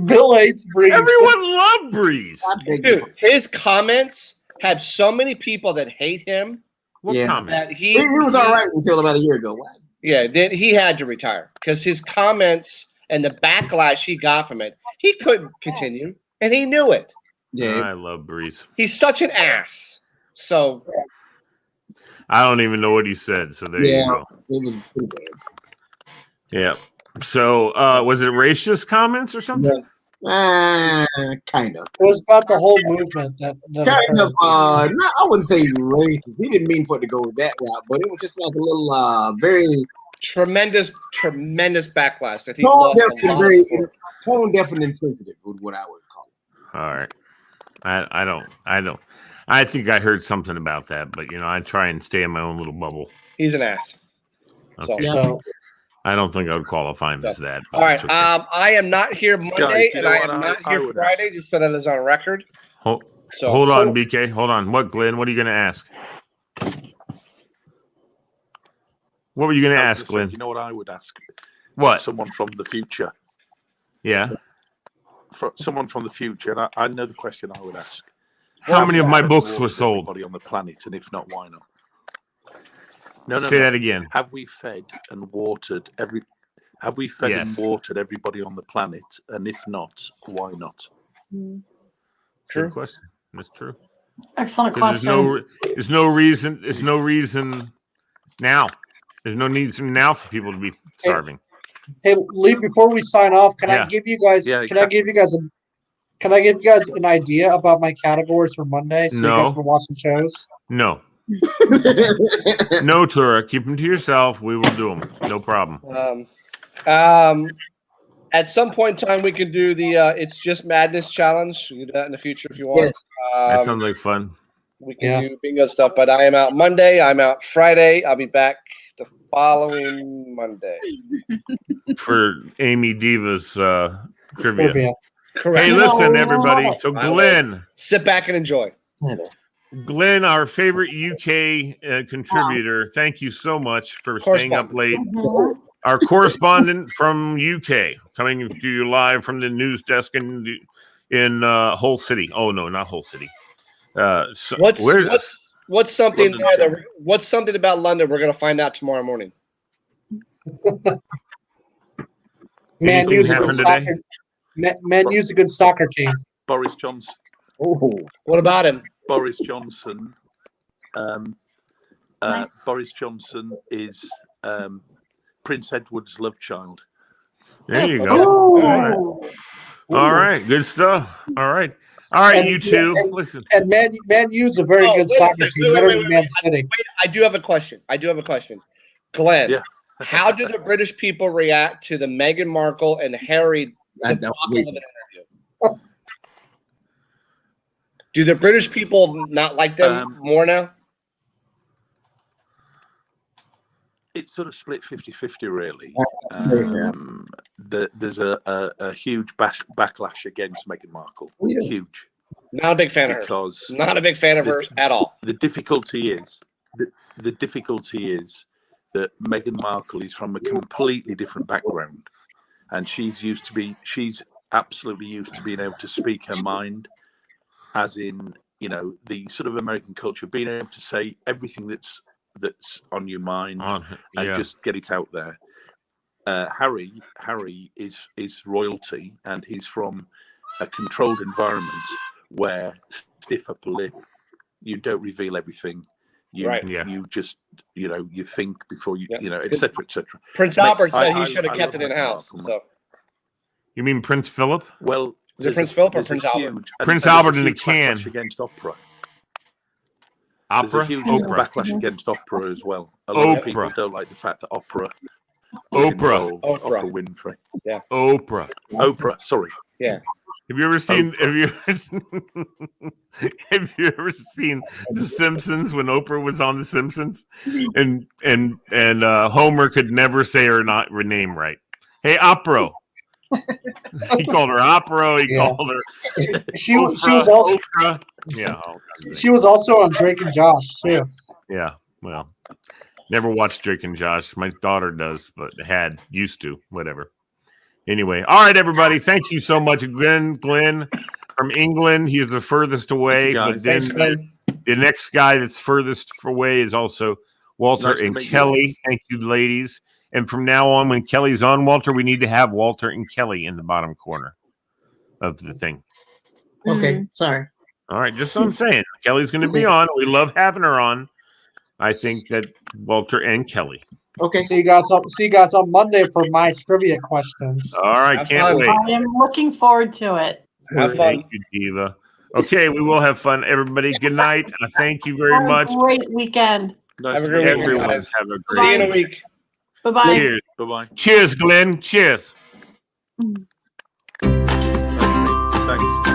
Speaker 5: Bill hates Breeze.
Speaker 3: Everyone loved Breeze.
Speaker 9: Dude, his comments have so many people that hate him.
Speaker 3: What comment?
Speaker 9: That
Speaker 11: He was all right until about a year ago.
Speaker 9: Yeah, then he had to retire because his comments and the backlash he got from it, he couldn't continue, and he knew it.
Speaker 11: Yeah,
Speaker 3: I love Breeze.
Speaker 9: He's such an ass. So
Speaker 3: I don't even know what he said. So there you go.
Speaker 11: It was pretty bad.
Speaker 3: Yeah. So was it racist comments or something?
Speaker 11: Kind of.
Speaker 5: It was about the whole movement that
Speaker 11: Kind of. No, I wouldn't say racist. He didn't mean for it to go that route, but it was just like a little, very
Speaker 9: tremendous backlash that he lost.
Speaker 11: Tone deaf and insensitive would what I would call it.
Speaker 3: All right. I don't. I think I heard something about that, but I try and stay in my own little bubble.
Speaker 9: He's an ass.
Speaker 3: Okay.
Speaker 5: So
Speaker 3: I don't think I would qualify him as that.
Speaker 9: All right. Okay. I am not here Monday, and I am not here Friday, just so that is on record.
Speaker 3: Hold on, BK. Hold on. What, Glenn? What are you going to ask? What were you going to ask, Glenn?
Speaker 10: You know what I would ask?
Speaker 3: What?
Speaker 10: Someone from the future.
Speaker 3: Yeah.
Speaker 10: Someone from the future. And I know the question I would ask.
Speaker 3: How many of my books were sold?
Speaker 10: Everybody on the planet, and if not, why not? No.
Speaker 3: Say that again.
Speaker 10: Have we fed and watered and watered everybody on the planet? And if not, why not?
Speaker 3: True. Good question. That's true.
Speaker 6: Excellent question.
Speaker 3: There's no reason. There's no reason now. There's no need now for people to be starving.
Speaker 5: Hey, Lee. Before we sign off, can I give you guys? Can I give you guys an idea about my categories for Monday? So you guys can watch some shows.
Speaker 3: No. No, Tura. Keep them to yourself. We will do them. No problem.
Speaker 9: At some point in time, we can do the It's Just Madness challenge. We can do that in the future if you want.
Speaker 11: Yes.
Speaker 3: That sounds like fun.
Speaker 9: We can do bingo stuff, but I am out Monday. I'm out Friday. I'll be back the following Monday.
Speaker 3: For Amy Diva's trivia.
Speaker 9: Correct.
Speaker 3: Hey, listen, everybody. So, Glenn.
Speaker 9: Sit back and enjoy.
Speaker 3: Glenn, our favorite UK contributor, thank you so much for staying up late. Our correspondent from UK, coming to you live from the news desk in Hull City. Oh, no, not Hull City.
Speaker 9: What's something what's something about London we're going to find out tomorrow morning?
Speaker 5: Man, use a good soccer team.
Speaker 10: Boris Johnson.
Speaker 11: Oh,
Speaker 9: what about him?
Speaker 10: Boris Johnson
Speaker 6: Nice.
Speaker 10: Boris Johnson is Prince Edward's love child.
Speaker 3: There you go. All right. Good stuff. All right.
Speaker 5: And,
Speaker 3: you two. Listen.
Speaker 5: And Man U's a very good soccer team. Better than Man City.
Speaker 9: I do have a question. Glenn, how do the British people react to the Meghan Markle and Harry debacle of an interview? Do the British people not like them more now?
Speaker 10: It's sort of split 50-50, really. There's a huge backlash against Meghan Markle. Huge.
Speaker 9: Not a big fan of her. Not a big fan of her at all.
Speaker 10: The difficulty is that Meghan Markle is from a completely different background, and she's absolutely used to being able to speak her mind, as in, the sort of American culture, being able to say everything that's on your mind and just get it out there. Harry is royalty, and he's from a controlled environment where stiff upper lip, you don't reveal everything. You just you think before you etc. etc.
Speaker 9: Prince Albert said he should have kept it in house. So
Speaker 3: you mean Prince Philip?
Speaker 10: Well,
Speaker 9: is it Prince Philip or Prince Albert?
Speaker 3: Prince Albert in a can.
Speaker 10: Against opera.
Speaker 3: Opera?
Speaker 10: There's a huge backlash against opera as well. A lot of people don't like the fact that Oprah Winfrey.
Speaker 9: Yeah.
Speaker 10: Oprah. Sorry.
Speaker 9: Yeah.
Speaker 3: Have you ever seen The Simpsons when Oprah was on The Simpsons? And Homer could never say her name right. Hey, Opera. He called her Opera. He called her.
Speaker 5: She was also.
Speaker 3: Oprah. Yeah.
Speaker 5: She was also on Drake and Josh too.
Speaker 3: Yeah. Well, never watched Drake and Josh. My daughter does, but used to. Whatever. Anyway, all right, everybody. Thank you so much, Glenn from England. He's the furthest away. But then the next guy that's furthest away is also Walter and Kelly. Thank you, ladies. And from now on, when Kelly's on, Walter, we need to have Walter and Kelly in the bottom corner of the thing.
Speaker 11: Okay, sorry.
Speaker 3: All right, just so I'm saying. Kelly's going to be on. We love having her on. I think that Walter and Kelly.
Speaker 5: Okay. See you guys on Monday for my trivia questions.
Speaker 3: All right, can't wait.
Speaker 6: I am looking forward to it.
Speaker 3: Have fun. Thank you, Diva. Okay, we will have fun, everybody. Good night. Thank you very much.
Speaker 6: Have a great weekend.
Speaker 10: Nice
Speaker 9: have a great
Speaker 3: weekend.
Speaker 9: Everyone.
Speaker 3: Have a great
Speaker 9: See you in a week.
Speaker 6: Bye-bye.
Speaker 3: Cheers.
Speaker 10: Bye-bye.
Speaker 3: Cheers, Glenn. Cheers.
Speaker 10: Thanks.